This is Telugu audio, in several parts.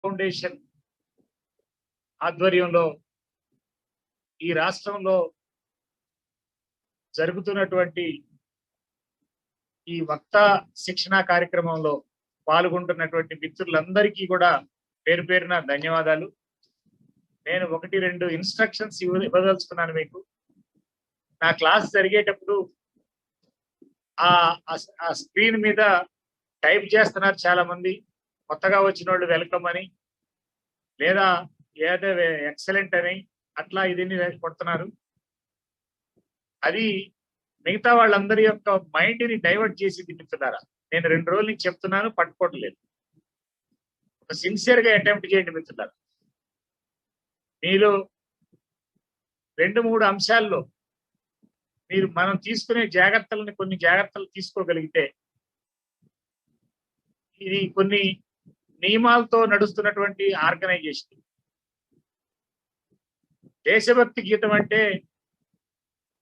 ఫౌండేషన్ ఆధ్వర్యంలో ఈ రాష్ట్రంలో జరుగుతున్నటువంటి ఈ వక్తా శిక్షణ కార్యక్రమంలో పాల్గొంటున్నటువంటి మిత్రులందరికీ కూడా పేరు పేరున ధన్యవాదాలు. నేను 1-2 ఇన్స్ట్రక్షన్స్ ఇవ్వదలుచుకున్నాను మీకు. నా క్లాస్ జరిగేటప్పుడు ఆ స్క్రీన్ మీద టైప్ చేస్తున్నారు చాలా మంది. కొత్తగా వచ్చిన వాళ్ళు వెల్కమ్ అని, లేదా ఏదో ఎక్సలెంట్ అని అట్లా ఇది కొడుతున్నారు. అది మిగతా వాళ్ళందరి యొక్క మైండ్ ని డైవర్ట్ చేసి తిప్పుతున్నారా. నేను 2 రోజుల నుంచి చెప్తున్నాను, పట్టుకోవట్లేదు. ఒక సిన్సియర్ గా అటెంప్ట్ చేయండి మిత్రులారా. మీలో 2-3 అంశాల్లో మనం తీసుకునే జాగ్రత్తలని కొన్ని జాగ్రత్తలు తీసుకోగలిగితే, ఇది కొన్ని నియమాలతో నడుస్తున్నటువంటి ఆర్గనైజేషన్. దేశభక్తి గీతం అంటే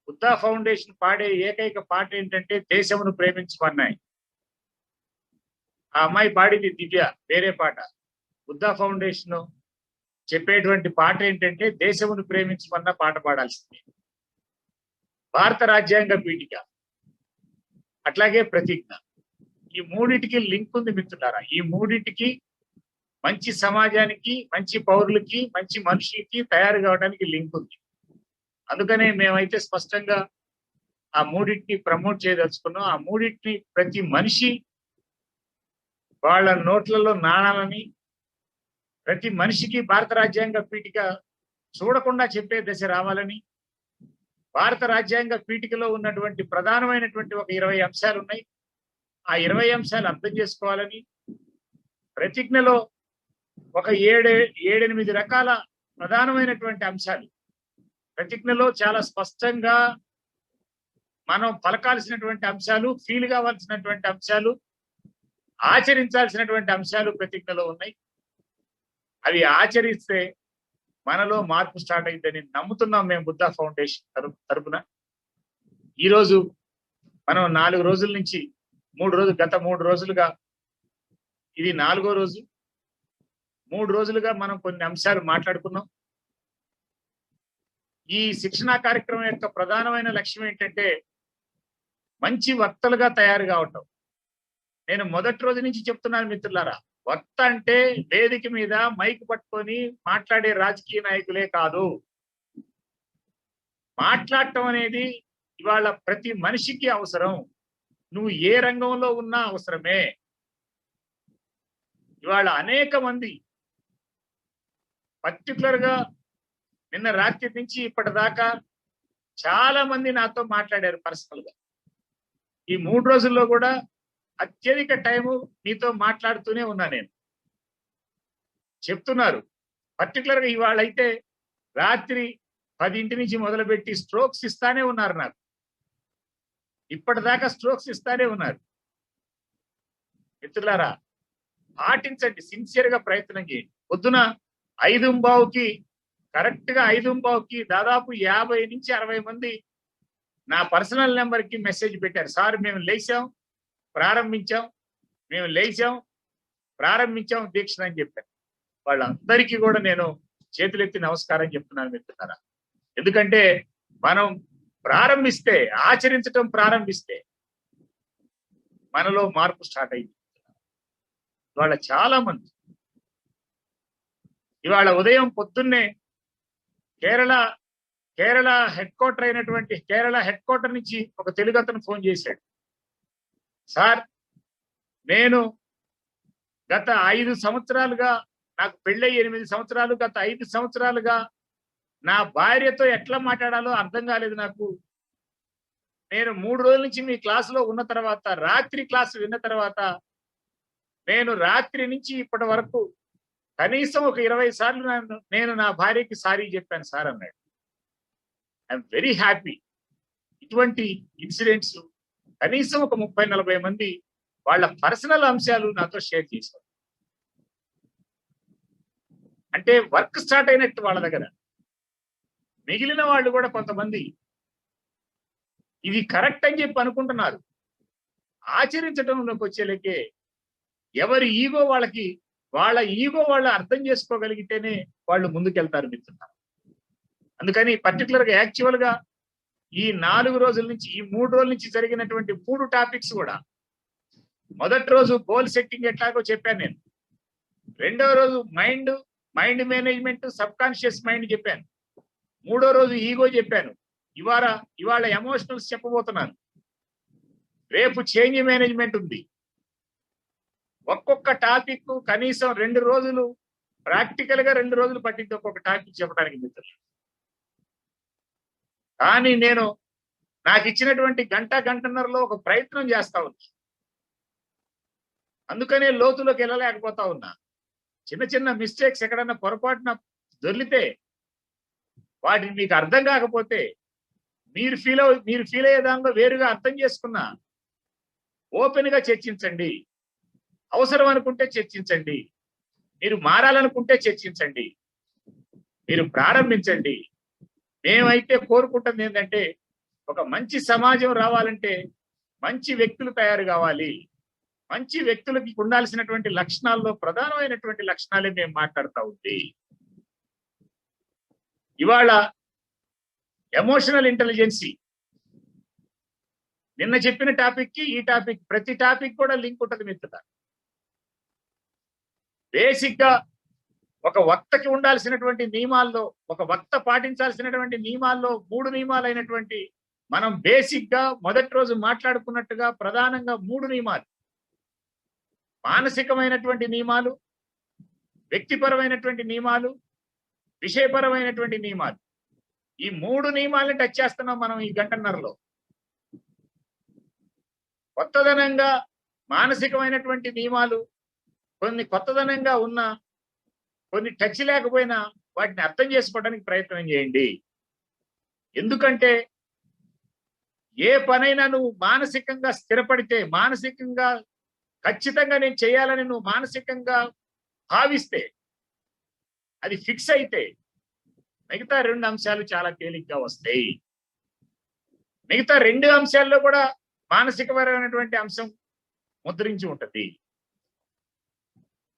బుద్ధా ఫౌండేషన్ పాడే ఏకైక పాట ఏంటంటే దేశమును ప్రేమించమన్నాయి. ఆ అమ్మాయి పాడింది దివ్య వేరే పాట. బుద్ధా ఫౌండేషన్ చెప్పేటువంటి పాట ఏంటంటే దేశమును ప్రేమించమన్న పాట పాడాల్సింది. భారత రాజ్యాంగ పీఠిక, అట్లాగే ప్రతిజ్ఞ, ఈ మూడింటికి లింక్ ఉంది మిత్రులారా. ఈ మూడింటికి మంచి సమాజానికి, మంచి పౌరులకి, మంచి మనుషులకి తయారు కావడానికి లింక్ ఉంది. అందుకనే మేమైతే స్పష్టంగా ఆ మూడింటిని ప్రమోట్ చేయదలుచుకున్నాం. ఆ మూడింటిని ప్రతి మనిషి వాళ్ళ నోట్లలో నాణాలని, ప్రతి మనిషికి భారత రాజ్యాంగ పీఠిక చూడకుండా చెప్పే దశ రావాలని, భారత రాజ్యాంగ పీఠికలో ఉన్నటువంటి ప్రధానమైనటువంటి ఒక 20 అంశాలు ఉన్నాయి. ఆ 20 అంశాలు అర్థం చేసుకోవాలని, ప్రతిజ్ఞలో ఒక 7-8 రకాల ప్రధానమైనటువంటి అంశాలు ప్రతిజ్ఞలో చాలా స్పష్టంగా మనం పలకాల్సినటువంటి అంశాలు, ఫీల్ కావాల్సినటువంటి అంశాలు, ఆచరించాల్సినటువంటి అంశాలు ప్రతిజ్ఞలో ఉన్నాయి. అవి ఆచరిస్తే మనలో మార్పు స్టార్ట్ అయిందని నమ్ముతున్నాం మేము బుద్ధా ఫౌండేషన్ తరపున. ఈరోజు మనం 4 రోజుల నుంచి గత 3 రోజులుగా, ఇది 4వ రోజు. 3 రోజులుగా మనం కొన్ని అంశాలు మాట్లాడుకున్నాం. ఈ శిక్షణా కార్యక్రమం యొక్క ప్రధానమైన లక్ష్యం ఏంటంటే మంచి వక్తలుగా తయారు కావటం. నేను మొదటి రోజు నుంచి చెప్తున్నాను మిత్రులారా, వక్త అంటే వేదిక మీద మైక్ పట్టుకొని మాట్లాడే రాజకీయ నాయకులే కాదు. మాట్లాడటం అనేది ఇవాళ ప్రతి మనిషికి అవసరం. నువ్వు ఏ రంగంలో ఉన్నా అవసరమే. ఇవాళ అనేక మంది, పర్టికులర్ గా నిన్న రాత్రి నుంచి ఇప్పటిదాకా చాలా మంది నాతో మాట్లాడారు పర్సనల్ గా. ఈ 3 రోజుల్లో కూడా అత్యధిక టైము మీతో మాట్లాడుతూనే ఉన్నా నేను. చెప్తున్నారు పర్టికులర్ గా ఇవాళ అయితే రాత్రి 10 నుంచి మొదలుపెట్టి స్ట్రోక్స్ ఇస్తానే ఉన్నారు నాకు. ఇప్పటిదాకా స్ట్రోక్స్ ఇస్తానే ఉన్నారు. మిత్రులారా, పాటించండి, సిన్సియర్ గా ప్రయత్నం చేయండి. పొద్దున 5:15కి కరెక్ట్ గా 5:15కి దాదాపు 50 నుంచి 60 మంది నా పర్సనల్ నెంబర్ కి మెసేజ్ పెట్టారు. సార్ మేము లేచాం, ప్రారంభించాం, మేము లేచాం, ప్రారంభించాం దీక్ష అని చెప్పారు. వాళ్ళందరికీ కూడా నేను చేతులెత్తి నమస్కారం చెప్తున్నాను మిత్రులారా. ఎందుకంటే మనం ప్రారంభిస్తే, ఆచరించటం ప్రారంభిస్తే మనలో మార్పు స్టార్ట్ అయింది. ఇవాళ చాలా మంది, ఇవాళ ఉదయం పొద్దున్నే కేరళ హెడ్ క్వార్టర్ అయినటువంటి కేరళ హెడ్ క్వార్టర్ నుంచి ఒక తెలుగు అతను ఫోన్ చేశాడు. సార్, నేను గత 5 సంవత్సరాలుగా, నాకు పెళ్ళై 8 సంవత్సరాలు, గత 5 సంవత్సరాలుగా నా భార్యతో ఎట్లా మాట్లాడాలో అర్థం కాలేదు నాకు. నేను 3 రోజుల నుంచి మీ క్లాసులో ఉన్న తర్వాత, రాత్రి క్లాసు విన్న తర్వాత, నేను రాత్రి నుంచి ఇప్పటి వరకు కనీసం ఒక 20 సార్లు నేను నా భార్యకి సారీ చెప్పాను సార్ అన్నాడు. I'm very happy. ఇటువంటి ఇన్సిడెంట్స్ కనీసం ఒక 30-40 మంది వాళ్ళ పర్సనల్ అంశాలు నాతో షేర్ చేశారు. అంటే వర్క్ స్టార్ట్ అయినట్టు వాళ్ళ దగ్గర. మిగిలిన వాళ్ళు కూడా కొంతమంది ఇది కరెక్ట్ అని చెప్పి అనుకుంటున్నారు. ఆచరించడంలోకి వచ్చేలకే ఎవరి ఈగో వాళ్ళకి వాళ్ళ ఈగో వాళ్ళు అర్థం చేసుకోగలిగితేనే వాళ్ళు ముందుకెళ్తారు మిత్రులారా. అందుకని పర్టికులర్ గా యాక్చువల్ గా ఈ 4 రోజుల నుంచి, ఈ 3 రోజుల నుంచి జరిగినటువంటి 3 టాపిక్స్ కూడా, మొదటి రోజు గోల్ సెట్టింగ్ ఎట్లాగో చెప్పాను నేను. రెండవ రోజు mind management, sub conscious mind చెప్పాను. మూడో రోజు ఈగో చెప్పాను. ఇవాళ ఎమోషనల్స్ చెప్పబోతున్నాను. రేపు చేంజ్ మేనేజ్మెంట్ ఉంది. ఒక్కొక్క టాపిక్ కనీసం 2 రోజులు, ప్రాక్టికల్ గా 2 రోజులు పట్టింది ఒక్కొక్క టాపిక్ చెప్పడానికి మిత్రులు. కానీ నేను నాకు ఇచ్చినటువంటి గంటన్నరలో ఒక ప్రయత్నం చేస్తా ఉన్నా. అందుకనే లోతులోకి వెళ్ళలేకపోతా ఉన్నా. చిన్న మిస్టేక్స్ ఎక్కడన్నా పొరపాటున దొర్లితే, వాటిని మీకు అర్థం కాకపోతే, మీరు ఫీల్ అయ్యే దానిలో వేరుగా అర్థం చేసుకున్నా, ఓపెన్ గా చర్చించండి. అవసరం అనుకుంటే చర్చించండి. మీరు మారాలనుకుంటే చర్చించండి. మీరు ప్రారంభించండి. మేమైతే కోరుకుంటుంది ఏంటంటే, ఒక మంచి సమాజం రావాలంటే మంచి వ్యక్తులు తయారు కావాలి. మంచి వ్యక్తులకి ఉండాల్సినటువంటి లక్షణాల్లో ప్రధానమైనటువంటి లక్షణాలే మేము మాట్లాడుతూ ఉంది. ఇవాళ ఎమోషనల్ ఇంటెలిజెన్సీ, నిన్న చెప్పిన టాపిక్ కి ఈ టాపిక్, ప్రతి టాపిక్ కూడా లింక్ ఉంటుంది మిత్రులారా. బేసిక్ గా ఒక వక్తకి ఉండాల్సినటువంటి నియమాల్లో, ఒక వక్త పాటించాల్సినటువంటి నియమాల్లో 3 నియమాలైనటువంటి, మనం బేసిక్ గా మొదటి రోజు మాట్లాడుకున్నట్టుగా ప్రధానంగా 3 నియమాలు: మానసికమైనటువంటి నియమాలు, వ్యక్తిపరమైనటువంటి నియమాలు, విషయపరమైనటువంటి నియమాలు. ఈ 3 నియమాలను టచ్ చేస్తున్నాం మనం ఈ గంటన్నరలో. కొత్తదనంగా మానసికమైనటువంటి నియమాలు కొన్ని కొత్తదనంగా ఉన్నా, కొన్ని టచ్ లేకపోయినా వాటిని అర్థం చేసుకోవడానికి ప్రయత్నం చేయండి. ఎందుకంటే ఏ పనైనా నువ్వు మానసికంగా స్థిరపడితే, మానసికంగా ఖచ్చితంగా నేను చేయాలని నువ్వు మానసికంగా భావిస్తే, అది ఫిక్స్ అయితే, మిగతా 2 అంశాలు చాలా తేలిగ్గా వస్తాయి. మిగతా 2 అంశాల్లో కూడా మానసికపరమైనటువంటి అంశం ముద్రించి ఉంటుంది.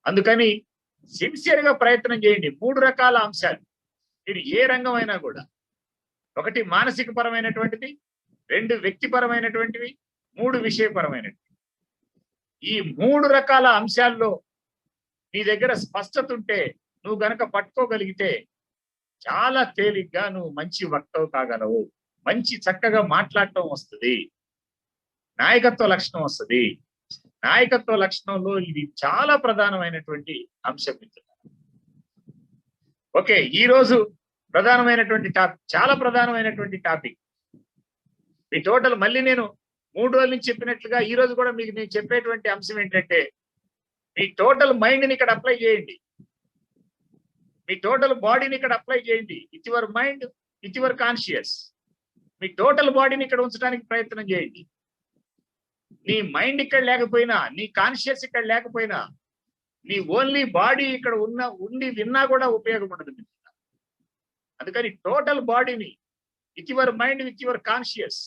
అందుకని సిన్సియర్ గా ప్రయత్నం చేయండి. 3 రకాల అంశాలు, మీరు ఏ రంగం అయినా కూడా, 1 మానసిక పరమైనటువంటిది, 2 వ్యక్తిపరమైనటువంటివి, 3 విషయపరమైనటువంటివి. ఈ 3 రకాల అంశాల్లో నీ దగ్గర స్పష్టత ఉంటే, నువ్వు గనక పట్టుకోగలిగితే చాలా తేలిగ్గా నువ్వు మంచి వక్తవు కాగలవు. మంచి చక్కగా మాట్లాడటం వస్తుంది. నాయకత్వ లక్షణం వస్తుంది. నాయకత్వ లక్షణంలో ఇది చాలా ప్రధానమైనటువంటి అంశం. ఓకే, ఈ రోజు ప్రధానమైనటువంటి టాపిక్, చాలా ప్రధానమైనటువంటి టాపిక్. మీ టోటల్, మళ్ళీ నేను 3 రోజుల నుంచి చెప్పినట్లుగా ఈ రోజు కూడా మీకు నేను చెప్పేటువంటి అంశం ఏంటంటే, మీ టోటల్ మైండ్ని ఇక్కడ అప్లై చేయండి. మీ టోటల్ బాడీని ఇక్కడ అప్లై చేయండి. With your mind, with your conscious. Me total బాడీని ఇక్కడ ఉంచడానికి ప్రయత్నం చేయండి. నీ మైండ్ ఇక్కడ లేకపోయినా, నీ కాన్షియస్ ఇక్కడ లేకపోయినా, నీ ఓన్లీ బాడీ ఇక్కడ ఉండి విన్నా కూడా ఉపయోగపడదు. అందుకని టోటల్ బాడీని, with your mind, with your conscious,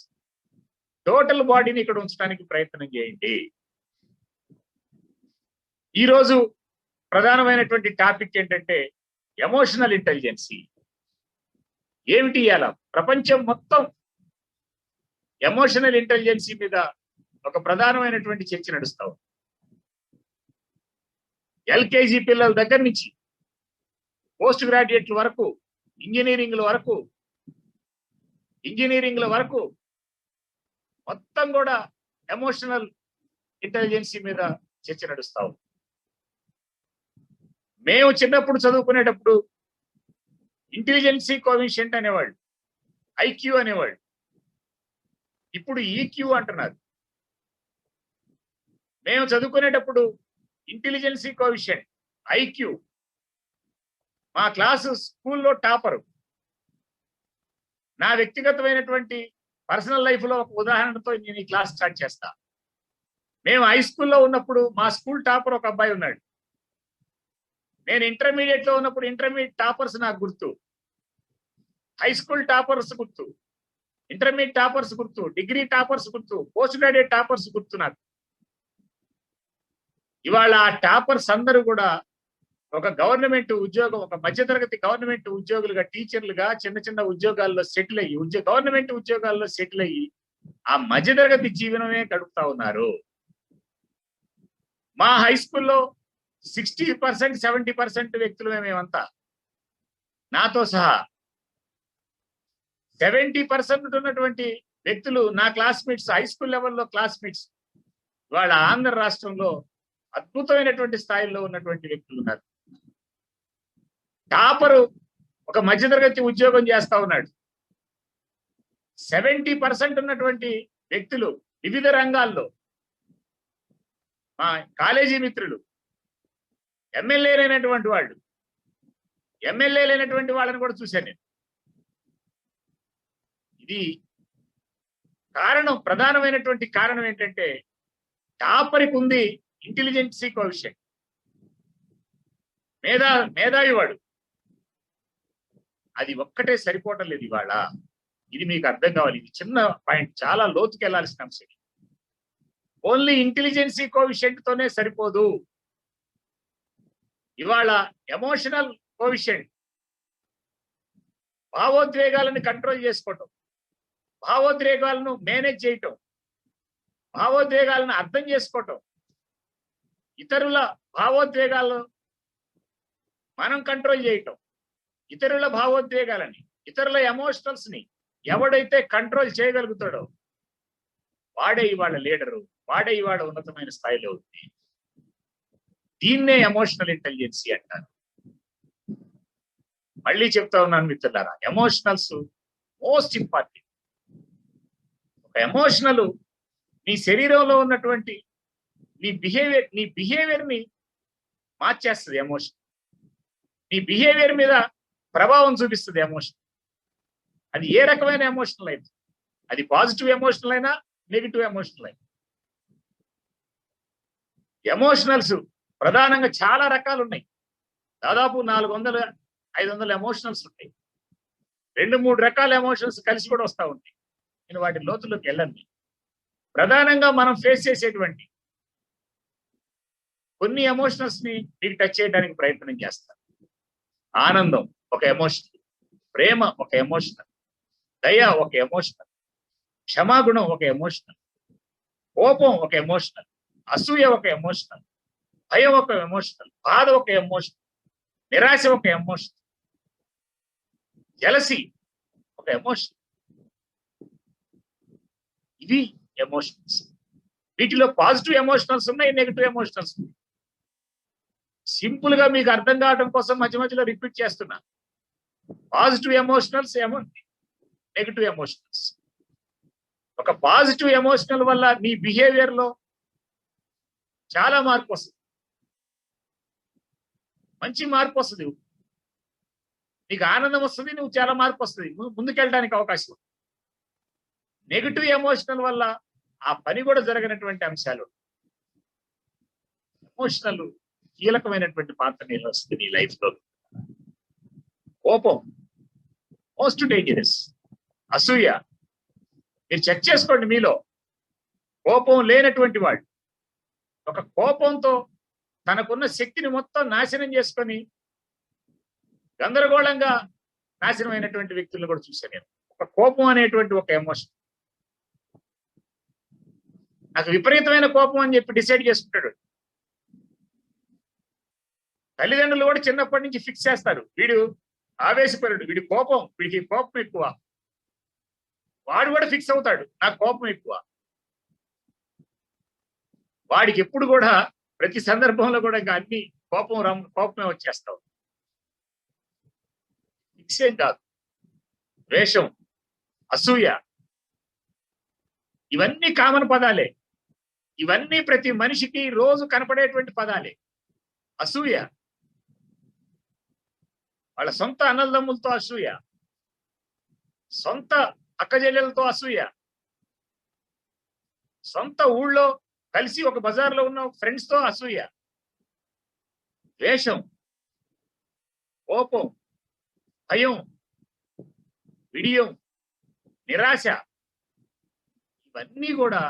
total బాడీని ఇక్కడ ఉంచడానికి ప్రయత్నం చేయండి. ఈరోజు ప్రధానమైనటువంటి టాపిక్ ఏంటంటే ఎమోషనల్ ఇంటెలిజెన్సీ. ఏమిటి అలా ప్రపంచం మొత్తం ఎమోషనల్ ఇంటెలిజెన్సీ మీద ఒక ప్రధానమైనటువంటి చర్చ నడుస్తావు. ఎల్కేజీ పిల్లల దగ్గర నుంచి పోస్ట్ గ్రాడ్యుయేట్ల వరకు, ఇంజనీరింగ్ల వరకు మొత్తం కూడా ఎమోషనల్ ఇంటెలిజెన్సీ మీద చర్చ నడుస్తావు. మేము చిన్నప్పుడు చదువుకునేటప్పుడు ఇంటెలిజెన్సీ కోఎఫిషియంట్ అనేవాళ్ళు, ఐక్యూ అనేవాళ్ళు. ఇప్పుడు ఈక్యూ అంటున్నారు. మేము చదువుకునేటప్పుడు ఇంటెలిజెన్సీ కోఎఫిషియంట్, ఐక్యూ. మా క్లాసు స్కూల్లో టాపరు. నా వ్యక్తిగతమైనటువంటి పర్సనల్ లైఫ్ లో ఒక ఉదాహరణతో నేను ఈ క్లాస్ స్టార్ట్ చేస్తా. మేము హై స్కూల్లో ఉన్నప్పుడు మా స్కూల్ టాపర్ ఒక అబ్బాయి ఉన్నాడు. నేను ఇంటర్మీడియట్ లో ఉన్నప్పుడు ఇంటర్మీడియట్ టాపర్స్ నాకు గుర్తు, హై స్కూల్ టాపర్స్ గుర్తు, ఇంటర్మీడియట్ టాపర్స్ గుర్తు, డిగ్రీ టాపర్స్ గుర్తు, పోస్ట్ గ్రాడ్యుయేట్ టాపర్స్ గుర్తు నాకు. ఇవాళ ఆ టాపర్స్ అందరూ కూడా ఒక గవర్నమెంట్ ఉద్యోగం, ఒక మధ్యతరగతి గవర్నమెంట్ ఉద్యోగులుగా, టీచర్లుగా చిన్న చిన్న ఉద్యోగాల్లో సెటిల్ అయ్యి గవర్నమెంట్ ఉద్యోగాల్లో సెటిల్ అయ్యి ఆ మధ్యతరగతి జీవనమే గడుపుతా ఉన్నారు. మా హై స్కూల్లో 60% 70% వ్యక్తులమే మేమంతా, నాతో సహా 70% ఉన్నటువంటి వ్యక్తులు నా క్లాస్మేట్స్, హై స్కూల్ లెవెల్లో క్లాస్మేట్స్ వాళ్ళ ఆంధ్ర రాష్ట్రంలో అద్భుతమైనటువంటి స్థాయిలో ఉన్నటువంటి వ్యక్తులు ఉన్నారు. టాపరు ఒక మధ్యతరగతి ఉద్యోగం చేస్తా ఉన్నాడు. 70% ఉన్నటువంటి వ్యక్తులు వివిధ రంగాల్లో, మా కాలేజీ మిత్రులు, ఎమ్మెల్యే లేనటువంటి వాళ్ళని కూడా చూశాను నేను. ఇది కారణం, ప్రధానమైనటువంటి కారణం ఏంటంటే టాపర్కి ఉంది ఇంటెలిజెన్సీ కోఎఫిషియంట్, మేధావి వాడు. అది ఒక్కటే సరిపోవటం లేదు ఇవాళ. ఇది మీకు అర్థం కావాలి. ఇది చిన్న పాయింట్, చాలా లోతుకి వెళ్లాల్సిన అంశం. ఓన్లీ ఇంటెలిజెన్సీ కోఎఫిషియంట్ తోనే సరిపోదు. ఇవాళ ఎమోషనల్ కోఎఫిషియంట్, భావోద్వేగాలను కంట్రోల్ చేసుకోవటం, భావోద్వేగాలను మేనేజ్ చేయటం, భావోద్వేగాలను అర్థం చేసుకోవటం, ఇతరుల భావోద్వేగాలను మనం కంట్రోల్ చేయటం, ఇతరుల భావోద్వేగాలని, ఇతరుల ఎమోషనల్స్ ని ఎవడైతే కంట్రోల్ చేయగలుగుతాడో వాడే ఇవాళ లీడరు, వాడే ఇవాళ ఉన్నతమైన స్థాయిలో ఉంది. దీన్నే ఎమోషనల్ ఇంటెలిజెన్సీ అంటారు. మళ్ళీ చెప్తా ఉన్నాను మిత్రులారా, ఎమోషనల్స్ మోస్ట్ ఇంపార్టెంట్. ఒక ఎమోషనల్ నీ శరీరంలో ఉన్నటువంటి నీ బిహేవియర్ ని మార్చేస్తుంది. ఎమోషన్ నీ బిహేవియర్ మీద ప్రభావం చూపిస్తుంది. ఎమోషన్ అది ఏ రకమైన ఎమోషనల్ అయితే, అది పాజిటివ్ ఎమోషనల్ అయినా నెగిటివ్ ఎమోషనల్ అయినా. ఎమోషనల్స్ ప్రధానంగా చాలా రకాలు ఉన్నాయి. దాదాపు 400-500 ఎమోషనల్స్ ఉంటాయి. 2-3 రకాల ఎమోషన్స్ కలిసి కూడా వస్తూ ఉంటాయి. నేను వాటి లోతుల్లోకి వెళ్ళండి. ప్రధానంగా మనం ఫేస్ చేసేటువంటి కొన్ని ఎమోషనల్స్ ని మీకు టచ్ చేయడానికి ప్రయత్నం చేస్తాను. ఆనందం ఒక ఎమోషనల్, ప్రేమ ఒక ఎమోషనల్, దయ ఒక ఎమోషనల్, క్షమాగుణం ఒక ఎమోషనల్, కోపం ఒక ఎమోషనల్, అసూయ ఒక ఎమోషనల్, భయం ఒక ఎమోషనల్, బాధ ఒక ఎమోషనల్, నిరాశ ఒక ఎమోషనల్, జలసి ఒక ఎమోషన్. ఇవి ఎమోషనల్స్. వీటిలో పాజిటివ్ ఎమోషనల్స్ ఉన్నాయి, నెగిటివ్ ఎమోషనల్స్ ఉన్నాయి. సింపుల్ గా మీకు అర్థం కావడం కోసం మధ్య మధ్యలో రిపీట్ చేస్తున్నా. Positive emotionals negative emotionals. ఒక పాజిటివ్ ఎమోషనల్ వల్ల నీ బిహేవియర్ లో చాలా మార్పు వస్తుంది, మంచి మార్పు వస్తుంది. నీకు ఆనందం వస్తుంది, నువ్వు చాలా మార్పు వస్తుంది, ముందుకెళ్ళడానికి అవకాశం ఉంది. నెగిటివ్ ఎమోషనల్ వల్ల ఆ పని కూడా జరగనటువంటి అంశాలు. ఎమోషనల్ కీలకమైనటువంటి పాత్ర నిర్వహిస్తుంది నీ లైఫ్ లో. కోపం మోస్ట్ డేంజరస్. అసూయ, మీరు చెక్ చేసుకోండి మీలో. కోపం లేనటువంటి వాడు, ఒక కోపంతో తనకున్న శక్తిని మొత్తం నాశనం చేసుకొని గందరగోళంగా నాశనమైనటువంటి వ్యక్తులను కూడా చూశాను నేను. ఒక కోపం అనేటువంటి ఒక ఎమోషన్. నాకు విపరీతమైన కోపం అని చెప్పి డిసైడ్ చేసుకుంటాడు. తల్లిదండ్రులు కూడా చిన్నప్పటి నుంచి ఫిక్స్ చేస్తారు, వీడు ఆవేశపరుడు, వీడి కోపం, వీడికి కోపం ఎక్కువ. వాడు కూడా ఫిక్స్ అవుతాడు, నాకు కోపం ఎక్కువ. వాడికి ఎప్పుడు కూడా ప్రతి సందర్భంలో కూడా ఇంకా అన్ని కోపమే వచ్చేస్తావు. ఫిక్స్ ఏం కాదు. ద్వేషం, అసూయ, ఇవన్నీ కామన్ పదాలే. ఇవన్నీ ప్రతి మనిషికి రోజు కనపడేటువంటి పదాలే. అసూయ, వాళ్ళ సొంత అన్నదమ్ములతో అసూయ, సొంత అక్కజెల్లెలతో అసూయ, సొంత ఊళ్ళో కలిసి ఒక బజార్లో ఉన్న ఫ్రెండ్స్ తో అసూయ. ద్వేషం, కోపం, భయం, విడియం, నిరాశ, ఇవన్నీ కూడా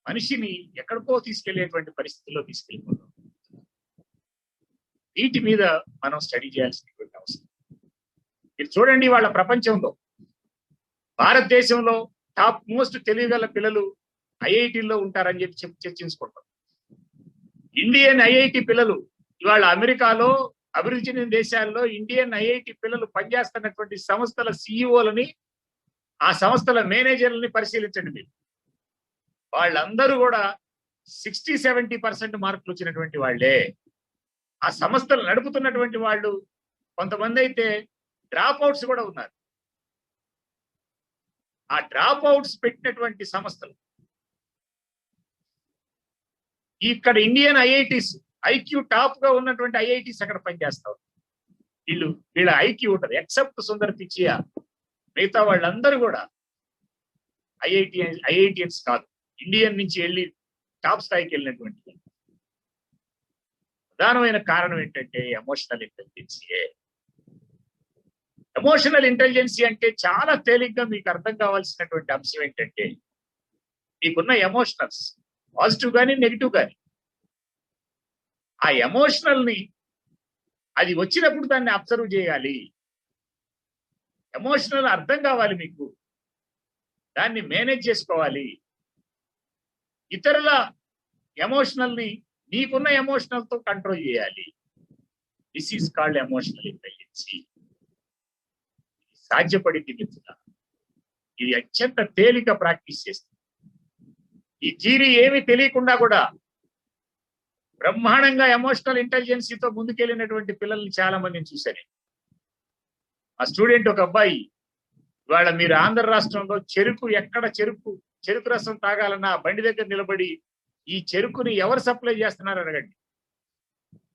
మనిషిని ఎక్కడికో తీసుకెళ్లేటువంటి పరిస్థితుల్లో తీసుకెళ్ళిపోతాం. వీటి మీద మనం స్టడీ చేయాల్సినటువంటి అవసరం. మీరు చూడండి, వాళ్ళ ప్రపంచంలో భారతదేశంలో టాప్ మోస్ట్ తెలివిగల పిల్లలు ఐఐటీల్లో ఉంటారని చెప్పి చర్చించుకుంటాం. ఇండియన్ ఐఐటి పిల్లలు ఇవాళ అమెరికాలో, అభివృద్ధి చెందిన దేశాల్లో ఇండియన్ ఐఐటి పిల్లలు పనిచేస్తున్నటువంటి సంస్థల సిఇఓలని, ఆ సంస్థల మేనేజర్లని పరిశీలించండి మీరు. వాళ్ళందరూ కూడా 60-70% మార్కులు వచ్చినటువంటి వాళ్ళే. ఆ సంస్థలు నడుపుతున్నటువంటి వాళ్ళు కొంతమంది అయితే డ్రాప్ అవుట్స్ కూడా ఉన్నారు. ఆ డ్రాప్ అవుట్స్ పెట్టినటువంటి సంస్థలు ఇక్కడ ఇండియన్ ఐఐటీస్, ఐక్యూ టాప్ గా ఉన్నటువంటి ఐఐటీస్ అక్కడ పనిచేస్తారు. వీళ్ళ ఐక్యూ ఉంటుంది, ఎక్సెప్ట్ సుందర్ పిచ్చియా. మిగతా వాళ్ళందరూ కూడా ఐఐటియన్స్ కాదు, ఇండియన్ నుంచి వెళ్ళి టాప్ స్థాయికి వెళ్ళినటువంటి. ప్రధానమైన కారణం ఏంటంటే ఎమోషనల్ ఇంటెలిజెన్సీయే. ఎమోషనల్ ఇంటెలిజెన్సీ అంటే చాలా తేలిగ్గా మీకు అర్థం కావాల్సినటువంటి అంశం ఏంటంటే, మీకున్న ఎమోషనల్స్ పాజిటివ్ కానీ నెగిటివ్ కానీ, ఆ ఎమోషనల్ ని అది వచ్చినప్పుడు దాన్ని అబ్జర్వ్ చేయాలి. ఎమోషనల్ అర్థం కావాలి మీకు, దాన్ని మేనేజ్ చేసుకోవాలి. ఇతరుల ఎమోషనల్ ని నీకున్న ఎమోషనల్ తో కంట్రోల్ చేయాలి. This is called emotional intelligence. సాధ్యపడింది మిత్రుల, ఇది అత్యంత తేలిక ప్రాక్టీస్ చేస్తుంది. ఈ థియరీ ఏమి తెలియకుండా కూడా బ్రహ్మాండంగా ఎమోషనల్ ఇంటెలిజెన్సీతో ముందుకెళ్ళినటువంటి పిల్లల్ని చాలా మందిని చూశాను. ఆ స్టూడెంట్ ఒక అబ్బాయి, ఇవాళ మీరు ఆంధ్ర రాష్ట్రంలో ఎక్కడ చెరుకు రసం తాగాలన్నా బండి దగ్గర నిలబడి ఈ చెరుకుని ఎవరు సప్లై చేస్తున్నారు అడగండి.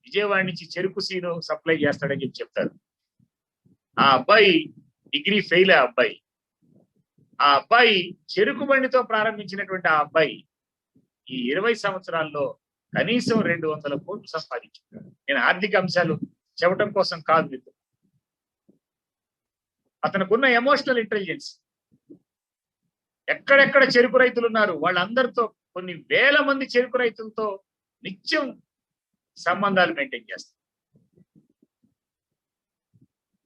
విజయవాడ నుంచి చెరుకు సీను సప్లై చేస్తాడని చెప్తారు. ఆ అబ్బాయి డిగ్రీ ఫెయిల్. ఆ అబ్బాయి చెరుకు బండితో ప్రారంభించినటువంటి ఆ అబ్బాయి ఈ 20 సంవత్సరాల్లో కనీసం 200 కోట్లు సంపాదించుకున్నాడు. నేను ఆర్థిక అంశాలు చెప్పడం కోసం కాదు మీకు. అతనుకున్న ఎమోషనల్ ఇంటెలిజెన్స్, ఎక్కడెక్కడ చెరుకు రైతులు ఉన్నారు వాళ్ళందరితో, కొన్ని వేల మంది చెరుకు రైతులతో నిత్యం సంబంధాలు మెయింటైన్ చేస్తారు.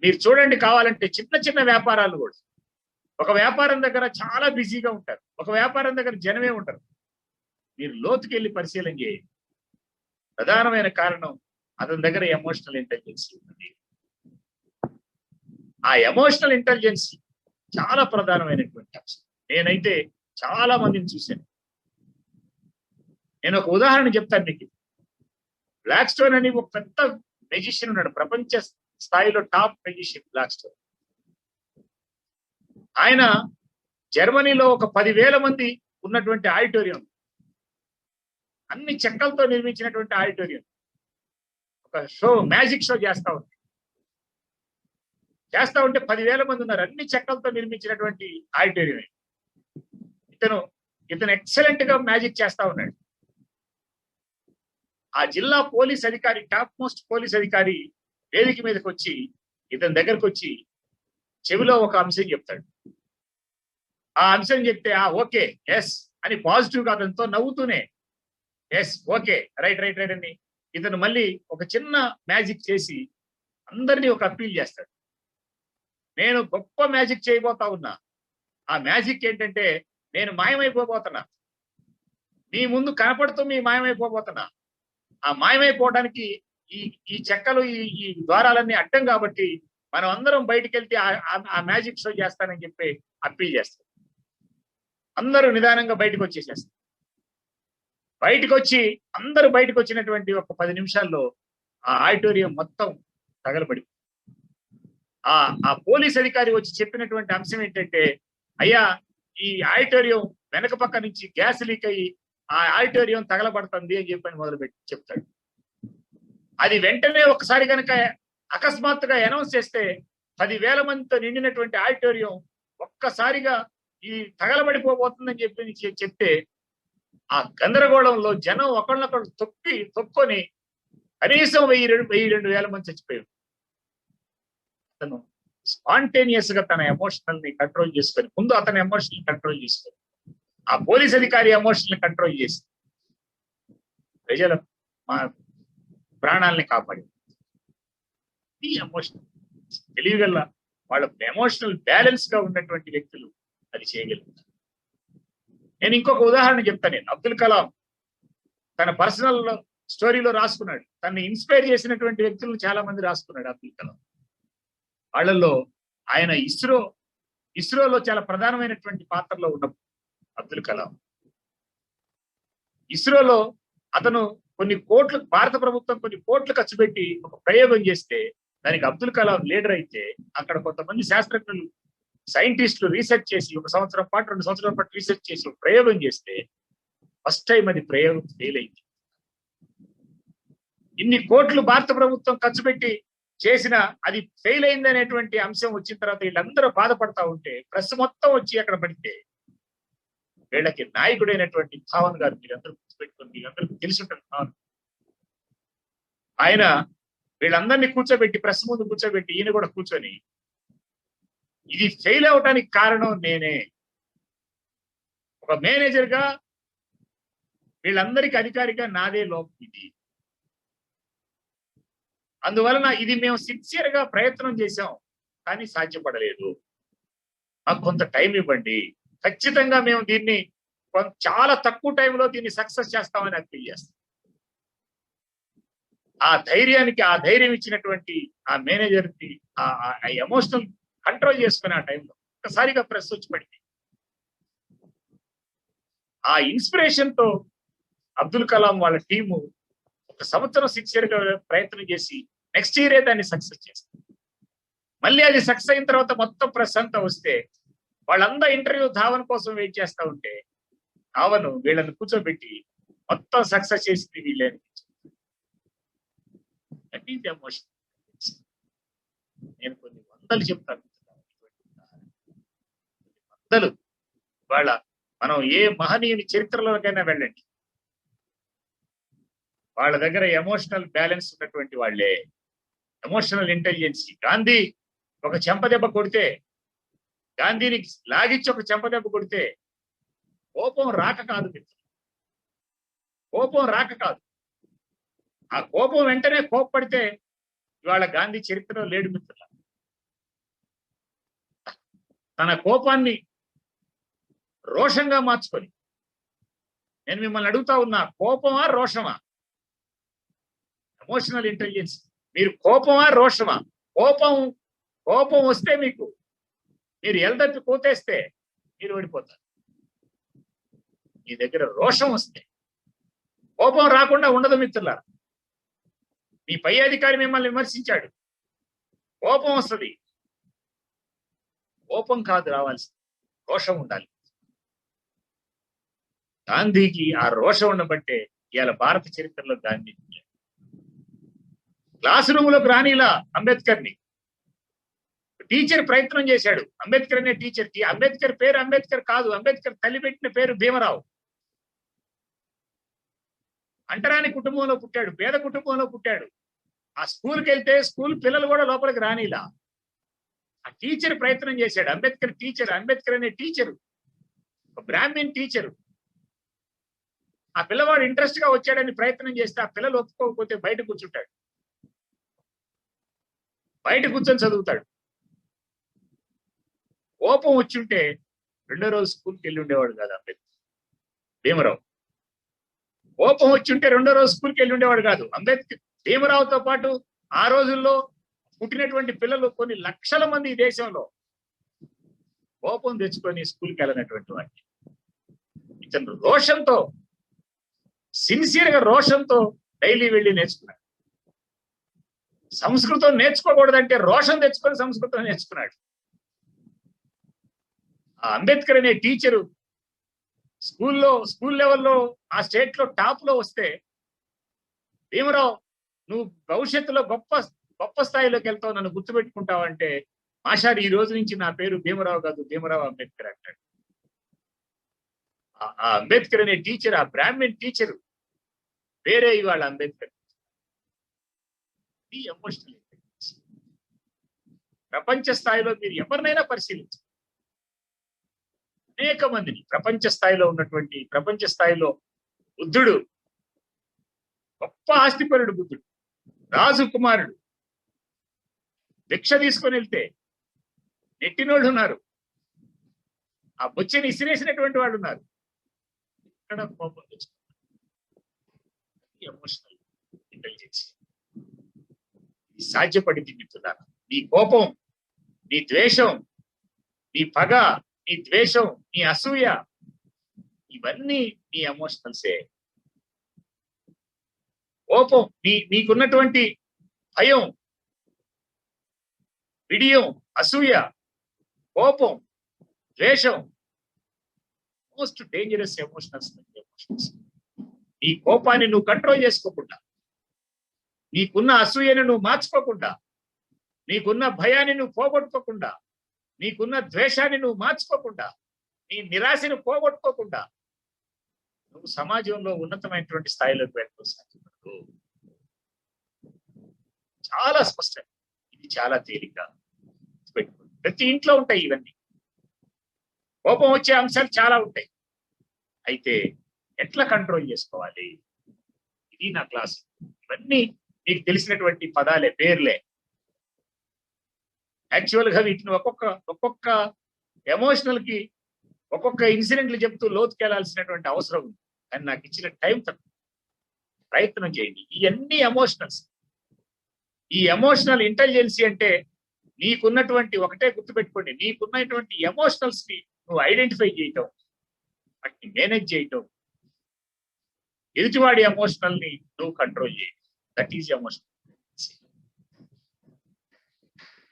మీరు చూడండి, కావాలంటే చిన్న చిన్న వ్యాపారాలు కూడా, ఒక వ్యాపారం దగ్గర చాలా బిజీగా ఉంటారు, ఒక వ్యాపారం దగ్గర జనమే ఉంటారు. మీరు లోతుకెళ్ళి పరిశీలన చేయండి. ప్రధానమైన కారణం అతని దగ్గర ఎమోషనల్ ఇంటెలిజెన్స్ ఉంది. ఆ ఎమోషనల్ ఇంటెలిజెన్స్ చాలా ప్రధానమైనటువంటి అంశం. నేనైతే చాలా మందిని చూశాను. నేను ఒక ఉదాహరణ చెప్తాను మీకు. బ్లాక్ స్టోన్ అని ఒక పెద్ద మెజిషియన్ ఉన్నాడు, ప్రపంచ స్థాయిలో టాప్ మెజిషియన్ బ్లాక్ స్టోన్. ఆయన జర్మనీలో ఒక 10,000 మంది ఉన్నటువంటి ఆడిటోరియం, అన్ని చెక్కలతో నిర్మించినటువంటి ఆడిటోరియం, ఒక షో, మ్యాజిక్ షో చేస్తా ఉంటే 10,000 మంది ఉన్నారు, అన్ని చెక్కలతో నిర్మించినటువంటి ఆడిటోరియం. ఇతను ఎక్సలెంట్ గా మ్యాజిక్ చేస్తా ఉన్నాడు. ఆ జిల్లా పోలీస్ అధికారి, టాప్ మోస్ట్ పోలీస్ అధికారి వేదిక మీదకి వచ్చి ఇతని దగ్గరకు వచ్చి చెవిలో ఒక అంశం చెప్తాడు. ఆ అంశం చెప్తే ఓకే ఎస్ అని పాజిటివ్ గా అతనితో నవ్వుతూనే yes okay right right right అని ఇతను మళ్ళీ ఒక చిన్న మ్యాజిక్ చేసి అందరినీ ఒక అప్పీల్ చేస్తాడు. నేను గొప్ప మ్యాజిక్ చేయబోతా ఉన్నా. ఆ మ్యాజిక్ ఏంటంటే, నేను మాయమైపోబోతున్నా, మీ ముందు కనపడుతూ మీ మాయమైపోబోతున్నా. ఆ మాయమైపోవడానికి ఈ చెక్కలు, ఈ ద్వారాలన్నీ అడ్డం కాబట్టి మనం అందరం బయటికి వెళ్తే ఆ మ్యాజిక్ షో చేస్తానని చెప్పి అప్పీల్ చేస్తారు. అందరూ నిదానంగా బయటకు వచ్చేసేస్తారు. అందరూ బయటకు వచ్చినటువంటి ఒక 10 నిమిషాల్లో ఆ ఆడిటోరియం మొత్తం తగలబడి, ఆ పోలీస్ అధికారి వచ్చి చెప్పినటువంటి అంశం ఏంటంటే, అయ్యా ఈ ఆడిటోరియం వెనక పక్క నుంచి గ్యాస్ లీక్ అయ్యి ఆ ఆడిటోరియం తగలబడుతుంది అని చెప్పని మొదలుపెట్టి చెప్తాడు. అది వెంటనే ఒకసారి కనుక అకస్మాత్తుగా అనౌన్స్ చేస్తే 10,000 మందితో నిండినటువంటి ఆడిటోరియం ఒక్కసారిగా ఈ తగలబడిపోబోతుందని చెప్తే ఆ గందరగోళంలో జనం ఒకళ్ళొకళ్ళు తొక్కొని కనీసం 1,000-2,000 మంది చచ్చిపోయారు. అతను స్పాంటేనియస్ గా తన ఎమోషనల్ ని కంట్రోల్ చేసుకొని, ముందు అతని ఎమోషనల్ కంట్రోల్ చేసుకొని, ఆ పోలీస్ అధికారి ఎమోషనల్ కంట్రోల్ చేసి ప్రజల ప్రాణాలని కాపాడి. ఈ ఎమోషనల్ తెలియగల వాళ్ళ ఎమోషనల్ బ్యాలెన్స్ గా ఉన్నటువంటి వ్యక్తులు అది చేయగలుగుతారు. నేను ఇంకొక ఉదాహరణ చెప్తాను. నేను అబ్దుల్ కలాం తన పర్సనల్ స్టోరీలో రాసుకున్నాడు. తనని ఇన్స్పైర్ చేసినటువంటి వ్యక్తులను చాలా మంది రాసుకున్నాడు అబ్దుల్ కలాం. వాళ్ళల్లో ఆయన ఇస్రోలో చాలా ప్రధానమైనటువంటి పాత్రలో ఉన్న అబ్దుల్ కలాం. ఇస్రోలో అతను కొన్ని కోట్లు, భారత ప్రభుత్వం కొన్ని కోట్లు ఖర్చు పెట్టి ఒక ప్రయోగం చేస్తే దానికి అబ్దుల్ కలాం లీడర్ అయితే అక్కడ కొంతమంది శాస్త్రజ్ఞులు, సైంటిస్టులు రీసెర్చ్ చేసి 1 సంవత్సరం పాటు 2 సంవత్సరాల పాటు రీసెర్చ్ చేసి ఒక ప్రయోగం చేస్తే ఫస్ట్ టైం అది ప్రయోగం ఫెయిల్ అయింది. ఇన్ని కోట్లు భారత ప్రభుత్వం ఖర్చు పెట్టి చేసిన అది ఫెయిల్ అయింది అనేటువంటి అంశం వచ్చిన తర్వాత వీళ్ళందరూ బాధపడతా ఉంటే ప్రెస్ మొత్తం వచ్చి అక్కడ పడితే వీళ్ళకి నాయకుడైనటువంటి భావన్ గారు, మీరందరూ గుర్తుపెట్టుకొని, మీరందరికీ తెలిసి ఉంటుంది భావన్. ఆయన వీళ్ళందరినీ కూర్చోబెట్టి, ప్రెస్ ముందు కూర్చోబెట్టి, ఈయన కూడా కూర్చొని ఇది ఫెయిల్ అవటానికి కారణం నేనే. ఒక మేనేజర్ గా వీళ్ళందరికీ అధికారిగా నాదే లోపం ఇది. అందువలన ఇది మేము సిన్సియర్ గా ప్రయత్నం చేశాం కానీ సాధ్యపడలేదు. మాకు కొంత టైం ఇవ్వండి. ఖచ్చితంగా మేము దీన్ని చాలా తక్కువ టైంలో దీన్ని సక్సెస్ చేస్తామని అప్పీల్ చేస్తాం. ఆ ధైర్యం ఇచ్చినటువంటి ఆ మేనేజర్ కి ఆ ఎమోషనల్ కంట్రోల్ చేసుకుని ఆ టైంలో ఒక్కసారిగా ప్రెస్ వచ్చి పడింది. ఆ ఇన్స్పిరేషన్ తో అబ్దుల్ కలాం వాళ్ళ టీము 1 సంవత్సరం సిన్సియర్ గా ప్రయత్నం చేసి నెక్స్ట్ ఇయరే దాన్ని సక్సెస్ చేస్తారు. మళ్ళీ అది సక్సెస్ అయిన తర్వాత మొత్తం ప్రెస్ అంతా వస్తే వాళ్ళందరూ ఇంటర్వ్యూ ధావన్ కోసం వెయిట్ చేస్తూ ఉంటే ధావన్ వీళ్ళని కూర్చోబెట్టి మొత్తం సక్సెస్ చేసింది వీళ్ళే. ఎమోషన్. నేను కొన్ని వందలు చెప్తాను, వందలు. వాళ్ళ మనం ఏ మహనీయుని చరిత్రలోకైనా వెళ్ళండి, వాళ్ళ దగ్గర ఎమోషనల్ బ్యాలెన్స్ ఉన్నటువంటి వాళ్ళే, ఎమోషనల్ ఇంటెలిజెన్సీ. గాంధీ ఒక చెంపదెబ్బ కొడితే, గాంధీని లాగిచ్చి ఒక చెంపదెబ్బ కొడితే కోపం రాక కాదు మిత్రులు, కోపం రాక కాదు. ఆ కోపం వెంటనే కోప్పడితే ఇవాళ గాంధీ చరిత్రలో లేడు మిత్రుల. తన కోపాన్ని రోషంగా మార్చుకొని, నేను మిమ్మల్ని అడుగుతా ఉన్నా, కోపమా రోషమా? Emotional intelligence. మీరు కోపమా రోషమా? కోపం వస్తే మీరు ఎల్దప్పి కోతేస్తే మీరు ఓడిపోతారు. మీ దగ్గర రోషం వస్తే, కోపం రాకుండా ఉండదు మిత్రులారా. మీ పై అధికారి మిమ్మల్ని విమర్శించాడు, కోపం వస్తుంది. కోపం కాదు రావాల్సింది, రోషం ఉండాలి. గాంధీకి ఆ రోషం ఉండబట్టే ఇవాళ భారత చరిత్రలో గాంధీ క్లాస్ రూమ్ లోకి రానిలా అంబేద్కర్ని. టీచర్ ప్రయత్నం చేశాడు, అంబేద్కర్ అనే టీచర్. అంబేద్కర్ పేరు అంబేద్కర్ కాదు, అంబేద్కర్ తల్లి పెట్టిన పేరు భీమరావు. అంటరాని కుటుంబంలో పుట్టాడు, పేద కుటుంబంలో పుట్టాడు. ఆ స్కూల్కి వెళ్తే స్కూల్ పిల్లలు కూడా లోపలికి రానిలా. ఆ టీచర్ ప్రయత్నం చేశాడు, అంబేద్కర్ టీచర్, అంబేద్కర్ అనే టీచరు, ఒక బ్రాహ్మణ్ టీచరు. ఆ పిల్లవాడు ఇంట్రెస్ట్ గా వచ్చాడని ప్రయత్నం చేస్తే ఆ పిల్లలు ఒప్పుకోకపోతే బయట కూర్చుంటాడు, బయట కూర్చొని చదువుతాడు. కోపం వచ్చుంటే 2వ రోజు స్కూల్కి వెళ్ళి ఉండేవాడు కాదు అంబేద్కర్, భీమరావు. కోపం వచ్చుంటే 2వ రోజు స్కూల్కి వెళ్ళి ఉండేవాడు కాదు అంబేద్కర్. భీమరావుతో పాటు ఆ రోజుల్లో పుట్టినటువంటి పిల్లలు కొన్ని లక్షల మంది ఈ దేశంలో కోపం తెచ్చుకొని స్కూల్కి వెళ్ళినటువంటి వాడిని. ఇతను రోషంతో, సిన్సియర్ గా రోషంతో డైలీ వెళ్ళి నేర్చుకున్నాడు. సంస్కృతం నేర్చుకోకూడదంటే రోషం తెచ్చుకొని సంస్కృతం నేర్చుకున్నాడు. ఆ అంబేద్కర్ అనే టీచరు స్కూల్ లెవెల్లో ఆ స్టేట్ లో టాప్ లో వస్తే, భీమరావు నువ్వు భవిష్యత్తులో గొప్ప స్థాయిలోకి వెళ్తావు, నన్ను గుర్తుపెట్టుకుంటావు అంటే, మాషారి ఈ రోజు నుంచి నా పేరు భీమరావు కాదు, భీమరావు అంబేద్కర్ అంటాడు. ఆ అంబేద్కర్ అనే టీచర్, ఆ బ్రాహ్మణ్ టీచరు వేరే ఇవాళ అంబేద్కర్. ఈ ఎమోషనల్ ఇంటెలిజెన్స్ ప్రపంచ స్థాయిలో మీరు ఎవరినైనా పరిశీలించండి, అనేక మందిని. ప్రపంచ స్థాయిలో బుద్ధుడు, గొప్ప ఆస్తిపరుడు బుద్ధుడు, రాజు కుమారుడు, భిక్ష తీసుకొని వెళ్తే నెట్టినోళ్ళు ఉన్నారు, ఆ బొచ్చని ఇసిరేసినటువంటి వాళ్ళు ఉన్నారు. ఇక్కడ కోపం ఎమోషనల్ ఇంటెలిజెన్స్ సాధ్యపడింది మిత్రులారా. నీ కోపం, నీ ద్వేషం, నీ పగ, నీ ద్వేషం, నీ అసూయ, ఇవన్నీ నీ ఎమోషనల్సే. కోపం, నీకున్నటువంటి భయం, విడియం, అసూయ, కోపం, ద్వేషం, మోస్ట్ డేంజరస్ ఎమోషనల్స్. నీ కోపాన్ని నువ్వు కంట్రోల్ చేసుకోకుండా, నీకున్న అసూయని నువ్వు మార్చుకోకుండా, నీకున్న భయాన్ని నువ్వు పోగొట్టుకోకుండా, నీకున్న ద్వేషాన్ని నువ్వు మార్చుకోకుండా, నీ నిరాశను పోగొట్టుకోకుండా నువ్వు సమాజంలో ఉన్నతమైనటువంటి స్థాయిలోకి వెళ్ళడం సాధ్యపడదు. చాలా స్పష్టం, ఇది చాలా తేలిక. ప్రతి ఇంట్లో ఉంటాయి ఇవన్నీ. కోపం వచ్చే అంశాలు చాలా ఉంటాయి. అయితే ఎట్లా కంట్రోల్ చేసుకోవాలి, ఇది నా క్లాస్. ఇవన్నీ మీకు తెలిసినటువంటి పదాలే, పేర్లే. యాక్చువల్ గా వీటిని ఒక్కొక్క ఎమోషనల్ కి ఒక్కొక్క ఇన్సిడెంట్లు చెప్తూ లోతుకెళ్లాల్సినటువంటి అవసరం ఉంది. కానీ నాకు ఇచ్చిన టైం తక్కువ. ప్రయత్నం చేయండి. ఇవన్నీ ఎమోషనల్స్. ఈ ఎమోషనల్ ఇంటెలిజెన్సీ అంటే నీకున్నటువంటి, ఒకటే గుర్తుపెట్టుకోండి, నీకున్నటువంటి ఎమోషనల్స్ ని నువ్వు ఐడెంటిఫై చేయటం, వాటిని మేనేజ్ చేయటం, ఎదుటివాడి ఎమోషనల్ ని నువ్వు కంట్రోల్ చేయటం. That is emotional.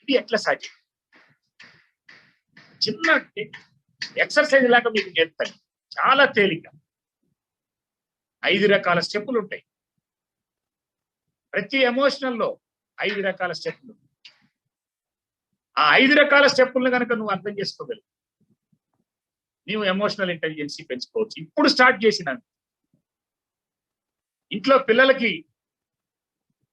ఇది ఎట్లా సాధ్యం? చిన్న ఎక్సర్సైజ్ లాగా మీకు నేర్పుతాను. చాలా తేలిక. 5 రకాల స్టెప్పులు ఉంటాయి. ప్రతి ఎమోషనల్లో 5 రకాల స్టెప్పులు. ఆ 5 రకాల స్టెప్పులను కనుక నువ్వు అర్థం చేసుకోగలవు, నీవు ఎమోషనల్ ఇంటెలిజెన్సీ పెంచుకోవచ్చు. ఇప్పుడు స్టార్ట్ చేసినాను. ఇంట్లో పిల్లలకి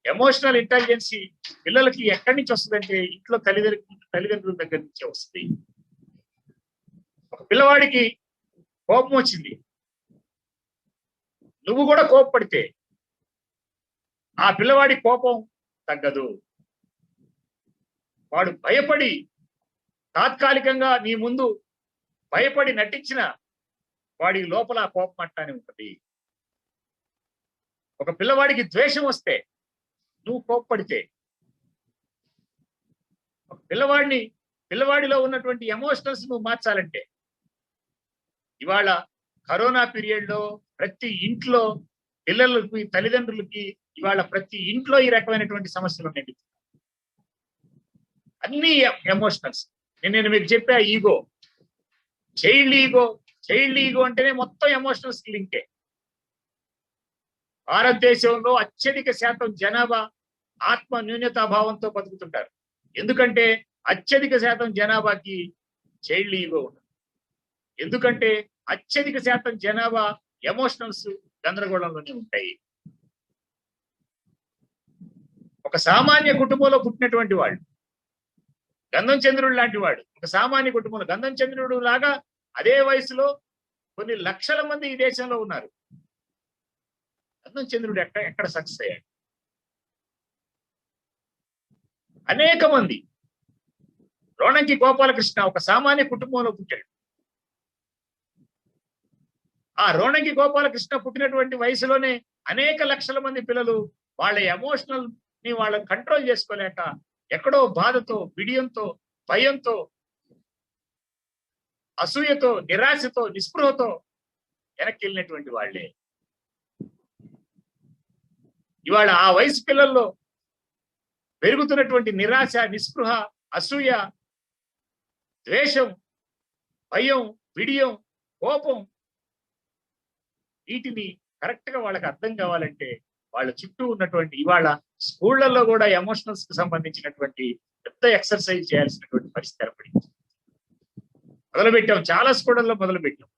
ఎమోషనల్ ఇంటెలిజెన్సీ పిల్లలకి ఎక్కడి నుంచి వస్తుందంటే ఇంట్లో తల్లిదండ్రుల దగ్గర నుంచే వస్తుంది. ఒక పిల్లవాడికి కోపం వచ్చింది, నువ్వు కూడా కోపపడితే ఆ పిల్లవాడి కోపం తగ్గదు. వాడు భయపడి తాత్కాలికంగా నీ ముందు భయపడి నటించిన వాడి లోపల ఆ కోపం అట్టానే ఉంటుంది. ఒక పిల్లవాడికి ద్వేషం వస్తే నువ్వు కోప్పడితే, ఒక పిల్లవాడిలో ఉన్నటువంటి ఎమోషనల్స్ నువ్వు మార్చాలంటే, ఇవాళ కరోనా పీరియడ్ లో ప్రతి ఇంట్లో పిల్లలకి, తల్లిదండ్రులకి ఇవాళ ప్రతి ఇంట్లో ఈ రకమైనటువంటి సమస్యలు ఉన్నాయి. అన్ని ఎమోషనల్స్. నేను మీకు చెప్పా, ఈగో, చైల్డ్ ఈగో అంటేనే మొత్తం ఎమోషనల్స్ లింకే. భారతదేశంలో అత్యధిక శాతం జనాభా ఆత్మ న్యూనతాభావంతో బతుకుతుంటారు. ఎందుకంటే అత్యధిక శాతం జనాభాకి చైల్డ్ ఈగో ఉంటుంది. ఎందుకంటే అత్యధిక శాతం జనాభా ఎమోషనల్స్ గందరగోళంలోనే ఉంటాయి. ఒక సామాన్య కుటుంబంలో పుట్టినటువంటి వాళ్ళు, గంధం చంద్రుడు లాంటి వాడు ఒక సామాన్య కుటుంబంలో, గంధం చంద్రుడు లాగా అదే వయసులో కొన్ని లక్షల మంది ఈ దేశంలో ఉన్నారు. గంధం చంద్రుడు ఎక్కడ సక్సెస్ అయ్యాడు? అనేక మంది. రోణంకి గోపాలకృష్ణ ఒక సామాన్య కుటుంబంలో పుట్టాడు. ఆ రోణంకి గోపాలకృష్ణ పుట్టినటువంటి వయసులోనే అనేక లక్షల మంది పిల్లలు వాళ్ళ ఎమోషనల్ ని వాళ్ళని కంట్రోల్ చేసుకోలేక ఎక్కడో బాధతో, విడియంతో, భయంతో, అసూయతో, నిరాశతో, నిస్పృహతో వెనక్కి వెళ్ళినటువంటి వాళ్ళే. ఇవాళ ఆ వయసు పిల్లల్లో పెరుగుతున్నటువంటి నిరాశ, నిస్పృహ, అసూయ, ద్వేషం, భయం, విడియం, కోపం, వీటిని కరెక్ట్ గా వాళ్ళకి అర్థం కావాలంటే వాళ్ళ చుట్టూ ఉన్నటువంటి, ఇవాళ స్కూళ్లలో కూడా ఎమోషనల్స్ కి సంబంధించినటువంటి పెద్ద ఎక్సర్సైజ్ చేయాల్సినటువంటి పరిస్థితి ఏర్పడింది. మొదలుపెట్టాం, చాలా స్కూళ్ళల్లో మొదలుపెట్టాం.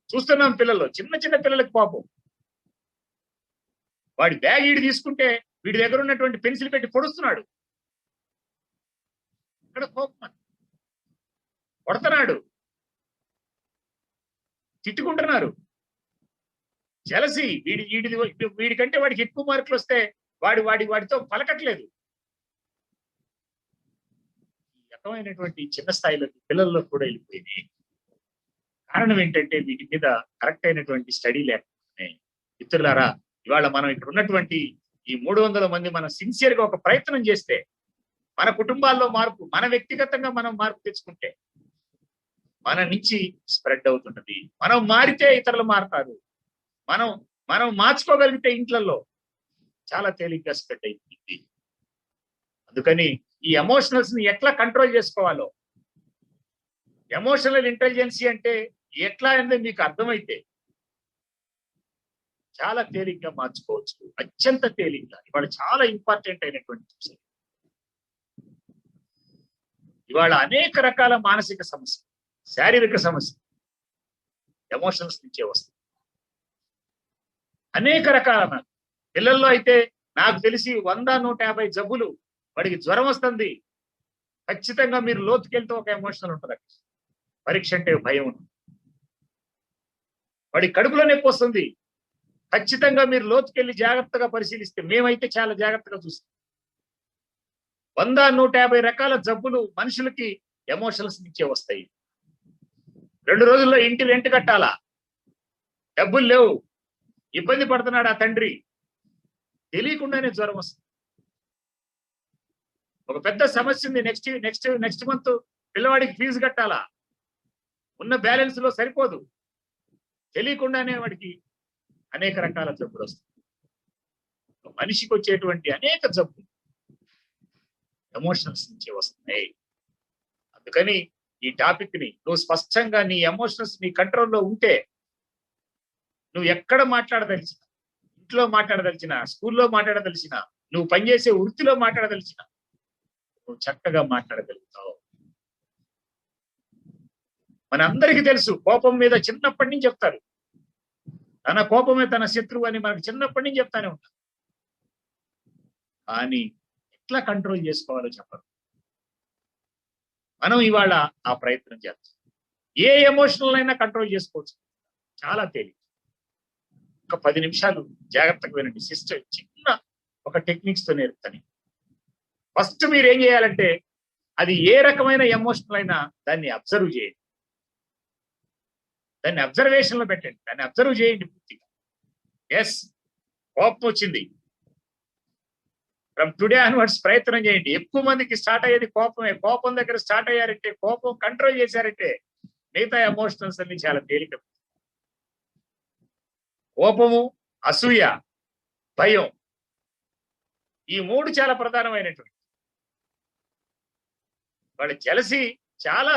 చూస్తున్నాం పిల్లల్లో, చిన్న పిల్లలకి కోపం. వాడి బ్యాగ్ ఈడు తీసుకుంటే వీడి దగ్గర ఉన్నటువంటి పెన్సిల్ పెట్టి పొడుస్తున్నాడు. ఇక్కడ కోపం, కొడుతున్నాడు, తిట్టుకుంటున్నారు. జలసి, వీడికంటే వాడికి ఎక్కువ మార్కులు వస్తే వాడితో పలకట్లేదు. రకమైనటువంటి చిన్న స్థాయిలో పిల్లల్లో కూడా వెళ్ళిపోయింది. కారణం ఏంటంటే వీటి మీద కరెక్ట్ అయినటువంటి స్టడీ లేకపోతే. మిత్రులారా, ఇవాళ మనం ఇక్కడ ఉన్నటువంటి ఈ 300 మంది మనం సిన్సియర్ గా ఒక ప్రయత్నం చేస్తే, మన కుటుంబాల్లో మార్పు, మన వ్యక్తిగతంగా మనం మార్పు తెచ్చుకుంటే మన నుంచి స్ప్రెడ్ అవుతున్నది. మనం మారితే ఇతరులు మారుతారు. మనం మనం మార్చుకోగలిగితే ఇంట్లలో చాలా తేలిగ్గా స్ప్రెడ్ అయిపోయింది. అందుకని ఈ ఎమోషనల్స్ ని ఎట్లా కంట్రోల్ చేసుకోవాలో, ఎమోషనల్ ఇంటెలిజెన్సీ అంటే ఎట్లా అనేది మీకు అర్థమైతే చాలా తేలిగ్గా మార్చుకోవచ్చు. అత్యంత తేలిగ్గా. ఇవాళ చాలా ఇంపార్టెంట్ అయినటువంటి విషయం. ఇవాళ అనేక రకాల మానసిక సమస్యలు, శారీరక సమస్యలు ఎమోషన్స్ నుంచే వస్తాయి. అనేక రకాల పిల్లల్లో అయితే నాకు తెలిసి 100-150 జబ్బులు. వాడికి జ్వరం వస్తుంది, ఖచ్చితంగా మీరు లోతుకెళ్తే ఒక ఎమోషనల్ ఉంటుంది. పరీక్ష అంటే భయం ఉంటుంది. వాడి కడుపులో నొప్పి వస్తుంది, ఖచ్చితంగా మీరు లోతుకెళ్ళి జాగ్రత్తగా పరిశీలిస్తే, మేమైతే చాలా జాగ్రత్తగా చూస్తాం. 100-150 రకాల జబ్బులు మనుషులకి ఎమోషన్స్ నుంచే వస్తాయి. 2 రోజుల్లో ఇంటి రెంట్ కట్టాలా, డబ్బులు లేవు, ఇబ్బంది పడుతున్నాడు ఆ తండ్రి, తెలియకుండానే జ్వరం వస్తుంది. ఒక పెద్ద సమస్య ఉంది, నెక్స్ట్ మంత్ పిల్లవాడికి ఫీజు కట్టాలా, ఉన్న బ్యాలెన్స్ లో సరిపోదు, తెలియకుండానే వాడికి అనేక రకాల జబ్బులు వస్తాయి. మనిషికి వచ్చేటువంటి అనేక జబ్బులు ఎమోషన్స్ నుంచే వస్తున్నాయి. అందుకని ఈ టాపిక్ ని నువ్వు స్పష్టంగా నీ ఎమోషన్స్ నీ కంట్రోల్లో ఉంటే, నువ్వు ఎక్కడ మాట్లాడదలిచిన, ఇంట్లో మాట్లాడదలిచిన, స్కూల్లో మాట్లాడదలిచిన, నువ్వు పనిచేసే వృత్తిలో మాట్లాడదలిచిన, నువ్వు చక్కగా మాట్లాడగలుగుతావు. మనందరికీ తెలుసు, కోపం మీద చిన్నప్పటి నుంచి చెప్తారు, తన కోపమే తన శత్రువు అని మనకు చిన్నప్పటి నుంచి చెప్తానే ఉంటారు. కానీ ఎట్లా కంట్రోల్ చేసుకోవాలో చెప్పరు. మనం ఇవాళ ఆ ప్రయత్నం చేస్తాం. ఏ ఎమోషనల్ అయినా కంట్రోల్ చేసుకోవచ్చు, చాలా తేలిక. ఒక 10 నిమిషాలు జాగ్రత్తగా వినండి. సిస్టర్ చిన్న ఒక టెక్నిక్స్ తో నేర్పుతాను. ఫస్ట్ మీరు ఏం చేయాలంటే, అది ఏ రకమైన ఎమోషనల్ అయినా దాన్ని అబ్జర్వ్ చేయండి, దాన్ని అబ్జర్వేషన్ లో పెట్టండి, దాన్ని అబ్జర్వ్ చేయండి పూర్తిగా. ఎస్, కోపం వచ్చింది, ఫ్రమ్ టుడే ఆన్వర్డ్స్ ప్రయత్నం చేయండి. ఎక్కువ మందికి స్టార్ట్ అయ్యేది కోపమే. కోపం దగ్గర స్టార్ట్ అయ్యారంటే, కోపం కంట్రోల్ చేశారంటే మిగతా ఎమోషనల్స్ అన్ని చాలా తేలిక. కోపము, అసూయ, భయం, ఈ 3 చాలా ప్రధానమైనటువంటి. వాళ్ళ జెలసీ చాలా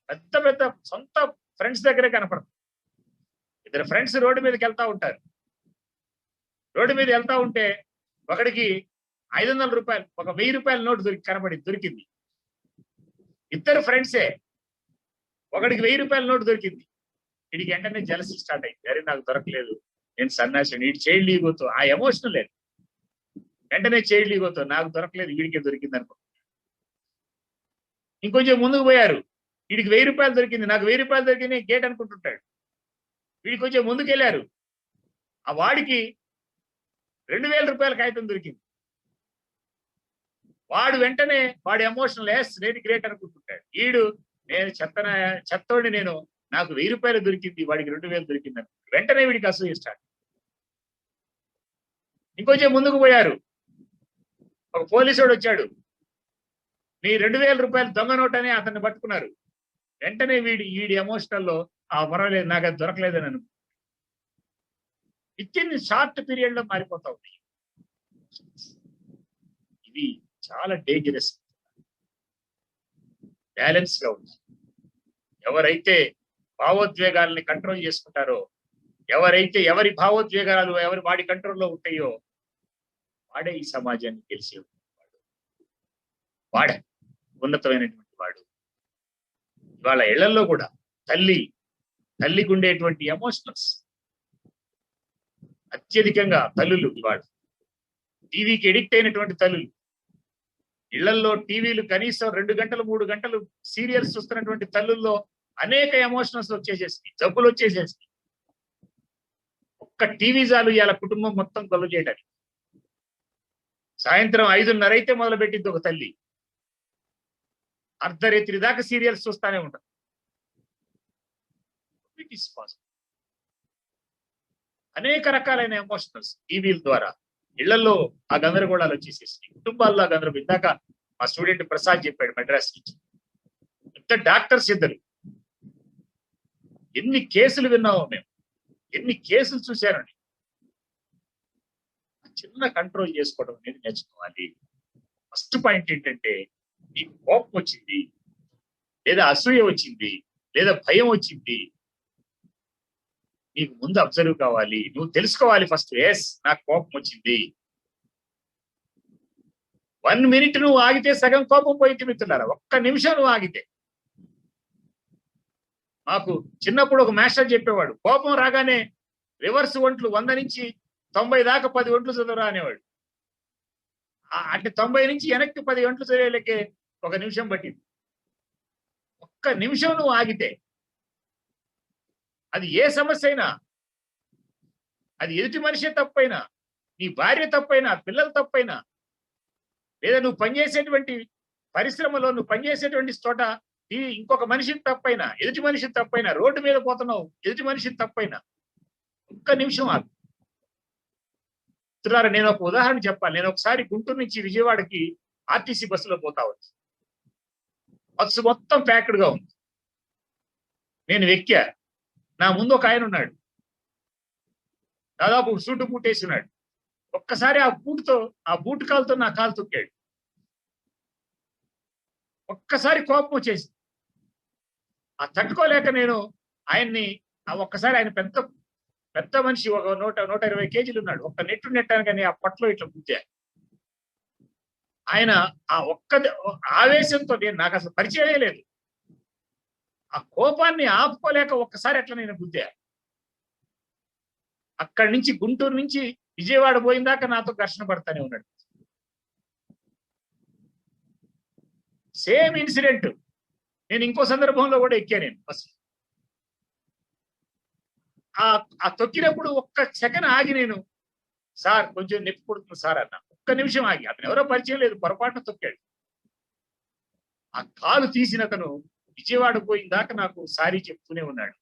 పెద్ద పెద్ద సొంత ఫ్రెండ్స్ దగ్గరే కనపడదు. ఇద్దరు ఫ్రెండ్స్ రోడ్డు మీదకి వెళ్తా ఉంటారు. రోడ్డు మీద వెళ్తా ఉంటే ఒకడికి 500 రూపాయలు, ఒక 1000 రూపాయల నోటు దొరికింది. ఇద్దరు ఫ్రెండ్సే, ఒకడికి 1000 రూపాయల నోటు దొరికింది. వీడికి వెంటనే జెలసీ స్టార్ట్ అయింది. అరే నాకు దొరకలేదు, నేను సన్నాసి, వీడి చైల్డ్ ఈగోతో, ఆ ఎమోషనల్ లేదు, వెంటనే చైల్డ్ ఈగోతో నాకు దొరకలేదు, వీడికే దొరికింది అనుకో. ఇంకొంచెం ముందుకు పోయారు, వీడికి 1000 రూపాయలు దొరికింది, నాకు 1000 రూపాయలు దొరికింది గేట్ అనుకుంటుంటాడు. వీడికి కొంచెం ముందుకు వెళ్ళారు, ఆ వాడికి 2000 రూపాయల కాగితం దొరికింది. వాడు వెంటనే వాడి ఎమోషనల్ నేను గ్రేట్ అనుకుంటుంటాడు. వీడు నేను చెత్తోడిని, నాకు 1000 రూపాయలు దొరికింది, వాడికి 2000 దొరికింది అని వెంటనే వీడికి అసూయ స్టార్ట్. ఇంకొంచెం ముందుకు పోయారు, ఒక పోలీసుడు వచ్చాడు, మీ 2000 రూపాయలు దొంగ నోట్ అని అతన్ని పట్టుకున్నారు. వెంటనే వీడి ఎమోషనల్లో పర్వాలేదు, నాకు అది దొరకలేదని అను. విత్ షార్ట్ పీరియడ్ లో మారిపోతా ఉన్నాయి. ఇవి చాలా డేంజరస్. బ్యాలెన్స్ గా ఉంది. ఎవరైతే భావోద్వేగాల్ని కంట్రోల్ చేసుకుంటారో, ఎవరైతే ఎవరి భావోద్వేగాలు వాడి కంట్రోల్లో ఉంటాయో, వాడే ఈ సమాజాన్ని గెలిచి వాడే ఉన్నతమైనటువంటి వాడు. ఇవాళ ఇళ్లలో కూడా తల్లికి ఉండేటువంటి ఎమోషనల్స్ అత్యధికంగా తల్లులు, ఇవాళ టీవీకి ఎడిక్ట్ అయినటువంటి తల్లులు, ఇళ్లలో టీవీలు కనీసం 2 గంటలు 3 గంటలు సీరియల్స్ చూస్తున్నటువంటి తల్లుల్లో అనేక ఎమోషనల్స్ వచ్చేసేసి, జబ్బులు వచ్చేసేసి, ఒక్క టీవీ చాలు ఇవాళ కుటుంబం మొత్తం గొల్ల చేయడానికి. సాయంత్రం 5:30 అయితే మొదలుపెట్టింది ఒక తల్లి. అర్ధరాత్రి దాకా సీరియల్స్ చూస్తానే ఉంటారు. It is possible. అనేక రకాలైన ఎమోషనల్స్ టీవీల ద్వారా ఇళ్లలో ఆ గందరగోళాలు వచ్చేసేసి కుటుంబాల్లో ఆ గందరగోళం. ఇందాక మా స్టూడెంట్ ప్రసాద్ చెప్పాడు మెడ్రాస్ నుంచి. ఇంత డాక్టర్స్ ఇద్దరు. ఎన్ని కేసులు విన్నామో మేము, ఎన్ని కేసులు చూశారండి. చిన్న కంట్రోల్ చేసుకోవడం అనేది నేర్చుకోవాలి. ఫస్ట్ పాయింట్ ఏంటంటే, నీకు కోపం వచ్చింది, లేదా అసూయ వచ్చింది, లేదా భయం వచ్చింది, నీకు ముందు అబ్జర్వ్ కావాలి. నువ్వు తెలుసుకోవాలి ఫస్ట్. ఎస్, నాకు కోపం వచ్చింది. 1 minute నువ్వు ఆగితే సగం కోపం పోయింది మిత్రులారా. ఒక్క నిమిషం నువ్వు ఆగితే. మాకు చిన్నప్పుడు ఒక మాస్టర్ చెప్పేవాడు, కోపం రాగానే రివర్స్ ఒంట్లు 100 నుంచి 90 దాకా 10 ఒంట్లు చదవరా అనేవాడు. అంటే 90 నుంచి వెనక్కి 10 ఒంట్లు చదివేలకే 1 నిమిషం పట్టింది. ఒక్క నిమిషం నువ్వు ఆగితే, అది ఏ సమస్య అయినా, అది ఎదుటి మనిషి తప్పైనా, నీ భార్య తప్పైనా, పిల్లల తప్పైనా, లేదా నువ్వు పనిచేసేటువంటి పరిశ్రమలో, నువ్వు పనిచేసేటువంటి చోట ఇంకొక మనిషిని తప్పైనా, ఎదుటి మనిషిని తప్పైనా, రోడ్డు మీద పోతున్నావు, ఎదుటి మనిషిని తప్పైనా, ఒక్క నిమిషం ఆగు. మిత్రులారా, నేను ఒక ఉదాహరణ చెప్పాలి. నేను ఒకసారి గుంటూరు నుంచి విజయవాడకి ఆర్టీసీ బస్సులో పోతా వచ్చి, బస్సు మొత్తం ప్యాక్డ్ గా ఉంది. నేను ఎక్కా. నా ముందు ఒక ఆయన ఉన్నాడు, దాదాపు సూటు బూట్ వేసి ఉన్నాడు. ఒక్కసారి ఆ బూట్ కాలుతో నా కాలు తొక్కాడు. ఒక్కసారి కోపం వచ్చేసి, ఆ తట్టుకోలేక నేను ఆయన్ని ఒక్కసారి, ఆయన పెద్ద పెద్ద మనిషి, ఒక 120 కేజీలు ఉన్నాడు. ఒక్క నెట్టాను కానీ ఆ పట్లో ఇట్లా గుద్దా. ఆయన ఆ ఆవేశంతో, నాకు అసలు పరిచయమే లేదు, ఆ కోపాన్ని ఆపుకోలేక ఒక్కసారి అట్లా నేను గుద్దా. అక్కడి నుంచి గుంటూరు నుంచి విజయవాడ పోయిందాకా నాతో ఘర్షణ పడతానే ఉన్నాడు. సేమ్ ఇన్సిడెంట్ నేను ఇంకో సందర్భంలో కూడా ఎక్కా. నేను బస్సు ఆ తొక్కినప్పుడు ఒక్క సెకండ్ ఆగి, నేను సార్ కొంచెం నొప్పి పుడుతుంది సార్ అన్న. ఒక్క నిమిషం ఆగి. అతను ఎవరో పరిచయం లేదు, పొరపాటున తొక్కాడు. ఆ కాలు తీసిన అతను విజయవాడ పోయిందాకా నాకు సారీ చెప్తూనే ఉన్నాడు.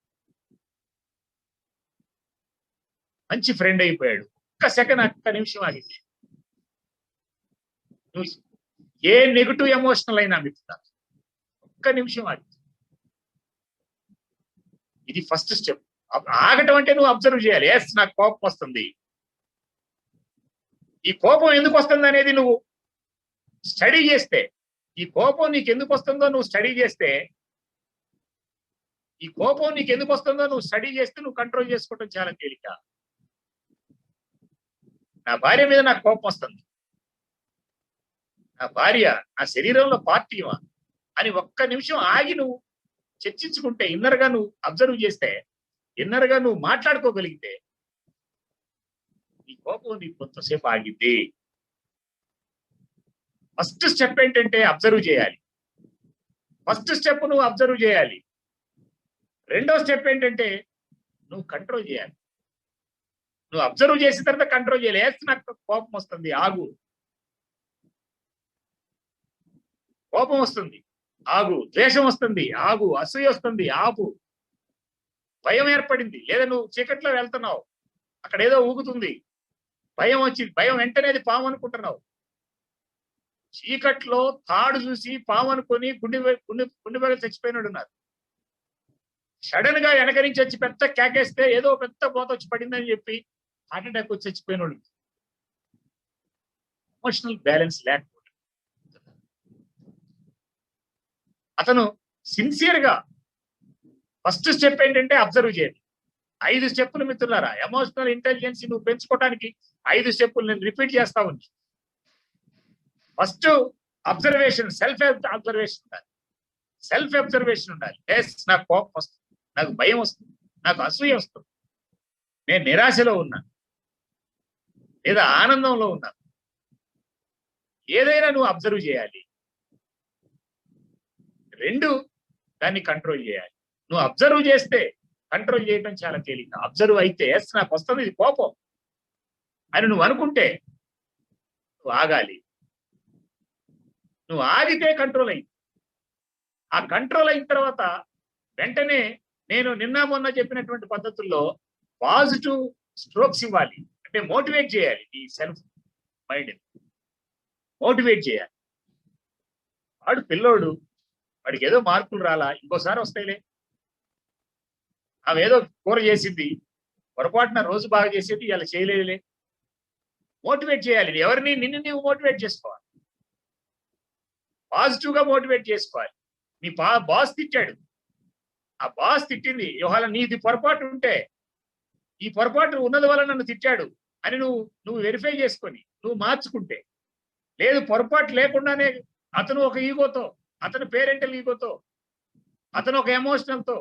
మంచి ఫ్రెండ్ అయిపోయాడు. ఒక్క సెకండ్, ఒక్క నిమిషం ఆగింది. ఏ నెగిటివ్ ఎమోషనల్ అయినా మిత్రుడా, ఒక్క నిమిషం ఆగింది. ఇది ఫస్ట్ స్టెప్. ఆగటం అంటే నువ్వు అబ్జర్వ్ చేయాలి. ఎస్, నాకు కోపం వస్తుంది. ఈ కోపం ఎందుకు వస్తుంది అనేది నువ్వు స్టడీ చేస్తే, ఈ కోపం నీకు ఎందుకు వస్తుందో నువ్వు స్టడీ చేస్తే, నువ్వు కంట్రోల్ చేసుకోవటం చాలా తేలిక. నా భార్య మీద నాకు కోపం వస్తుంది. నా భార్య నా శరీరంలో పార్టీ అని ఒక్క నిమిషం ఆగి నువ్వు చర్చించుకుంటే, ఇన్నర్గా నువ్వు అబ్జర్వ్ చేస్తే, ఇన్నర్గా నువ్వు మాట్లాడుకోగలిగితే, నీ కోపం నీకు కొంతసేపు ఆగిద్ది. ఫస్ట్ స్టెప్ ఏంటంటే అబ్జర్వ్ చేయాలి. ఫస్ట్ స్టెప్ నువ్వు అబ్జర్వ్ చేయాలి. రెండో స్టెప్ ఏంటంటే నువ్వు కంట్రోల్ చేయాలి. నువ్వు అబ్జర్వ్ చేసిన తర్వాత కంట్రోల్ చేయాలి. నాకు కోపం వస్తుంది, ఆగు. కోపం వస్తుంది, ఆగు. ద్వేషం వస్తుంది, ఆగు. అసూయ వస్తుంది, ఆగు. భయం ఏర్పడింది, లేదా నువ్వు చీకట్లో వెళ్తున్నావు, అక్కడ ఏదో ఊగుతుంది, భయం వచ్చింది. భయం వెంటనే అది పాము అనుకుంటున్నావు. చీకట్లో తాడు చూసి పాము అనుకొని గుండె పగలు చచ్చిపోయినాడు ఉన్నారు. సడన్ గా వెనక నుంచి వచ్చి పెద్ద కేకేస్తే ఏదో పెద్ద పోత వచ్చి పడిందని చెప్పి హార్ట్ అటాక్ వచ్చి చచ్చిపోయినాడు. ఎమోషనల్ బ్యాలెన్స్ లేకపోతే అతను సిన్సియర్ గా, ఫస్ట్ స్టెప్ ఏంటంటే అబ్జర్వ్ చేయాలి. 5 స్టెప్పులు మిత్రులారా. ఎమోషనల్ ఇంటెలిజెన్స్ నువ్వు పెంచుకోవడానికి 5 స్టెప్పులు నేను రిపీట్ చేస్తా ఉంది. ఫస్ట్ అబ్జర్వేషన్, సెల్ఫ్ అబ్జర్వేషన్ ఉండాలి. సెల్ఫ్ అబ్జర్వేషన్ ఉండాలి. ఎస్, నాకు కోపం వస్తుంది, నాకు భయం వస్తుంది, నాకు అసూయ వస్తుంది, నేను నిరాశలో ఉన్నాను లేదా ఆనందంలో ఉన్నాను. ఏదైనా నువ్వు అబ్జర్వ్ చేయాలి. 2, దాన్ని కంట్రోల్ చేయాలి. నువ్వు అబ్జర్వ్ చేస్తే కంట్రోల్ చేయడం చాలా తేలిక. అబ్జర్వ్ అయితే ఎస్, నాకు వస్తుంది ఇది కోపం అని నువ్వు అనుకుంటే నువ్వు ఆగాలి. నువ్వు ఆగితే కంట్రోల్ అయింది. ఆ కంట్రోల్ అయిన తర్వాత వెంటనే నేను నిన్న మొన్న చెప్పినటువంటి పద్ధతుల్లో పాజిటివ్ స్ట్రోక్స్ ఇవ్వాలి, అంటే మోటివేట్ చేయాలి. ఈ సెల్ఫ్ మైండ్ మోటివేట్ చేయాలి. వాడు పిల్లోడు, వాడికి ఏదో మార్కులు రాలా, ఇంకోసారి వస్తాయిలే. అవేదో కూర చేసింది, పొరపాటున రోజు బాగా చేసేది ఇలా చేయలేదులే. మోటివేట్ చేయాలి. ఎవరిని? నిన్ను నీవు మోటివేట్ చేసుకోవాలి. పాజిటివ్ గా మోటివేట్ చేసుకోవాలి. నీ బాస్ తిట్టాడు, ఆ బాస్ తిట్టింది, ఇవాళ నీది పొరపాటు ఉంటే, ఈ పొరపాటు ఉన్నది వల్ల నన్ను తిట్టాడు అని నువ్వు వెరిఫై చేసుకొని నువ్వు మార్చుకుంటే, లేదు పొరపాటు లేకుండానే అతను ఒక ఈగోతో, అతను పేరెంటల్ ఈగోతో, అతను ఒక ఎమోషనల్తో,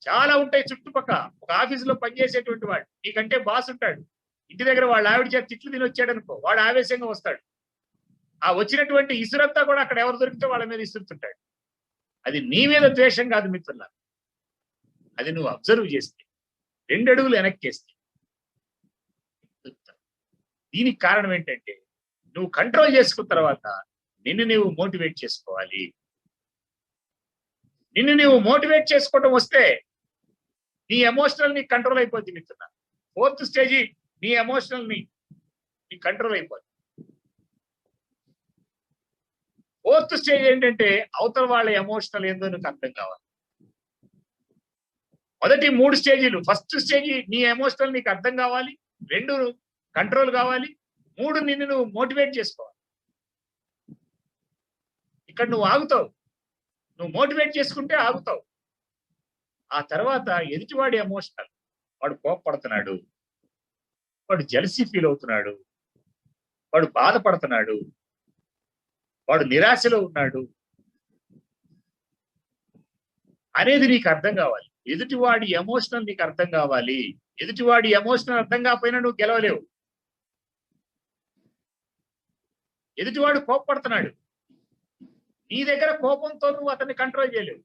చాలా ఉంటాయి చుట్టుపక్కల. ఒక ఆఫీసులో పనిచేసేటువంటి వాడు నీకంటే బాస్ ఉంటాడు, ఇంటి దగ్గర వాళ్ళ ఆవిడ చేత తిట్లు తిని వచ్చాడు అనుకో, వాడు ఆవేశంగా వస్తాడు. ఆ వచ్చినటువంటి ఇసురంతా కూడా అక్కడ ఎవరు దొరికితే వాళ్ళ మీద ఇసురుతుంటాడు. అది నీ మీద ద్వేషం కాదు మిత్రుల, అది నువ్వు అబ్జర్వ్ చేస్తే, 2 అడుగులు వెనక్కేస్తే. దీనికి కారణం ఏంటంటే నువ్వు కంట్రోల్ చేసుకున్న తర్వాత నిన్ను నీవు మోటివేట్ చేసుకోవాలి. నిన్ను నీవు మోటివేట్ చేసుకోవడం వస్తే నీ ఎమోషనల్ ని కంట్రోల్ అయిపోద్ది మిత్రుల. 4th స్టేజీ నీ ఎమోషనల్ ని కంట్రోల్ అయిపోద్ది. 4th స్టేజ్ ఏంటంటే అవతల వాళ్ళ ఎమోషనల్ ఏందో నీకు అర్థం కావాలి. మొదటి 3 స్టేజీలు, ఫస్ట్ స్టేజీ నీ ఎమోషనల్ నీకు అర్థం కావాలి, 2 కంట్రోల్ కావాలి, 3 నిన్ను నువ్వు మోటివేట్ చేసుకోవాలి. ఇక్కడ నువ్వు ఆగుతావు, నువ్వు మోటివేట్ చేసుకుంటే ఆగుతావు. ఆ తర్వాత ఎదుటివాడి ఎమోషనల్, వాడు కోపపడుతున్నాడు, వాడు జెలసీ ఫీల్ అవుతున్నాడు, వాడు బాధపడుతున్నాడు, వాడు నిరాశలో ఉన్నాడు అనేది నీకు అర్థం కావాలి. ఎదుటివాడి ఎమోషనల్ నీకు అర్థం కావాలి. ఎదుటివాడి ఎమోషనల్ అర్థం కాకపోయినా నువ్వు గెలవలేవు. ఎదుటివాడు కోపపడుతున్నాడు, నీ దగ్గర కోపంతో నువ్వు అతన్ని కంట్రోల్ చేయలేవు.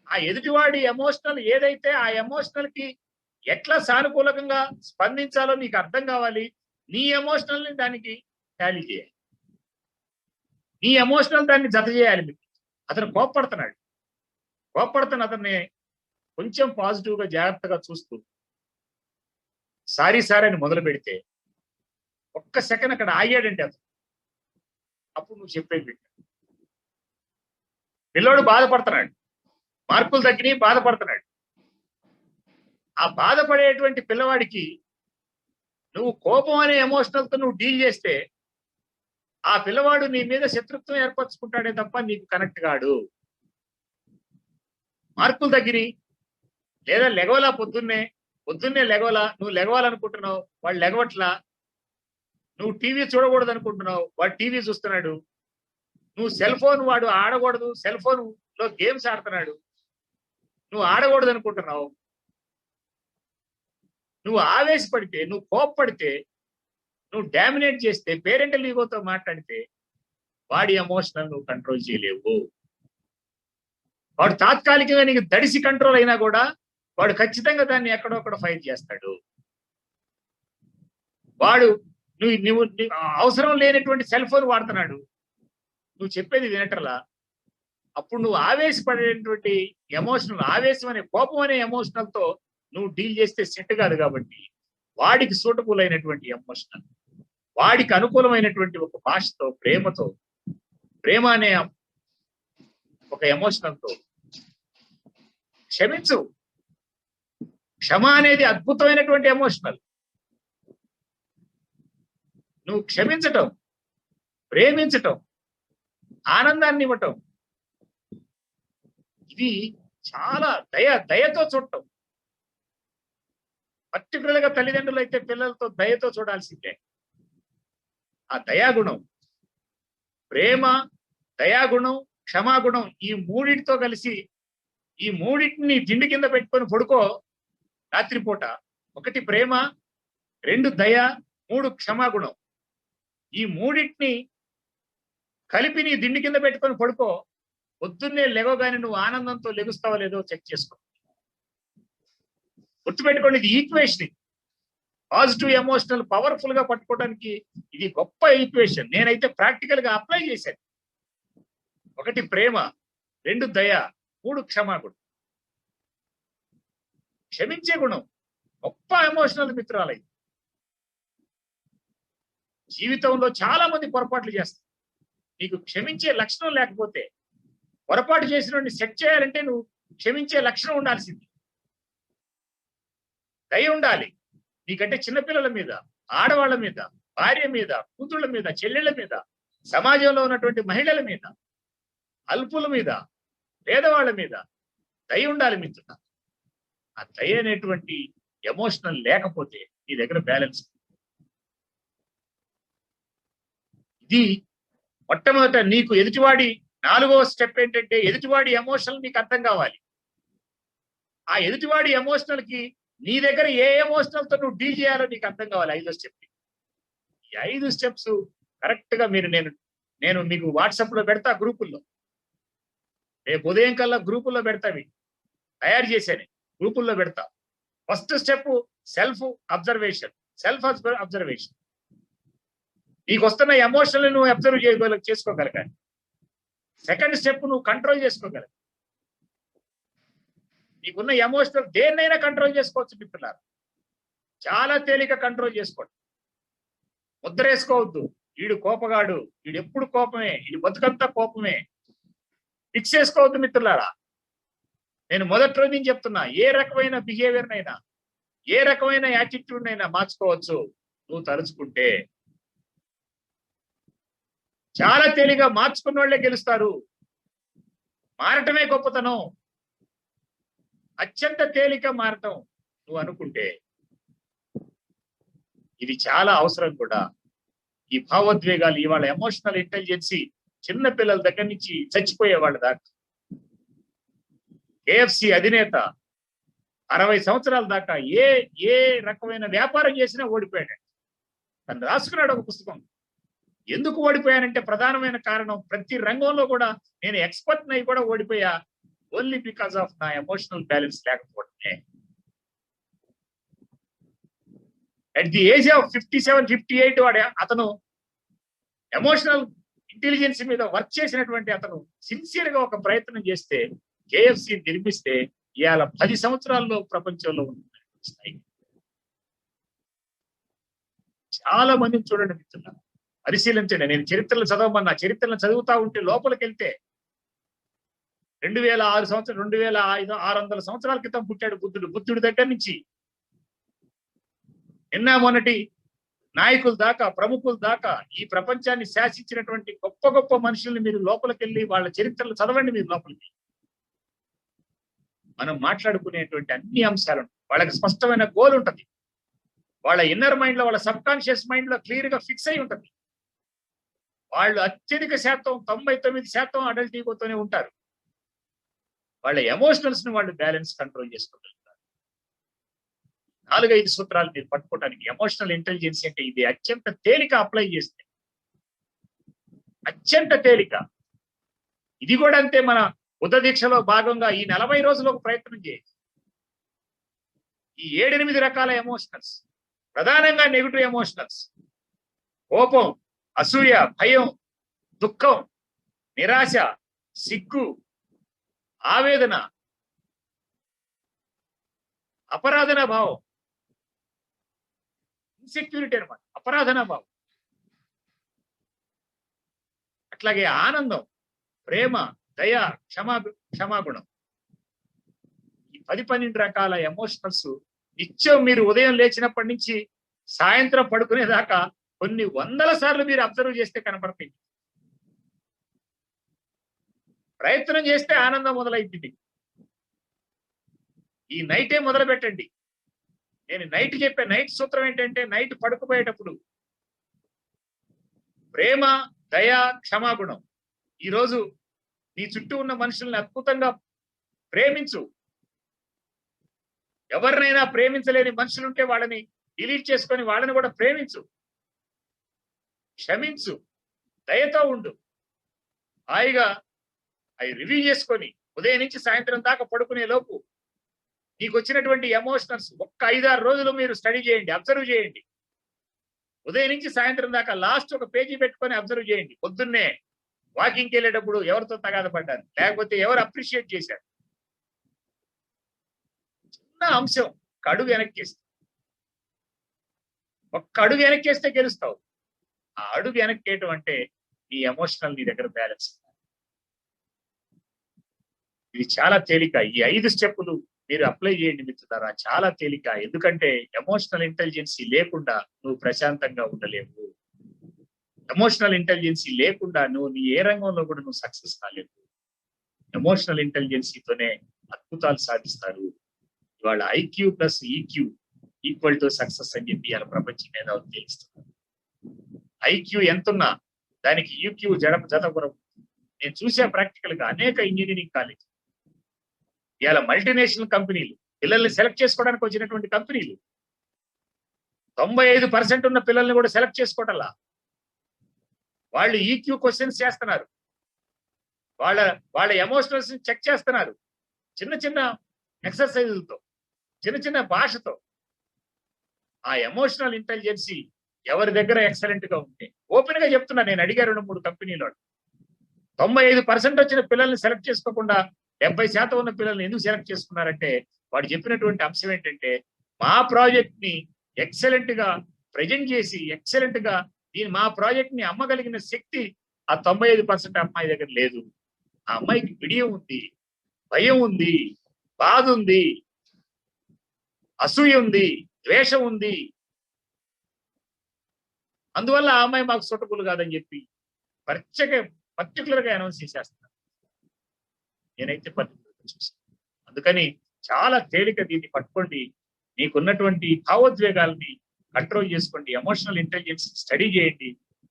ఆ ఎదుటివాడి ఎమోషనల్ ఏదైతే ఆ ఎమోషనల్ కి ఎట్లా సానుకూలంగా స్పందించాలో నీకు అర్థం కావాలి. నీ ఎమోషనల్ ని దానికి టాలీ చేయాలి, నీ ఎమోషనల్ దాన్ని జత చేయాలి. అతను కోపడుతున్న అతన్ని కొంచెం పాజిటివ్ గా జాగ్రత్తగా చూస్తూ సారీ అని మొదలు పెడితే, ఒక్క సెకండ్ అక్కడ ఆగాడంటే అప్పుడు నువ్వు చెప్పేది పిల్లోడు బాధపడుతున్నాడు, మార్కులు తగ్గినాయి, బాధపడుతున్నాడు. ఆ బాధపడేటువంటి పిల్లవాడికి నువ్వు కోపం అనే ఎమోషనల్తో నువ్వు డీల్ చేస్తే ఆ పిల్లవాడు నీ మీద శత్రుత్వం ఏర్పరచుకుంటాడే తప్ప నీకు కనెక్ట్ కాడు. మార్కులు తగ్గినాయి, లేదా లెగవలా, పొద్దున్నే లెగవలా, నువ్వు లెగవాలనుకుంటున్నావు, వాడు లెగవట్లా. నువ్వు టీవీ చూడకూడదు అనుకుంటున్నావు, వాడు టీవీ చూస్తున్నాడు. నువ్వు సెల్ ఫోన్, వాడు ఆడకూడదు, సెల్ ఫోన్ లో గేమ్స్ ఆడుతున్నాడు, నువ్వు ఆడకూడదు అనుకుంటున్నావు. నువ్వు ఆవేశపడితే, నువ్వు కోప్పడితే, నువ్వు డామినేట్ చేస్తే, పేరెంటల్ ఈగోతో మాట్లాడితే వాడి ఎమోషనల్ నువ్వు కంట్రోల్ చేయలేవు. వాడు తాత్కాలికంగా నీకు దడిసి కంట్రోల్ అయినా కూడా వాడు ఖచ్చితంగా దాన్ని ఎక్కడొక్కడ ఫైట్ చేస్తాడు. వాడు నువ్వు అవసరం లేనటువంటి సెల్ ఫోన్ వాడుతున్నాడు, నువ్వు చెప్పేది వినటలా. అప్పుడు నువ్వు ఆవేశపడేటువంటి ఎమోషనల్, ఆవేశం అనే కోపం అనే ఎమోషనల్ తో నువ్వు డీల్ చేస్తే సెట్ కాదు. కాబట్టి వాడికి సూటబుల్ అయినటువంటి ఎమోషనల్, వాడికి అనుకూలమైనటువంటి ఒక భాషతో, ప్రేమ అనే ఒక ఎమోషనల్ తో క్షమించు. క్షమ అనేది అద్భుతమైనటువంటి ఎమోషనల్. నువ్వు క్షమించటం, ప్రేమించటం, ఆనందాన్ని ఇవ్వటం, ఇది చాలా దయతో చూడటం. పర్టికులర్ గా తల్లిదండ్రులు అయితే పిల్లలతో దయతో చూడాల్సిందే. ఆ దయాగుణం, ప్రేమ, దయాగుణం, క్షమాగుణం, ఈ మూడింటితో కలిసి, ఈ మూడింటిని దిండి కింద పెట్టుకొని పడుకో రాత్రిపూట. 1 ప్రేమ, 2 దయ, 3 క్షమాగుణం. ఈ మూడింటిని కలిపి నీ దిండి కింద పెట్టుకొని పడుకో. పొద్దున్నే లెగవగానే నువ్వు ఆనందంతో లెగుస్తావో లేదో చెక్ చేసుకో. గుర్తుపెట్టుకోండి, ఇది ఈక్వేషన్. పాజిటివ్ ఎమోషనల్ పవర్ఫుల్ గా పట్టుకోవడానికి ఇది గొప్ప ఈక్వేషన్. నేనైతే ప్రాక్టికల్ గా అప్లై చేశాను. ఒకటి ప్రేమ, 2 దయ, 3 క్షమాగుణం. క్షమించే గుణం గొప్ప ఎమోషనల్ మిత్రాలై. జీవితంలో చాలా మంది పొరపాట్లు చేస్తారు. నీకు క్షమించే లక్షణం లేకపోతే, పొరపాటు చేసిన సెట్ చేయాలంటే నువ్వు క్షమించే లక్షణం ఉండాల్సింది. దయ ఉండాలి. నీకంటే చిన్నపిల్లల మీద, ఆడవాళ్ళ మీద, భార్య మీద, కూతుళ్ళ మీద, చెల్లెళ్ళ మీద, సమాజంలో ఉన్నటువంటి మహిళల మీద, అల్పుల మీద, పేదవాళ్ళ మీద దయ ఉండాలి మిత్రుల. ఆ దయ అనేటువంటి ఎమోషనల్ లేకపోతే నీ దగ్గర బ్యాలెన్స్. ఇది మొట్టమొదట నీకు ఎదుటివాడి 4వ స్టెప్ ఏంటంటే, ఎదుటివాడి ఎమోషనల్ నీకు అర్థం కావాలి. ఆ ఎదుటివాడి ఎమోషనల్ కి నీ దగ్గర ఏ ఎమోషనల్ తో నువ్వు డీల్ చేయాలో నీకు అర్థం కావాలి. 5వ స్టెప్. ఈ 5 స్టెప్స్ కరెక్ట్ గా నేను మీకు వాట్సాప్ లో పెడతా, గ్రూపుల్లో. రేపు ఉదయం కల్లా గ్రూపుల్లో పెడతావి, తయారు చేశాను, గ్రూపుల్లో పెడతా. First step self observation. నీకు వస్తున్న ఎమోషనల్ నువ్వు అబ్జర్వ్ చేసుకోగలగాలి. సెకండ్ స్టెప్ నువ్వు కంట్రోల్ చేసుకోగలగాలి. నీకున్న ఎమోషనల్ దేన్నైనా కంట్రోల్ చేసుకోవచ్చు మిత్రులారా. చాలా తేలిక కంట్రోల్ చేసుకోండి. ముద్ర వేసుకోవద్దు. వీడు కోపగాడు, వీడు ఎప్పుడు కోపమే, వీడు బతుకంతా కోపమే ఫిక్స్ చేసుకోవద్దు మిత్రులారా. నేను మొదటి రోజు నుంచి చెప్తున్నా, ఏ రకమైన బిహేవియర్ నైనా, ఏ రకమైన యాటిట్యూడ్ నైనా మార్చుకోవచ్చు నువ్వు తలుచుకుంటే. చాలా తేలిగా మార్చుకున్న వాళ్ళే గెలుస్తారు. మారటమే గొప్పతనం. అత్యంత తేలిక మారటం నువ్వు అనుకుంటే. ఇది చాలా అవసరం కూడా. ఈ భావోద్వేగాలు, ఇవాళ ఎమోషనల్ ఇంటెలిజెన్సీ చిన్న పిల్లల దగ్గర నుంచి చచ్చిపోయే వాళ్ళ దాకా. KFC అధినేత 60 సంవత్సరాల దాకా ఏ రకమైన వ్యాపారం చేసినా ఓడిపోయాడు. తను రాసుకున్నాడు ఒక పుస్తకం. ఎందుకు ఓడిపోయానంటే ప్రధానమైన కారణం, ప్రతి రంగంలో కూడా నేను ఎక్స్పర్ట్ అయి కూడా ఓడిపోయా, ఓన్లీ బికాస్ ఆఫ్ నా ఎమోషనల్ బ్యాలెన్స్ లేకపోవడమే. అట్ ది ఏజ్ ఆఫ్ 57, 58 అతను ఎమోషనల్ ఇంటెలిజెన్స్ మీద వర్క్ చేసినటువంటి అతను సిన్సియర్ గా ఒక ప్రయత్నం చేస్తే, KFC నిర్మిస్తే ఇవాళ 10 సంవత్సరాల్లో ప్రపంచంలో ఉంటుంది. చాలా మందిని చూడండి మిత్రులారా, పరిశీలించండి. నేను చరిత్రలు చదవమన్నా, చరిత్రలను చదువుతా ఉంటే లోపలికి వెళ్తే 2006 సంవత్సరం, 2500 సంవత్సరాల క్రితం పుట్టాడు బుద్ధుడు. బుద్ధుడి దగ్గర నుంచి నిన్న మొన్నటి నాయకుల దాకా, ప్రముఖుల దాకా ఈ ప్రపంచాన్ని శాసించినటువంటి గొప్ప గొప్ప మనుషుల్ని మీరు లోపలికి వెళ్ళి వాళ్ళ చరిత్రలు చదవండి. మీరు లోపలికి మనం మాట్లాడుకునేటువంటి అన్ని అంశాలు, వాళ్ళకి స్పష్టమైన గోల్ ఉంటుంది. వాళ్ళ ఇన్నర్ మైండ్ లో, వాళ్ళ సబ్ కాన్షియస్ మైండ్ లో క్లియర్ గా ఫిక్స్ అయి ఉంటుంది. వాళ్ళు అత్యధిక శాతం 99% అడల్ట్ ఈగోతోనే ఉంటారు. వాళ్ళ ఎమోషనల్స్ ని వాళ్ళు బ్యాలెన్స్ కంట్రోల్ చేసుకోగలుగుతారు. 4-5 సూత్రాలు మీరు పట్టుకోవడానికి. ఎమోషనల్ ఇంటెలిజెన్స్ అంటే ఇది అత్యంత తేలిక అప్లై చేస్తే, అత్యంత తేలిక. ఇది కూడా అంతే. మన బుద్ధ దీక్షలో భాగంగా ఈ 40 రోజులు ఒక ప్రయత్నం చేయండి. ఈ 7-8 రకాల ఎమోషనల్స్, ప్రధానంగా నెగిటివ్ ఎమోషనల్స్, కోపం, అసూయ, భయం, దుఃఖం, నిరాశ, సిగ్గు, ఆవేదన, అపరాధన భావం, ఇన్సెక్యూరిటీ అనమాట, అపరాధన భావం. అట్లాగే ఆనందం, ప్రేమ, దయ, క్షమాగుణం. ఈ 10-12 రకాల ఎమోషనల్స్ నిత్యం మీరు ఉదయం లేచినప్పటి నుంచి సాయంత్రం పడుకునేదాకా కొన్ని వందల సార్లు మీరు అబ్జర్వ్ చేస్తే కనపడుతుంది. ప్రయత్నం చేస్తే ఆనందం మొదలైంది. ఈ నైటే మొదలు పెట్టండి. నేను నైట్ చెప్పే నైట్ సూత్రం ఏంటంటే, నైట్ పడుకుపోయేటప్పుడు ప్రేమ, దయ, క్షమాగుణం. ఈరోజు నీ చుట్టూ ఉన్న మనుషుల్ని అద్భుతంగా ప్రేమించు. ఎవరినైనా ప్రేమించలేని మనుషులుంటే వాళ్ళని డిలీట్ చేసుకొని వాళ్ళని కూడా ప్రేమించు, క్షమించు, దయతో ఉండు. హాయిగా అవి రివ్యూ చేసుకొని ఉదయం నుంచి సాయంత్రం దాకా పడుకునే లోపు నీకు వచ్చినటువంటి ఎమోషనల్స్ ఒక్క 5-6 రోజులు మీరు స్టడీ చేయండి, అబ్జర్వ్ చేయండి. ఉదయం నుంచి సాయంత్రం దాకా లాస్ట్ ఒక పేజీ పెట్టుకొని అబ్జర్వ్ చేయండి. పొద్దున్నే వాకింగ్కి వెళ్ళేటప్పుడు ఎవరితో తగాద పడ్డాను, లేకపోతే ఎవరు అప్రిషియేట్ చేశారు. చిన్న అంశం అడుగు వెనక్కేస్తే, ఒక్క అడుగు వెనక్కేస్తే గెలుస్తావు. ఆ అడుగు వెనక్కేయటం అంటే నీ ఎమోషనల్ నీ దగ్గర బ్యాలెన్స్. ఇది చాలా తేలిక. ఈ 5 స్టెప్పులు మీరు అప్లై చేయండి మిత్రులారా, చాలా తేలిక. ఎందుకంటే ఎమోషనల్ ఇంటెలిజెన్సీ లేకుండా నువ్వు ప్రశాంతంగా ఉండలేవు. ఎమోషనల్ ఇంటెలిజెన్సీ లేకుండా నువ్వు నీ ఏ రంగంలో కూడా నువ్వు సక్సెస్ కాలేవు. ఎమోషనల్ ఇంటెలిజెన్సీతోనే అద్భుతాలు సాధిస్తారు. ఇవాళ IQ + EQ = సక్సెస్ అని చెప్పి ఇలా ప్రపంచం మీద తెలుస్తున్నారు. IQ ఎంతున్నా దానికి EQ జతపురం. నేను చూసా ప్రాక్టికల్ గా అనేక ఇంజనీరింగ్ కాలేజ్, ఇవాళ మల్టీనేషనల్ కంపెనీలు పిల్లల్ని సెలెక్ట్ చేసుకోవడానికి వచ్చినటువంటి కంపెనీలు 95% ఉన్న పిల్లల్ని కూడా సెలెక్ట్ చేసుకోవటంలా. వాళ్ళు EQ క్వశ్చన్స్ చేస్తున్నారు, వాళ్ళ ఎమోషనల్స్ చెక్ చేస్తున్నారు. చిన్న చిన్న ఎక్సర్సైజులతో, చిన్న చిన్న భాషతో. ఆ ఎమోషనల్ ఇంటెలిజెన్సీ ఎవరి దగ్గర ఎక్సలెంట్ గా ఉంటే, ఓపెన్ గా చెప్తున్నా, నేను అడిగా 2-3 కంపెనీలో 95% వచ్చిన పిల్లల్ని సెలెక్ట్ చేసుకోకుండా 70% ఉన్న పిల్లల్ని ఎందుకు సెలెక్ట్ చేసుకున్నారంటే వాడు చెప్పినటువంటి అంశం ఏంటంటే, మా ప్రాజెక్ట్ ని ఎక్సలెంట్ గా ప్రజెంట్ చేసి ఎక్సలెంట్ గా మా ప్రాజెక్ట్ ని అమ్మగలిగిన శక్తి ఆ 95% అమ్మాయి దగ్గర లేదు. ఆ అమ్మాయికి బిడియం ఉంది, భయం ఉంది, బాధ ఉంది, అసూయ ఉంది, ద్వేషం ఉంది. అందువల్ల ఆ అమ్మాయి మాకు సూటబుల్ కాదని చెప్పి పర్టికులర్ గా అనౌన్స్ చేసేస్తున్నారు. నేనైతే పర్టికులర్ చూసాను. అందుకని చాలా తేలిక దీన్ని పట్టుకోండి. మీకున్నటువంటి భావోద్వేగాల్ని కంట్రోల్ చేసుకోండి. ఎమోషనల్ ఇంటెలిజెన్స్ స్టడీ చేయండి.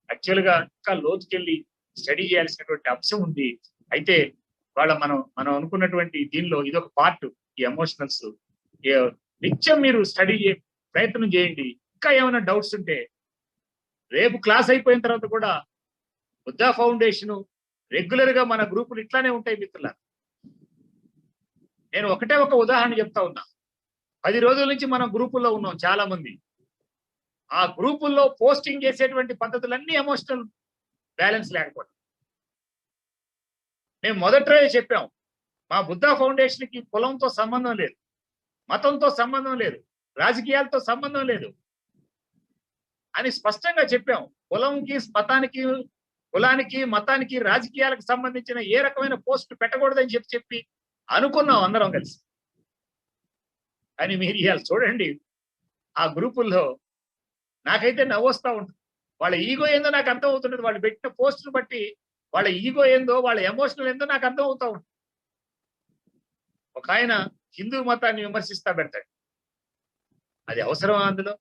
యాక్చువల్ గా ఇంకా లోతుకెళ్ళి స్టడీ చేయాల్సినటువంటి అంశం ఉంది. అయితే వాళ్ళ మనం అనుకున్నటువంటి దీనిలో ఇదొక పార్ట్. ఈ ఎమోషనల్స్ నిత్యం మీరు స్టడీ ప్రయత్నం చేయండి. ఇంకా ఏమైనా డౌట్స్ ఉంటే రేపు క్లాస్ అయిపోయిన తర్వాత కూడా బుద్ధా ఫౌండేషన్ రెగ్యులర్ గా మన గ్రూపులు ఇట్లానే ఉంటాయి మిత్రుల. నేను ఒకటే ఒక ఉదాహరణ చెప్తా ఉన్నా. 10 రోజుల నుంచి మనం గ్రూపుల్లో ఉన్నాం చాలా మంది. ఆ గ్రూపుల్లో పోస్టింగ్ చేసేటువంటి పద్ధతులన్నీ ఎమోషనల్ బ్యాలెన్స్ లేకపోవడం. మేము మొదట చెప్పాం, మా బుద్ధా ఫౌండేషన్ కి కులంతో సంబంధం లేదు, మతంతో సంబంధం లేదు, రాజకీయాలతో సంబంధం లేదు అని స్పష్టంగా చెప్పాం. కులానికి మతానికి రాజకీయాలకు సంబంధించిన ఏ రకమైన పోస్ట్ పెట్టకూడదని చెప్పి అనుకున్నాం అందరం కలిసి. కానీ మీరు ఇవాళ చూడండి, ఆ గ్రూపుల్లో నాకైతే నవ్వొస్తా ఉంటుంది. వాళ్ళ ఈగో ఏందో నాకు అర్థం అవుతున్నది. వాళ్ళు పెట్టిన పోస్టును బట్టి వాళ్ళ ఈగో ఏందో, వాళ్ళ ఎమోషనల్ ఏందో నాకు అర్థం అవుతా ఉంటుంది. ఒక ఆయన హిందూ మతాన్ని విమర్శిస్తా పెడతాడు, అది అవసరం అందులో.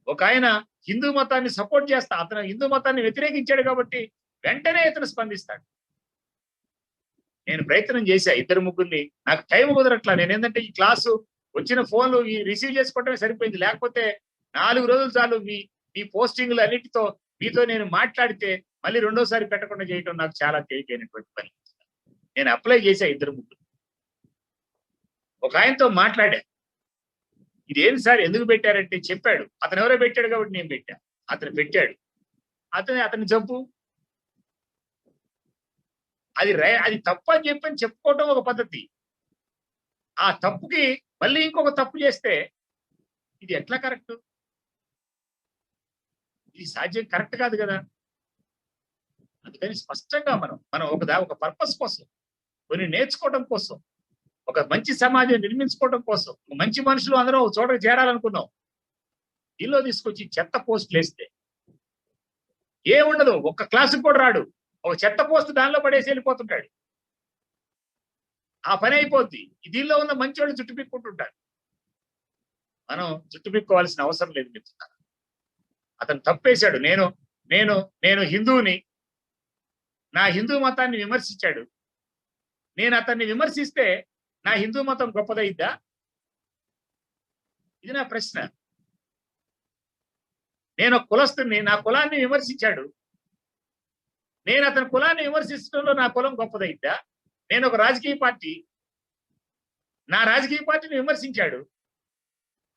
ఒక ఆయన హిందూ మతాన్ని సపోర్ట్ చేస్తా, అతను హిందూ మతాన్ని వ్యతిరేకించాడు కాబట్టి వెంటనే ఇతను స్పందిస్తాడు. నేను ప్రయత్నం చేశా 2-3. నాకు టైం కుదరట్లా. నేను ఏంటంటే ఈ క్లాసు వచ్చిన ఫోన్లు రిసీవ్ చేసుకోవటమే సరిపోయింది. లేకపోతే 4 రోజులు చాలు మీ పోస్టింగ్లు అన్నిటితో మీతో నేను మాట్లాడితే మళ్ళీ రెండోసారి పెట్టకుండా చేయటం నాకు చాలా తేలికైనటువంటి పని. నేను అప్లై చేశా 2-3. ఒక ఆయనతో మాట్లాడా, ఇదేం సార్ ఎందుకు పెట్టారంటే చెప్పాడు. అతను ఎవరో పెట్టాడు కాబట్టి నేను పెట్టా. అతను పెట్టాడు, అతని జబ్బు. అది తప్పు అని చెప్పని చెప్పుకోవటం ఒక పద్ధతి. ఆ తప్పుకి మళ్ళీ ఇంకొక తప్పు చేస్తే ఇది ఎట్లా కరెక్ట్? ఇది సాధ్యం కరెక్ట్ కాదు కదా. అందుకని స్పష్టంగా మనం ఒక పర్పస్ కోసం, కొన్ని నేర్చుకోవడం కోసం, ఒక మంచి సమాజం నిర్మించుకోవడం కోసం, మంచి మనుషులు అందరం ఒక చోటకి చేరాలనుకున్నాం. దీనిలో తీసుకొచ్చి చెత్త పోస్టులు వేస్తే ఏముండదు. ఒక్క క్లాసుకు కూడా రాడు. ఒక చెత్త పోస్ట్ దానిలో పడేసి వెళ్ళిపోతుంటాడు. ఆ పని అయిపోద్ది. దీనిలో ఉన్న మంచి వాళ్ళు చుట్టుపిక్కుంటుంటారు. మనం చుట్టుపిక్కోవాల్సిన అవసరం లేదు మిత్రులారా. అతను తప్పేశాడు. నేను హిందువుని, నా హిందూ మతాన్ని విమర్శించాడు. నేను అతన్ని విమర్శిస్తే నా హిందూ మతం గొప్పదైద్దా? ఇది నా ప్రశ్న. నేను కులస్తుని, నా కులాన్ని విమర్శించాడు. నేను అతని కులాన్ని విమర్శించడంలో నా కులం గొప్పదైద్దా? నేను ఒక రాజకీయ పార్టీ, నా రాజకీయ పార్టీని విమర్శించాడు.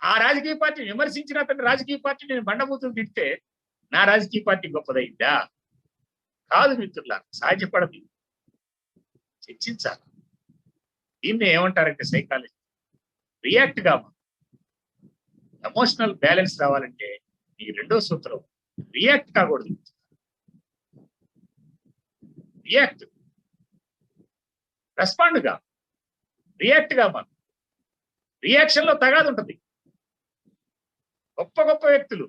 ఆ రాజకీయ పార్టీని విమర్శించిన అతని రాజకీయ పార్టీ నేను బండబూతులు తిడితే నా రాజకీయ పార్టీ గొప్పదైద్దా? కాదు మిత్రులారా, సాధ్యపడదు. చర్చించాలి. దీన్ని ఏమంటారంటే సైకాలజీ రియాక్ట్ గా. ఎమోషనల్ బ్యాలెన్స్ రావాలంటే ఈ రెండో సూత్రం రియాక్ట్ కాకూడదు. రియాక్ట్, రెస్పాండ్ గా, రియాక్ట్ గా. మనం రియాక్షన్ లో తగాదు ఉంటుంది. గొప్ప గొప్ప వ్యక్తులు,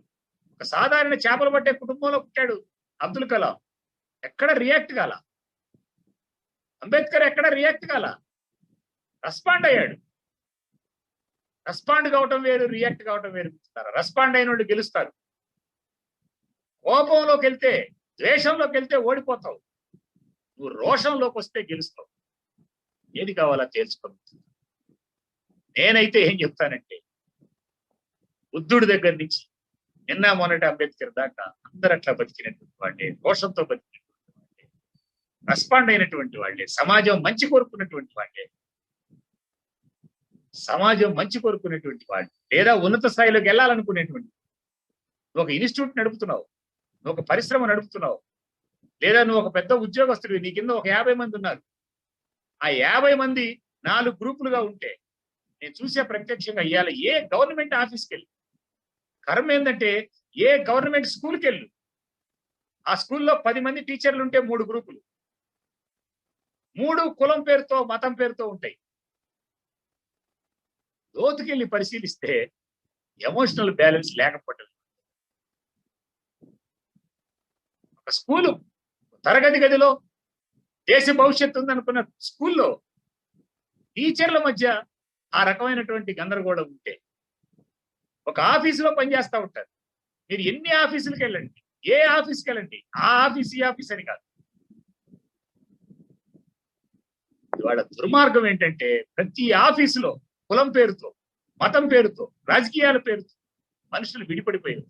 ఒక సాధారణ చేపలు పట్టే కుటుంబంలో పుట్టాడు అబ్దుల్ కలాం, ఎక్కడ రియాక్ట్ కాల. అంబేద్కర్ ఎక్కడ రియాక్ట్ కాల, రెస్పాండ్ అయ్యాడు. రెస్పాండ్ కావటం వేరు, రియాక్ట్ కావటం వేరు. రెస్పాండ్ అయిన వాళ్ళు గెలుస్తారు. కోపంలోకి వెళ్తే, ద్వేషంలోకి వెళ్తే ఓడిపోతావు. నువ్వు రోషంలోకి వస్తే గెలుస్తావు. ఏది కావాలా తెలుసుకో. నేనైతే ఏం చెప్తానంటే, బుద్ధుడి దగ్గర నుంచి నిన్న మొన్నటి అంబేద్కర్ దాకా అందరు అట్లా బతికినటువంటి వాళ్ళే, రోషంతో బతికినటువంటి వాళ్ళే, రెస్పాండ్ అయినటువంటి వాళ్ళే, సమాజం మంచి కోరుకున్నటువంటి వాళ్ళే, సమాజం మంచి కోరుకునేటువంటి వాళ్ళు, లేదా ఉన్నత స్థాయిలోకి వెళ్ళాలనుకునేటువంటి. నువ్వు ఒక ఇన్స్టిట్యూట్ నడుపుతున్నావు, నువ్వు ఒక పరిశ్రమ నడుపుతున్నావు, లేదా నువ్వు ఒక పెద్ద ఉద్యోగస్తుడివి, నీ కింద ఒక 50 మంది ఉన్నారు. ఆ 50 మంది 4 గ్రూపులుగా ఉంటే, నేను చూసే ప్రత్యక్షంగా ఇవాళ ఏ గవర్నమెంట్ ఆఫీస్కి వెళ్ళి, కర్మ ఏంటంటే ఏ గవర్నమెంట్ స్కూల్కి వెళ్ళు, ఆ స్కూల్లో 10 మంది టీచర్లు ఉంటే 3 గ్రూపులు, 3 కులం పేరుతో మతం పేరుతో ఉంటాయి. లోతుకెళ్ళి పరిశీలిస్తే ఎమోషనల్ బ్యాలెన్స్ లేకపోవడం. ఒక స్కూలు తరగతి గదిలో దేశ భవిష్యత్తు ఉందనుకున్న స్కూల్లో టీచర్ల మధ్య ఆ రకమైనటువంటి గందరగోళం ఉంటే, ఒక ఆఫీసులో పనిచేస్తూ ఉంటారు. మీరు ఎన్ని ఆఫీసులకు వెళ్ళండి, ఏ ఆఫీస్కి వెళ్ళండి, ఆ ఆఫీస్ ఈ ఆఫీస్ అని కాదు. ఇవాళ దుర్మార్గం ఏంటంటే ప్రతి ఆఫీసులో కులం పేరుతో, మతం పేరుతో, రాజకీయాల పేరుతో మనుషులు విడిపడిపోయారు.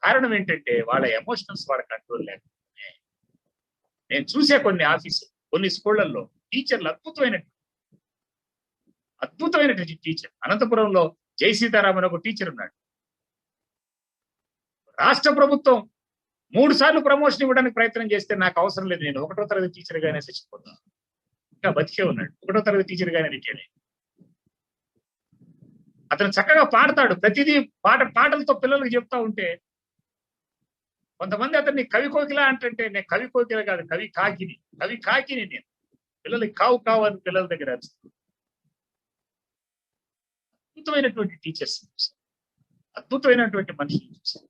కారణం ఏంటంటే వాళ్ళ ఎమోషనల్స్ వాళ్ళ కంట్రోల్ లేకపోతే. నేను చూసే కొన్ని ఆఫీసులు, కొన్ని స్కూళ్లలో టీచర్లు అద్భుతమైనటువంటి టీచర్. అనంతపురంలో జై సీతారాం అని ఒక టీచర్ ఉన్నాడు. రాష్ట్ర ప్రభుత్వం 3 సార్లు ప్రమోషన్ ఇవ్వడానికి ప్రయత్నం చేస్తే నాకు అవసరం లేదు, నేను 1వ తరగతి టీచర్ గానే చచ్చిపోతాను. ఇంకా బతికే ఉన్నాడు, 1వ తరగతి టీచర్ గానే రిటైర్ అయ్యాడు. అతను చక్కగా పాడతాడు, ప్రతిదీ పాటలతో పిల్లలకు చెప్తా ఉంటే కొంతమంది అతన్ని కవి కోకిల అంటే, నేను కవి కోకిల కాదు, కవి కాకిని నేను. పిల్లలకి కావు కావు అని పిల్లల దగ్గర అరుస్తాను. అద్భుతమైనటువంటి టీచర్స్ చూసాను, అద్భుతమైనటువంటి మనుషులు చూసాను.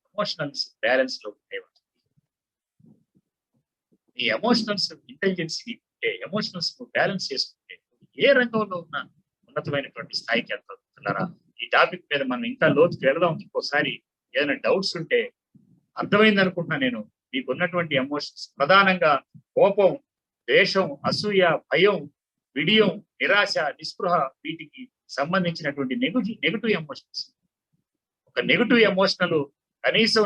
ఎమోషనల్స్ బ్యాలెన్స్ లో ఉంటాయి. ఈ ఎమోషనల్స్ ఇంటెలిజెన్స్ ఉంటే, ఎమోషనల్స్ బ్యాలెన్స్ చేసుకుంటే ఏ రంగంలో ఉన్న ఉన్నతమైనటువంటి స్థాయికి వెళ్తున్నారా. ఈ టాపిక్ మీద మనం ఇంకా లోతుకు వెళదాం. ఇంకోసారి ఏదైనా డౌట్స్ ఉంటే అర్థమైంది అనుకుంటున్నా. నేను మీకు ఉన్నటువంటి ఎమోషన్స్ ప్రధానంగా కోపం, ద్వేషం, అసూయ, భయం, విడియం, నిరాశ, నిస్పృహ, వీటికి సంబంధించినటువంటి నెగటివ్ ఎమోషన్స్. ఒక నెగటివ్ ఎమోషనల్ కనీసం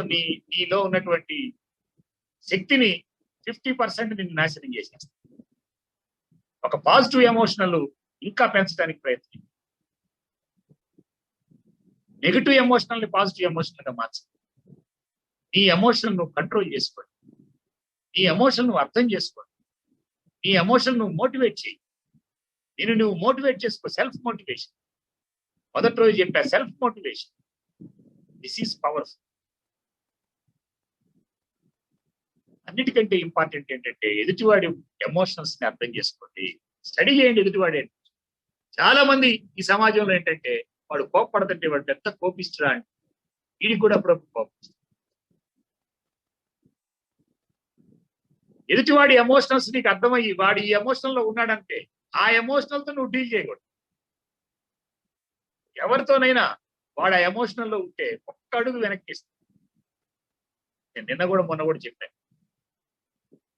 నీలో ఉన్నటువంటి శక్తిని 50% నిన్ను నాశనం చేసేస్తుంది. ఒక పాజిటివ్ ఎమోషనల్ ఇంకా పెంచడానికి ప్రయత్నం. నెగటివ్ ఎమోషనల్ ని పాజిటివ్ ఎమోషనల్ గా మార్చండి. ఈ ఎమోషన్ నువ్వు కంట్రోల్ చేసుకోండి, ఈ ఎమోషన్ నువ్వు అర్థం చేసుకోండి, ఈ ఎమోషన్ నువ్వు మోటివేట్ చేయి. నేను నువ్వు మోటివేట్ చేసుకో. సెల్ఫ్ మోటివేషన్ మొదటి రోజు చెప్పా. Self motivation, this is powerful. అన్నిటికంటే ఇంపార్టెంట్ ఏంటంటే ఎదుటివాడి ఎమోషనల్స్ ని అర్థం చేసుకోండి, స్టడీ చేయండి. ఎదుటివాడే చాలా మంది ఈ సమాజంలో ఏంటంటే వాడు కోపపడతంటే వాడు పెద్ద కోపిస్తున్నా అంటే వీడికి కూడా అప్పుడప్పుడు కోపిస్తుంది. ఎదుటివాడి ఎమోషనల్స్ నీకు అర్థమయ్యి వాడు ఈ ఎమోషనల్ లో ఉన్నాడంటే ఆ ఎమోషనల్ తో నువ్వు డీల్ చేయకూడదు. ఎవరితోనైనా వాడు ఆ ఎమోషనల్ లో ఉంటే ఒక్క అడుగు వెనక్కి ఇస్తాను. నేను నిన్న కూడా మొన్న కూడా చెప్పాను.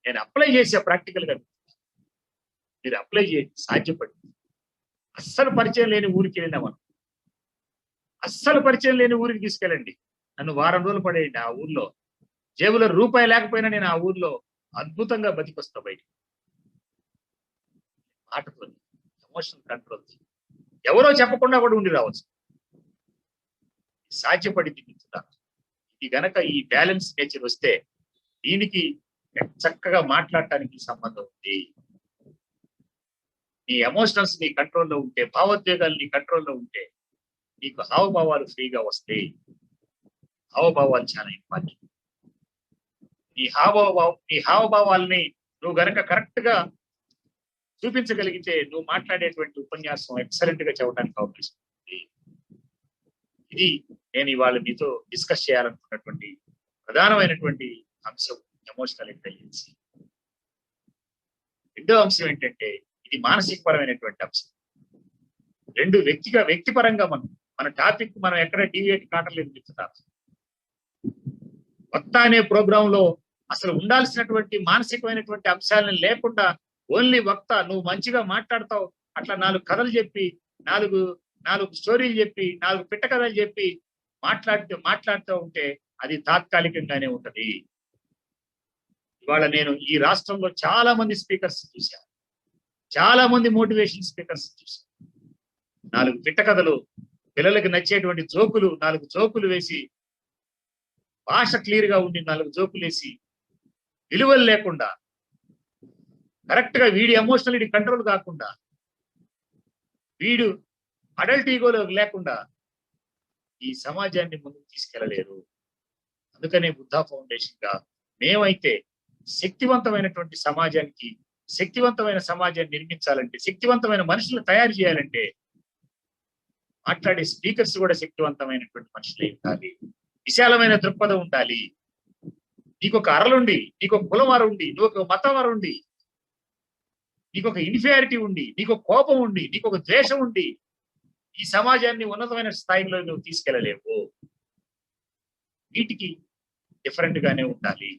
నేను అప్లై చేసా ప్రాక్టికల్ గా. మీరు అప్లై చేసి సాధ్యపడి అస్సలు పరిచయం లేని ఊరికి వెళ్ళినా మనం, అస్సలు పరిచయం లేని ఊరికి తీసుకెళ్ళండి. నన్ను వారం రోజులు పడేయండి ఆ ఊర్లో. జేబులో రూపాయి లేకపోయినా నేను ఆ ఊర్లో అద్భుతంగా బతికొస్తా బయటికి. మాటతో, ఎమోషనల్ కంట్రోల్ ఎవరో చెప్పకుండా కూడా ఉండి రావచ్చు. సాధ్యపడింది మిత్రులారా. ఇది గనక ఈ బ్యాలెన్స్ నేచర్ వస్తే దీనికి చక్కగా మాట్లాడటానికి సంబంధం ఉంది. నీ ఎమోషనల్స్ నీ కంట్రోల్లో ఉంటే, భావోద్వేగాలు నీ కంట్రోల్లో ఉంటే నీకు హావభావాలు ఫ్రీగా వస్తాయి. హావభావాలు చాలా ఇంపార్టెంట్. నీ హావభావాల్ని నువ్వు గనక కరెక్ట్ గా చూపించగలిగితే నువ్వు మాట్లాడేటువంటి ఉపన్యాసం ఎక్సలెంట్ గా చెప్పడానికి అవకాశం ఉంది. ఇది నేను ఇవాళ మీతో డిస్కస్ చేయాలనుకున్నటువంటి ప్రధానమైనటువంటి అంశం ఎమోషనల్ ఇంటెలిజెన్స్. రెండో అంశం ఏంటంటే ఇది మానసికపరమైనటువంటి అంశం. రెండు వ్యక్తిపరంగా మన టాపిక్ మనం ఎక్కడ డీవియేట్ కావట్లేదు చెప్తున్నారు. వక్త అనే ప్రోగ్రామ్ లో అసలు ఉండాల్సినటువంటి మానసికమైనటువంటి అంశాలను లేకుండా ఓన్లీ వక్త నువ్వు మంచిగా మాట్లాడతావు అట్లా 4 కథలు చెప్పి 4 స్టోరీలు చెప్పి 4 పిట్ట కథలు చెప్పి మాట్లాడుతూ ఉంటే అది తాత్కాలికంగానే ఉంటది. ఇవాళ నేను ఈ రాష్ట్రంలో చాలా మంది స్పీకర్స్ చూశాను, చాలా మంది మోటివేషన్ స్పీకర్స్ చూశాను. 4 పిట్ట కథలు, పిల్లలకి నచ్చేటువంటి జోకులు, 4 జోకులు వేసి, భాష క్లియర్ గా ఉండి 4 జోకులు వేసి, విలువలు లేకుండా కరెక్ట్ గా వీడి ఎమోషనల్ కంట్రోల్ కాకుండా, వీడు అడల్ట్ ఈగోలో లేకుండా ఈ సమాజాన్ని ముందుకు తీసుకెళ్లలేరు. అందుకనే బుద్ధా ఫౌండేషన్ గా మేమైతే శక్తివంతమైనటువంటి సమాజాన్ని నిర్మించాలంటే, శక్తివంతమైన మనుషులను తయారు చేయాలంటే మాట్లాడే స్పీకర్స్ కూడా శక్తివంతమైనటువంటి మనుషులే ఉండాలి. విశాలమైన దృక్పథం ఉండాలి. నీకొక అరలుండి, నీకొక కులం అర ఉండి, నీకొక మతం అర ఉండి, నీకొక ఇన్ఫియారిటీ ఉండి, నీకొక కోపం ఉండి, నీకొక ద్వేషం ఉండి ఈ సమాజాన్ని ఉన్నతమైన స్థాయిలో నువ్వు తీసుకెళ్లలేవు. వీటికి డిఫరెంట్ గానే ఉండాలి,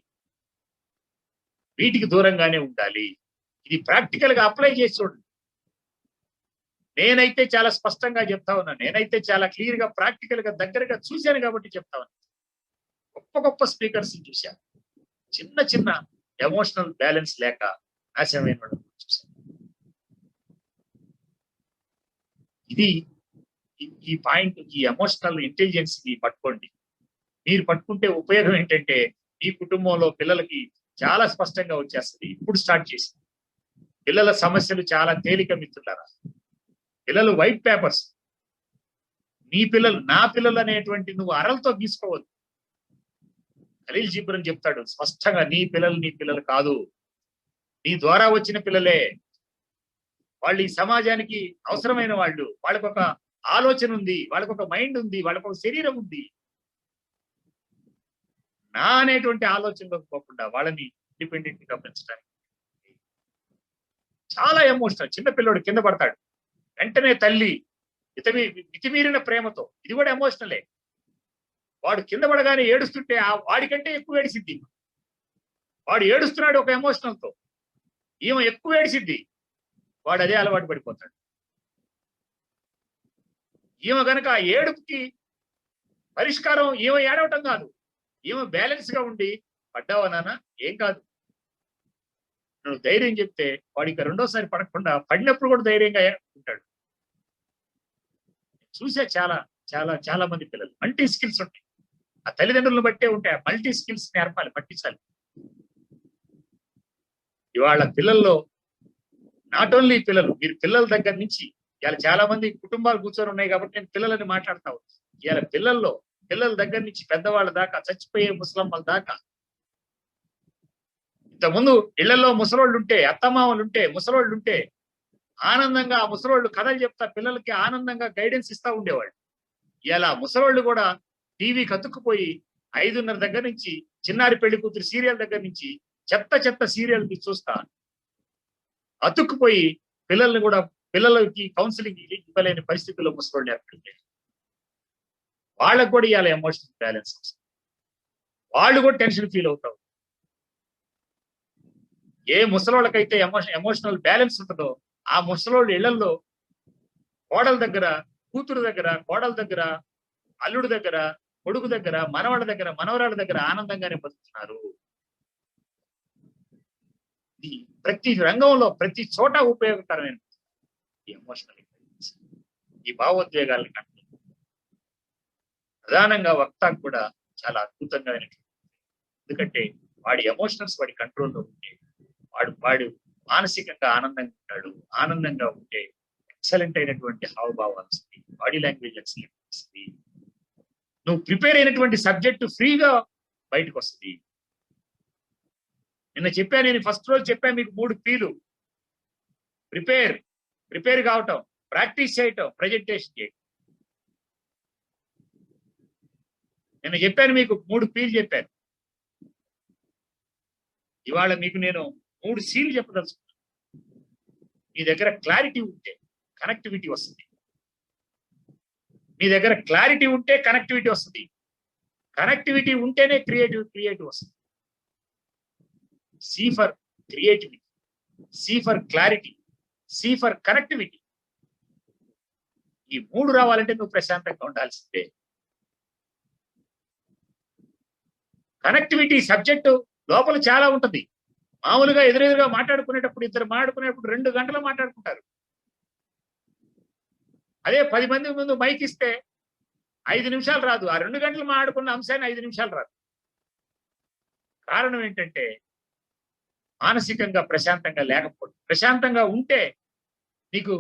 వీటికి దూరంగానే ఉండాలి. ఇది ప్రాక్టికల్ గా అప్లై చేసి చూడండి. నేనైతే చాలా స్పష్టంగా చెప్తా ఉన్నాను, నేనైతే చాలా క్లియర్ గా ప్రాక్టికల్ గా దగ్గరగా చూశాను కాబట్టి చెప్తా ఉన్నాను. గొప్ప స్పీకర్స్ చూశాను, చిన్న ఎమోషనల్ బ్యాలెన్స్ లేక నాశనమైన చూశాను. ఇది ఈ పాయింట్, ఈ ఎమోషనల్ ఇంటెలిజెన్స్ ని పట్టుకోండి. మీరు పట్టుకుంటే ఉపయోగం ఏంటంటే మీ కుటుంబంలో పిల్లలకి చాలా స్పష్టంగా వచ్చేస్తుంది. ఇప్పుడు స్టార్ట్ చేసింది. పిల్లల సమస్యలు చాలా తేలిక మిత్రులారా. పిల్లలు వైట్ పేపర్స్. నీ పిల్లలు నా పిల్లలు అనేటువంటి నువ్వు అరలతో గీసుకోవద్దు. ఖలీల్ జిబ్రన్ చెప్తాడు స్పష్టంగా, నీ పిల్లలు కాదు, నీ ద్వారా వచ్చిన పిల్లలే. వాళ్ళు ఈ సమాజానికి అవసరమైన వాళ్ళు. వాళ్ళకు ఒక ఆలోచన ఉంది, వాళ్ళకు ఒక మైండ్ ఉంది, వాళ్ళకు ఒక శరీరం ఉంది. నా అనేటువంటి ఆలోచనలోకి పోకుండా వాళ్ళని ఇండిపెండెంట్ గా పెంచడానికి చాలా ఎమోషనల్. చిన్న పిల్లోడు కింద పడతాడు, వెంటనే తల్లి మితిమీరిన ప్రేమతో, ఇది కూడా ఎమోషనలే, వాడు కింద పడగానే ఏడుస్తుంటే వాడికంటే ఎక్కువ ఏడిసిద్ది. వాడు ఏడుస్తున్నాడు ఒక ఎమోషనల్ తో, ఈమె ఎక్కువ ఏడిసిద్ది, వాడు అదే అలవాటు పడిపోతాడు. ఈమె కనుక ఆ ఏడుపుకి పరిష్కారం ఈమె ఏడవటం కాదు, ఈమె బ్యాలెన్స్ గా ఉండి, పడ్డావా నాన్న ఏం కాదు, నువ్వు ధైర్యం చెప్తే వాడికి రెండోసారి పడకుండా పడినప్పుడు కూడా ధైర్యంగా ఉంటాడు. చూసే చాలా మంది పిల్లలు మల్టీ స్కిల్స్ ఉంటాయి. ఆ తల్లిదండ్రులను బట్టే ఉంటాయి. మల్టీ స్కిల్స్ నేర్పాలి, పట్టించాలి. ఇవాళ పిల్లల్లో నాట్ ఓన్లీ పిల్లలు, మీరు పిల్లల దగ్గర నుంచి ఇవాళ చాలా మంది కుటుంబాలు కూర్చొని ఉన్నాయి కాబట్టి నేను పిల్లలని మాట్లాడతాను. ఇవాళ పిల్లల దగ్గర నుంచి పెద్దవాళ్ళ దాకా, చచ్చిపోయే ముసలమ్మల దాకా. ఇంతకుముందు ఇళ్లలో ముసలోళ్ళు ఉంటే, అత్తమామలు ఉంటే, ముసలోళ్ళు ఉంటే ఆనందంగా ఆ ముసలోళ్ళు కథలు చెప్తా పిల్లలకి ఆనందంగా గైడెన్స్ ఇస్తా ఉండేవాళ్ళు. ఇలా ముసలోళ్ళు కూడా టీవీకి అతుక్కుపోయి 5:30 దగ్గర నుంచి చిన్నారి పెళ్లి కూతురు సీరియల్ దగ్గర నుంచి చెత్త సీరియల్ చూస్తా అతుక్కుపోయి పిల్లలకి కౌన్సిలింగ్ ఇవ్వలేని పరిస్థితుల్లో ముసలోళ్ళు ఏర్పడిపోయారు. వాళ్ళకు కూడా ఇవాళ ఎమోషనల్ బ్యాలెన్స్, వాళ్ళు కూడా టెన్షన్ ఫీల్ అవుతారు. ఏ ముసలోళ్ళకైతే ఎమోషనల్ బ్యాలెన్స్ ఉంటుందో ఆ ముసలోళ్ళు ఇళ్లలో కోడల దగ్గర, కూతురు దగ్గర, కోడల దగ్గర, అల్లుడి దగ్గర, కొడుకు దగ్గర, మనవాళ్ళ దగ్గర, మనవరాళ్ళ దగ్గర ఆనందంగానే బతుకుతున్నారు. ప్రతి రంగంలో ప్రతి చోట ఉపయోగకరమైన ఈ ఎమోషనల్ ఇంటెలిజెన్స్, ఈ భావోద్వేగాలను కంట్రోల్ ప్రధానంగా వక్త కూడా చాలా అద్భుతంగా. ఎందుకంటే వాడి ఎమోషనల్స్ వాడి కంట్రోల్లో ఉంటే వాడు మానసికంగా ఆనందంగా ఉంటాడు. ఆనందంగా ఉంటే ఎక్సలెంట్ అయినటువంటి హావభావాలు వస్తాయి, బాడీ లాంగ్వేజ్ ఎక్సలెంట్ వస్తుంది. నువ్వు ప్రిపేర్ అయినటువంటి సబ్జెక్టు ఫ్రీగా బయటకు వస్తుంది. నిన్న చెప్పాను, నేను ఫస్ట్ రోజు చెప్పాను మీకు 3 P'లు. ప్రిపేర్ కావటం, ప్రాక్టీస్ చేయటం, ప్రజెంటేషన్ చేయటం. నిన్న చెప్పాను మీకు 3 P'లు చెప్పాను. ఇవాళ మీకు నేను 3 C'లు చెప్పదలుచుకున్నాను. మీ దగ్గర క్లారిటీ ఉంటే కనెక్టివిటీ వస్తుంది. మీ దగ్గర క్లారిటీ ఉంటే కనెక్టివిటీ వస్తుంది. కనెక్టివిటీ ఉంటేనే క్రియేటివ్ వస్తుంది. C for creativity, C for clarity, C for connectivity. ఈ 3 రావాలంటే నువ్వు ప్రశాంతంగా ఉండాల్సిందే. కనెక్టివిటీ సబ్జెక్టు లోపల చాలా ఉంటుంది. మామూలుగా ఎదురెదురుగా మాట్లాడుకునేటప్పుడు, ఇద్దరు మాట్లాడుకునేటప్పుడు 2 గంటలు మాట్లాడుకుంటారు. అదే 10 మంది ముందు మైక్ ఇస్తే 5 నిమిషాలు రాదు. ఆ 2 గంటలు మాట్లాడుకున్న అంశాన్ని 5 నిమిషాలు రాదు. కారణం ఏంటంటే మానసికంగా ప్రశాంతంగా లేకపోవడం. ప్రశాంతంగా ఉంటే నీకు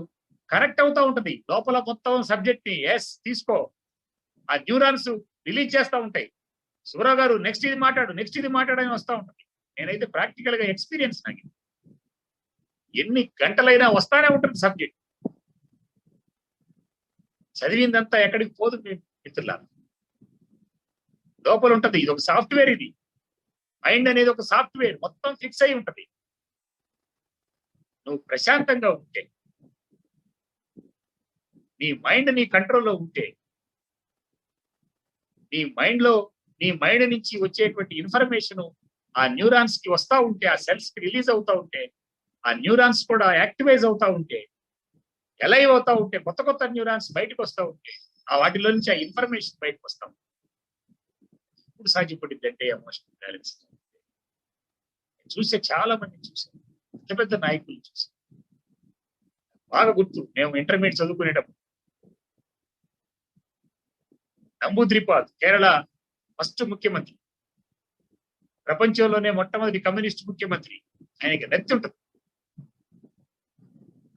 కనెక్ట్ అవుతా ఉంటుంది లోపల మొత్తం సబ్జెక్ట్ ని. ఎస్ తీసుకో, ఆ న్యూరాన్స్ రిలీజ్ చేస్తూ ఉంటాయి. సూరావు గారు నెక్స్ట్ ఇది మాట్లాడని వస్తూ ఉంటుంది. నేనైతే ప్రాక్టికల్ గా ఎక్స్పీరియన్స్ నాకు. ఎన్ని గంటలైనా వస్తానే ఉంటుంది సబ్జెక్ట్. చదివిందంతా ఎక్కడికి పోదు మిత్రులా, లోపల ఉంటుంది. ఇది ఒక సాఫ్ట్వేర్. ఇది మైండ్ అనేది ఒక సాఫ్ట్వేర్, మొత్తం ఫిక్స్ అయి ఉంటుంది. నువ్వు ప్రశాంతంగా ఉంటే, నీ మైండ్ నీ కంట్రోల్లో ఉంటే, నీ మైండ్ నుంచి వచ్చేటువంటి ఇన్ఫర్మేషన్ ఆ న్యూరాన్స్ కి వస్తూ ఉంటే, ఆ సెల్స్ కి రిలీజ్ అవుతా ఉంటే, ఆ న్యూరాన్స్ కూడా యాక్టివైజ్ అవుతా ఉంటే, ఎలైవ్ అవుతా ఉంటే, కొత్త న్యూరాన్స్ బయటకు వస్తూ ఉంటే, ఆ వాటిలో నుంచి ఆ ఇన్ఫర్మేషన్ బయటకు వస్తాం. ఇప్పుడు సాధ్యపడింది అంటే ఎమోషనల్ బ్యాలెన్స్. చూసే చాలా మంది చూసాను, పెద్ద నాయకులు చూసాను. బాగా గుర్తు, మేము ఇంటర్మీడియట్ చదువుకునేటప్పుడు నంబూద్రిపాద్ కేరళ ఫస్ట్ ముఖ్యమంత్రి, ప్రపంచంలోనే మొట్టమొదటి కమ్యూనిస్ట్ ముఖ్యమంత్రి. ఆయనకి నెత్తి ఉంటుంది.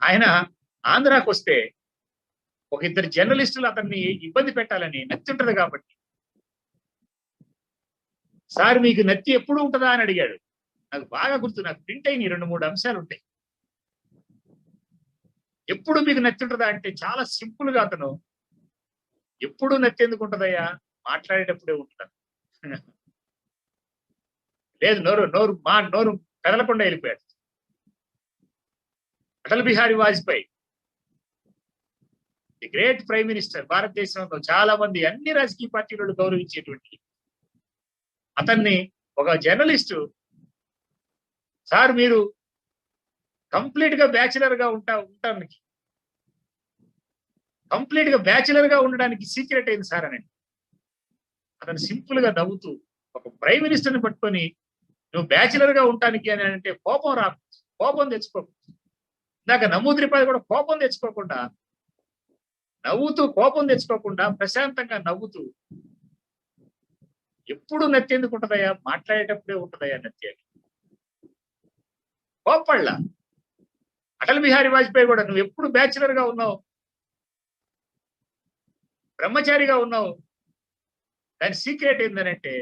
ఆయన ఆంధ్రాకు వస్తే ఒక 2 జర్నలిస్టులు అతన్ని ఇబ్బంది పెట్టాలని నెత్తి ఉంటుంది కాబట్టి, సార్ మీకు నెత్తి ఎప్పుడు ఉంటుందా అని అడిగాడు. నాకు బాగా గుర్తు, నాకు ప్రింట్ అయిన 2-3 అంశాలు ఉంటాయి. ఎప్పుడు మీకు నెత్తి ఉంటుందా అంటే చాలా సింపుల్ గా అతను, ఎప్పుడు నెత్తి ఎందుకు ఉంటుందయ్యా, మాట్లాడేటప్పుడే ఉంటున్నాను. లేదు, నోరు కదలకుండా వెళ్ళిపోయాడు. Atal Bihari Vajpayee, the great prime minister. భారతదేశంలో చాలా మంది అన్ని రాజకీయ పార్టీలు గౌరవించేటువంటి అతన్ని ఒక జర్నలిస్టు, సార్ మీరు కంప్లీట్ గా బ్యాచిలర్ గా ఉండడానికి కంప్లీట్ గా బ్యాచిలర్ గా ఉండడానికి సీక్రెట్ అయింది సార్ అని. అతను సింపుల్ గా నవ్వుతూ, ఒక ప్రైమ్ మినిస్టర్ ని పట్టుకొని నువ్వు బ్యాచిలర్ గా ఉండటానికి అని అంటే కోపం తెచ్చుకోకు. ఇందాక నమూద్రిపాది కూడా కోపం తెచ్చుకోకుండా ప్రశాంతంగా నవ్వుతూ, ఎప్పుడు నెత్తి ఎందుకు ఉంటుందయ్యా, మాట్లాడేటప్పుడే ఉంటుందయ్యా నెత్తి అని. కోపళ్ళ అటల్ బిహారీ వాజ్పేయి కూడా, నువ్వు ఎప్పుడు బ్యాచిలర్ గా ఉన్నావు, బ్రహ్మచారిగా ఉన్నావు, దాని సీక్రెట్ ఏంటనంటే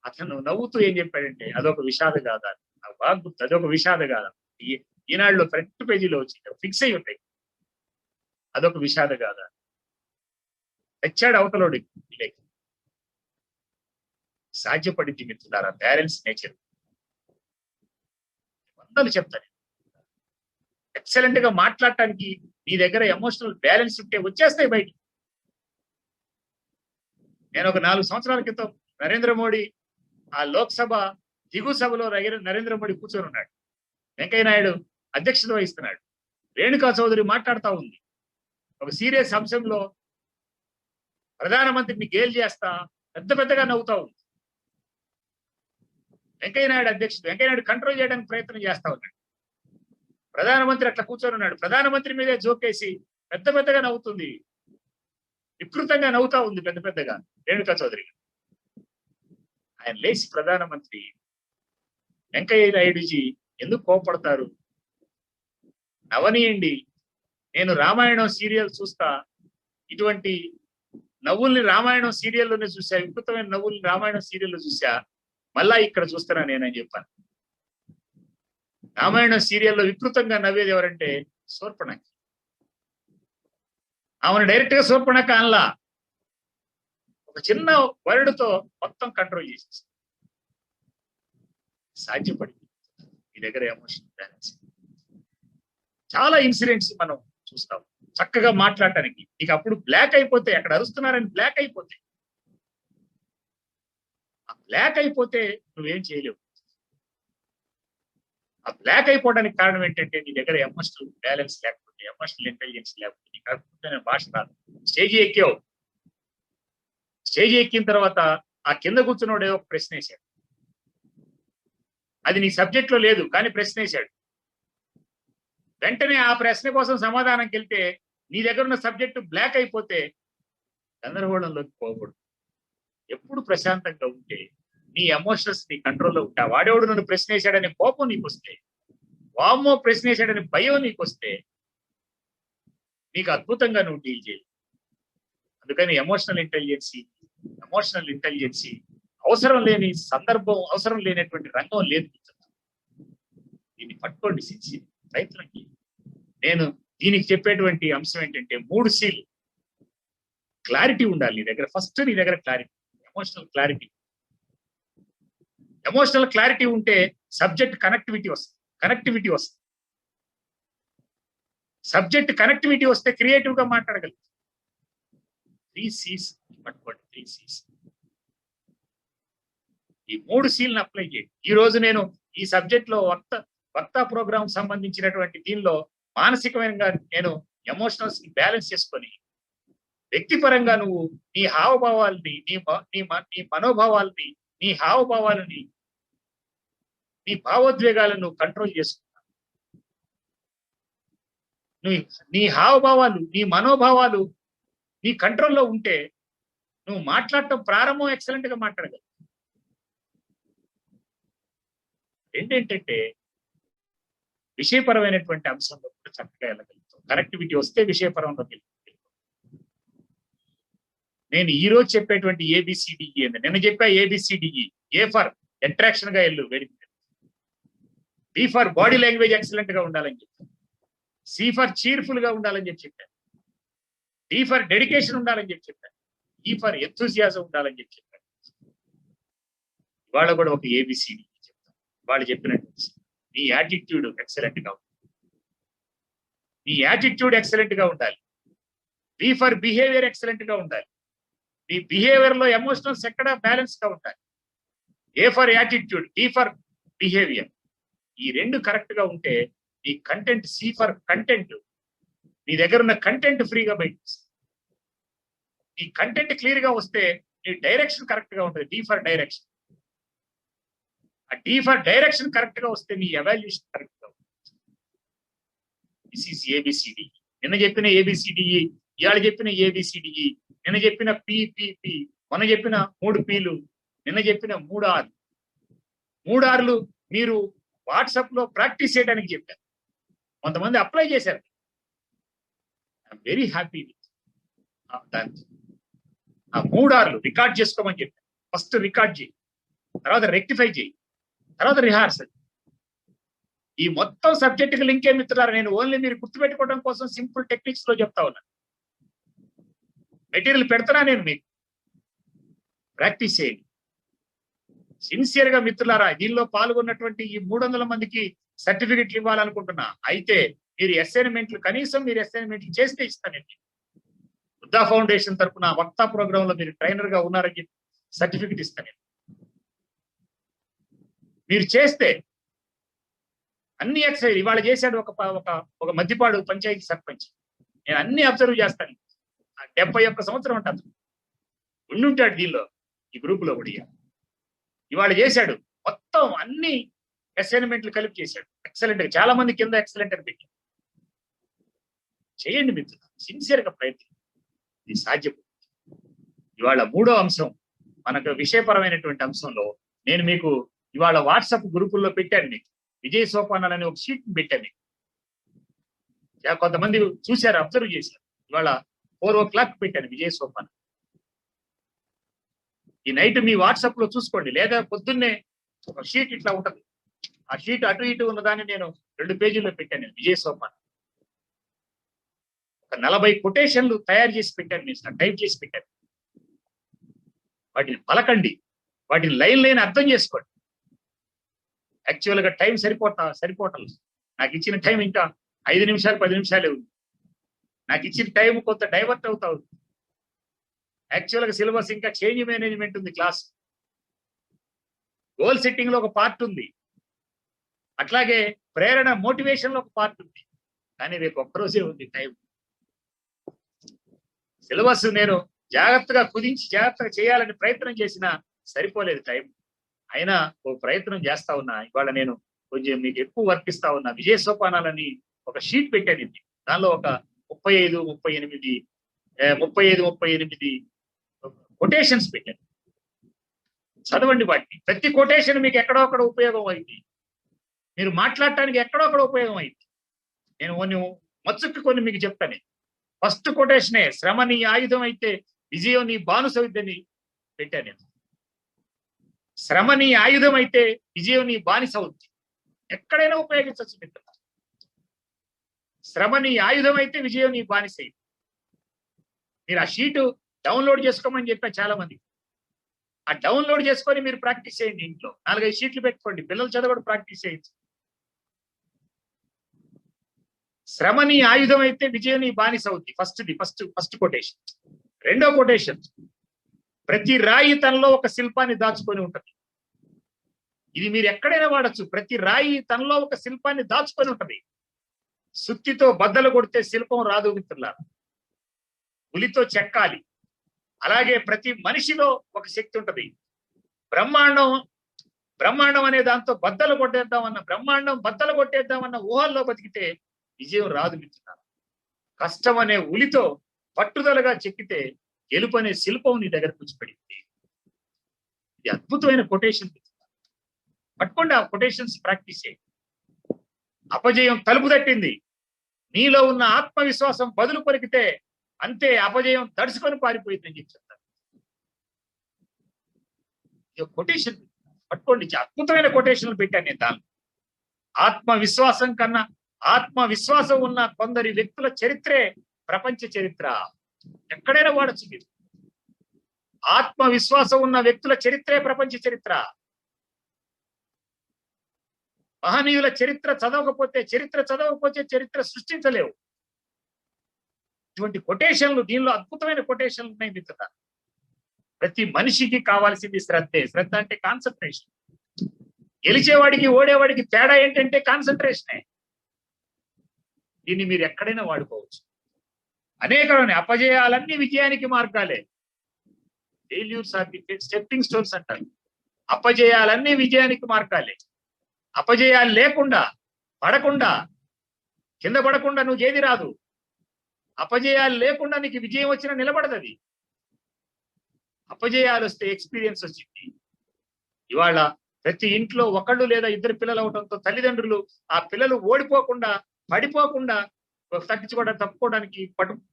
అతను నవ్వుతూ ఏం చెప్పాడంటే, అదొక విషాద గాథ. నాకు బాగా గుర్తు, అదొక విషాద గాథ. ఈనాడులో ఫ్రంట్ పేజీలో వచ్చి ఫిక్స్ అయి ఉంటాయి. అదొక విషాద గాథ. తెచ్చాడు అవతలోడు. సాధ్యపడింది మిత్రులారా, బ్యాలెన్స్ నేచర్. వందలు చెప్తాను. ఎక్సలెంట్ గా మాట్లాడటానికి నీ దగ్గర ఎమోషనల్ బ్యాలెన్స్ ఉంటే వచ్చేస్తాయి బయటికి. నేను ఒక 4 సంవత్సరాల క్రితం నరేంద్ర మోడీ ఆ లోక్సభ దిగు సభలో నరేంద్ర మోడీ కూర్చొని ఉన్నాడు. వెంకయ్య నాయుడు అధ్యక్షత వహిస్తున్నాడు. రేణుకా చౌదరి మాట్లాడుతూ ఉంది. ఒక సీరియస్ అంశంలో ప్రధానమంత్రిని గేల్ చేస్తా పెద్దగా నవ్వుతా ఉంది. వెంకయ్య నాయుడు కంట్రోల్ చేయడానికి ప్రయత్నం చేస్తా ఉన్నాడు. ప్రధానమంత్రి అట్లా కూర్చొని ఉన్నాడు. ప్రధానమంత్రి మీదే జోకేసి పెద్దగా నవ్వుతుంది. వికృతంగా నవ్వుతా ఉంది పెద్దగా రేణుకా చౌదరి. ఆయన లేచి, ప్రధానమంత్రి వెంకయ్య నాయుడుజీ ఎందుకు కోపడతారు? నవనీయండి. నేను రామాయణం సీరియల్ చూస్తా, ఇటువంటి నవ్వుల్ని రామాయణం సీరియల్లోనే చూసా, వికృతమైన నవ్వుల్ని రామాయణం సీరియల్లో చూసా, మళ్ళా ఇక్కడ చూస్తున్నా నేనని చెప్పాను. రామాయణం సీరియల్లో వికృతంగా నవ్వేది ఎవరంటే శూర్పణఖ. ఆమెను డైరెక్ట్ గా శూర్పణఖ అనలా, ఒక చిన్న వర్డ్తో మొత్తం కంట్రోల్ చేసేసి సాధ్యపడింది. మీ దగ్గర ఎమోషనల్ బ్యాలెన్స్. చాలా ఇన్సిడెంట్స్ మనం చూస్తాం చక్కగా మాట్లాడటానికి. నీకు అప్పుడు బ్లాక్ అయిపోతే, అక్కడ అరుస్తున్నారని బ్లాక్ అయిపోతే, ఆ బ్లాక్ అయిపోతే నువ్వేం చేయలేవు. ఆ బ్లాక్ అయిపోవడానికి కారణం ఏంటంటే నీ దగ్గర ఎమోషనల్ బ్యాలెన్స్ లేకపోతే, ఎమోషనల్ ఇంటెలిజెన్స్ లేకపోతే, నీకు అద్భుతమైన భాష రాదు. స్టేజీ ఎక్కావు, స్టేజీ ఎక్కిన తర్వాత ఆ కింద కూర్చున్నోడే ఒక ప్రశ్న వేశాడు, అది నీ సబ్జెక్ట్ లో లేదు కానీ ప్రశ్న వేశాడు. వెంటనే ఆ ప్రశ్న కోసం సమాధానంకి వెళ్తే నీ దగ్గర ఉన్న సబ్జెక్టు బ్లాక్ అయిపోతే గందరగోళంలోకి పోకూడదు. ఎప్పుడు ప్రశాంతంగా ఉంటే, నీ ఎమోషన్స్ నీ కంట్రోల్లో ఉంటా. వాడేవాడు నన్ను ప్రశ్న వేశాడనే కోపం నీకు వస్తే, వామ్మో ప్రశ్న వేశాడనే భయం నీకు వస్తే, నీకు అద్భుతంగా నువ్వు డీల్ చేయాలి. అందుకని ఎమోషనల్ ఇంటెలిజెన్సీ అవసరం లేని సందర్భం, అవసరం లేనటువంటి రంగం లేదు. దీన్ని పట్టుకోండి సిన్సియర్ రైతులకి. నేను దీనికి చెప్పేటువంటి అంశం ఏంటంటే 3 Cలు. క్లారిటీ ఉండాలి నీ దగ్గర. ఫస్ట్ నీ దగ్గర clarity, emotional clarity. Emotional clarity ఉంటే సబ్జెక్ట్ కనెక్టివిటీ వస్తుంది. సబ్జెక్ట్ కనెక్టివిటీ వస్తే క్రియేటివ్ గా మాట్లాడగలుగుతాం. 3 Cs పట్టుకోండి. 3 Cs. ఈ 3 Cలను అప్లై చేయండి. ఈ రోజు నేను ఈ సబ్జెక్ట్ లో వక్త ప్రోగ్రామ్ సంబంధించినటువంటి దీనిలో మానసికమైన నేను ఎమోషనల్స్ ని బ్యాలెన్స్ చేసుకొని, వ్యక్తిపరంగా నువ్వు నీ హావభావాలని, నీ మనోభావాలని, నీ హావభావాలని, నీ భావోద్వేగాలను నువ్వు కంట్రోల్ చేసుకున్నావు. నీ హావభావాలు, నీ మనోభావాలు నీ కంట్రోల్లో ఉంటే నువ్వు మాట్లాడటం ప్రారంభం ఎక్సలెంట్ గా మాట్లాడగలవు. ఏంటంటే విషయపరమైనటువంటి అంశంలో కూడా చక్కగా వెళ్ళగలుగుతాం. కనెక్టివిటీ వస్తే విషయపరంలోకి వెళ్తాం. నేను ఈ రోజు చెప్పేటువంటి ABCDE అని నిన్న చెప్పా. ABCDE. A ఫర్ అట్రాక్షన్ గా వెళ్ళు, వేడికి. B for body language excellent గా ఉండాలని చెప్పాను. C ఫర్ చీర్ఫుల్ గా ఉండాలని చెప్పాను. D ఫర్ డెడికేషన్ ఉండాలని చెప్పాను. E ఫర్ ఎంథూసియాజం ఉండాలని చెప్పాను. ఇవాళ కూడా ఒక ABCD చెప్తాను. వాళ్ళు చెప్పినట్టు నీ యాటిట్యూడ్ ఎక్సలెంట్ గా ఉండాలి. B ఫర్ బిహేవియర్ ఎక్సలెంట్ గా ఉండాలి. నీ బిహేవియర్ లో ఎమోషనల్స్ ఎక్కడ బ్యాలెన్స్ గా ఉంటాయి. A for attitude, B for behaviour. ఈ 2 కరెక్ట్ గా ఉంటే నీ కంటెంట్, C ఫర్ కంటెంట్, నీ దగ్గర ఉన్న కంటెంట్ ఫ్రీగా బయట. నీ కంటెంట్ క్లియర్ గా వస్తే నీ డైరెక్షన్ కరెక్ట్ గా ఉంటుంది. D for direction. ఆ D ఫర్ డైరెక్షన్ కరెక్ట్ గా వస్తే నీ ఎవాల్యుయేషన్ కరెక్ట్ గా ఉంటుంది. This is ABCD. నిన్న చెప్పిన ABCDE, ఇవాళ చెప్పిన ABCDE, నిన్న చెప్పిన PPP, మొన్న చెప్పిన 3 Pలు, నిన్న చెప్పిన 3 Rలు. 3 Rలు మీరు వాట్సాప్ లో ప్రాక్టీస్ చేయడానికి చెప్పారు. కొంతమంది అప్లై చేశారు. ఐఎమ్ వెరీ హ్యాపీ విత్ దాన్ని. ఆ 3 Rలు రికార్డ్ చేసుకోమని చెప్పారు. ఫస్ట్ రికార్డ్ చేయి, తర్వాత రెక్టిఫై చేయి, తర్వాత రిహార్సల్. ఈ మొత్తం సబ్జెక్టుకి లింక్ ఏమి ఇస్తున్నారు? నేను ఓన్లీ మీరు గుర్తుపెట్టుకోవడం కోసం సింపుల్ టెక్నిక్స్ లో చెప్తా ఉన్నాను. మెటీరియల్ పెడతానా నేను, మీకు ప్రాక్టీస్ చేయండి సిన్సియర్ గా. మిత్రులారా, దీనిలో పాల్గొన్నటువంటి ఈ 300 మందికి సర్టిఫికెట్లు ఇవ్వాలనుకుంటున్నా. అయితే మీరు అసైన్మెంట్లు, కనీసం మీరు అసైన్మెంట్లు చేస్తే ఇస్తానండి. బుద్ధా ఫౌండేషన్ తరఫున వక్తా ప్రోగ్రామ్ లో మీరు ట్రైనర్ గా ఉన్నారని చెప్పి సర్టిఫికెట్ ఇస్తాను. మీరు చేస్తే అన్ని ఎక్సైజ్ ఇవాళ చేశాడు ఒక మధ్యపాడు పంచాయతీ సర్పంచ్. నేను అన్ని అబ్జర్వ్ చేస్తాను. 71 సంవత్సరం అంటాను ఉండుంటాడు దీనిలో, ఈ గ్రూప్ లో కూడా. ఇవాళ చేశాడు మొత్తం అన్ని అసైన్మెంట్లు కలిపి చేశాడు ఎక్సలెంట్ గా. చాలా మంది కింద ఎక్సలెంట్ అని పెట్టారు. చేయండి మిత్రులు, సిన్సియర్ గా ప్రయత్నం, ఇది సాధ్యం. ఇవాళ 3వ అంశం, మనకు విషయపరమైనటువంటి అంశంలో నేను మీకు ఇవాళ వాట్సాప్ గ్రూపుల్లో పెట్టాను మీకు విజయ సోపానాలు అనే ఒక షీట్ పెట్టాను. కొంతమంది చూశారు, అబ్జర్వ్ చేశారు. ఇవాళ 4 o'clock పెట్టాను విజయ సోపానం. ఈ నైట్ మీ వాట్సాప్ లో చూసుకోండి, లేదా పొద్దున్నే ఒక షీట్ ఇట్లా ఉంటది. ఆ షీట్ అటు ఇటు ఉన్నదాన్ని నేను 2 పేజీల్లో పెట్టాను విజయ సోపానం. ఒక 40 కొటేషన్లు తయారు చేసి పెట్టాను, నేను టైప్ చేసి పెట్టాను. వాటిని పలకండి, వాటిని లైన్ అర్థం చేసుకోండి. యాక్చువల్ గా టైం సరిపోవటం. నాకు ఇచ్చిన టైం ఇంకా 5 నిమిషాలు 10 నిమిషాలే ఉంది. నాకు ఇచ్చిన టైం కొంత డైవర్ట్ అవుతా ఉంది. యాక్చువల్ గా సిలబస్ ఇంకా చేంజ్ మేనేజ్మెంట్ ఉంది, క్లాస్ గోల్ సెట్టింగ్ లో ఒక పార్ట్ ఉంది, అట్లాగే ప్రేరణ మోటివేషన్ లో ఒక పార్ట్ ఉంది. కానీ రేపు ఒక్కరోజే ఉంది టైం. సిలబస్ నేను జాగ్రత్తగా కుదించి జాగ్రత్తగా చేయాలని ప్రయత్నం చేసినా సరిపోలేదు టైం. అయినా ఓ ప్రయత్నం చేస్తా ఉన్నా. ఇవాళ నేను కొంచెం మీకు ఎక్కువ వర్క్ ఇస్తా ఉన్నా. విజయ సోపానాలని ఒక షీట్ పెట్టాను. దానిలో ఒక 35 కొటేషన్స్ పెట్టాను. చదవండి వాటిని. ప్రతి కొటేషన్ మీకు ఎక్కడో అక్కడ ఉపయోగం అయింది, మీరు మాట్లాడటానికి ఎక్కడో అక్కడ ఉపయోగం అయింది. నేను కొన్ని మీకు చెప్తాను. ఫస్ట్ కొటేషనే శ్రమ నీ ఆయుధం అయితే విజయం నీ బానిసవుద్దని పెట్టాను నేను. శ్రమ నీ ఆయుధం అయితే విజయం నీ బానిస అవుద్ది. ఎక్కడైనా ఉపయోగించవచ్చు మిత్రులు. శ్రమ నీ ఆయుధం అయితే విజయం నీ బానిస అయింది. మీరు ఆ షీటు డౌన్లోడ్ చేసుకోమని చెప్పా చాలా మంది. ఆ డౌన్లోడ్ చేసుకొని మీరు ప్రాక్టీస్ చేయండి. ఇంట్లో 4-5 షీట్లు పెట్టుకోండి, పిల్లలు చదవడం ప్రాక్టీస్ చేయండి. శ్రమ నీ ఆయుధం అయితే విజయం నీ బానిస అవుద్ది. First quotation. రెండో కొటేషన్, ప్రతి రాయి తనలో ఒక శిల్పాన్ని దాచుకొని ఉంటది. ఇది మీరు ఎక్కడైనా వాడచ్చు. ప్రతి రాయి తనలో ఒక శిల్పాన్ని దాచుకొని ఉంటది. సుత్తితో బద్దలు కొడితే శిల్పం రాదు మిత్రులారా, పులితో చెక్కాలి. అలాగే ప్రతి మనిషిలో ఒక శక్తి ఉంటది. బ్రహ్మాండం అనే దాంతో బద్దలు కొట్టేద్దామన్న ఊహల్లో బతికితే విజయం రాదు మిత్రులారా. కష్టం అనే ఉలితో పట్టుదలగా చెక్కితే గెలుపు అనే శిల్పం నీ దగ్గర కూర్చిపడింది. ఇది అద్భుతమైన కొటేషన్. పట్టుకోండి, ఆ కొటేషన్స్ ప్రాక్టీస్ చేయండి. అపజయం తలుపు తట్టింది, నీలో ఉన్న ఆత్మవిశ్వాసం బదులు పలికితే అంతే అపజయం తడుచుకొని పారిపోయిందని చెప్పి చెప్తాను. ఇది కొటేషన్ పట్టుకోండి. అద్భుతమైన కొటేషన్లు పెట్టాను నేను దానిలో. ఆత్మవిశ్వాసం కన్నా ఆత్మవిశ్వాసం ఉన్న కొందరి వ్యక్తుల చరిత్రే ప్రపంచ చరిత్ర. ఎక్కడైనా వాడచ్చు మీరు. ఆత్మవిశ్వాసం ఉన్న వ్యక్తుల చరిత్రే ప్రపంచ చరిత్ర. మహనీయుల చరిత్ర చదవకపోతే చరిత్ర సృష్టించలేవు. ఇటువంటి కొటేషన్లు, దీనిలో అద్భుతమైన కొటేషన్లు ఉన్నాయి మిత్రులారా. ప్రతి మనిషికి కావాల్సింది శ్రద్ధే. శ్రద్ధ అంటే కాన్సన్ట్రేషన్. గెలిచేవాడికి ఓడేవాడికి తేడా ఏంటంటే కాన్సన్ట్రేషనే. దీన్ని మీరు ఎక్కడైనా వాడుకోవచ్చు. అనేకమైన అపజయాలన్నీ విజయానికి మార్గాలే. Failures are the stepping stones అంటారు. అపజయాలన్నీ విజయానికి మార్గాలే. అపజయాలు లేకుండా, కింద పడకుండా నువ్వు ఏది రాదు. అపజయాలు లేకుండా నీకు విజయం వచ్చినా నిలబడదు. అది అపజయాలు వస్తే ఎక్స్పీరియన్స్ వచ్చింది. ఇవాళ ప్రతి ఇంట్లో ఒకళ్ళు లేదా ఇద్దరు పిల్లలు అవడంతో తల్లిదండ్రులు ఆ పిల్లలు ఓడిపోకుండా, పడిపోకుండా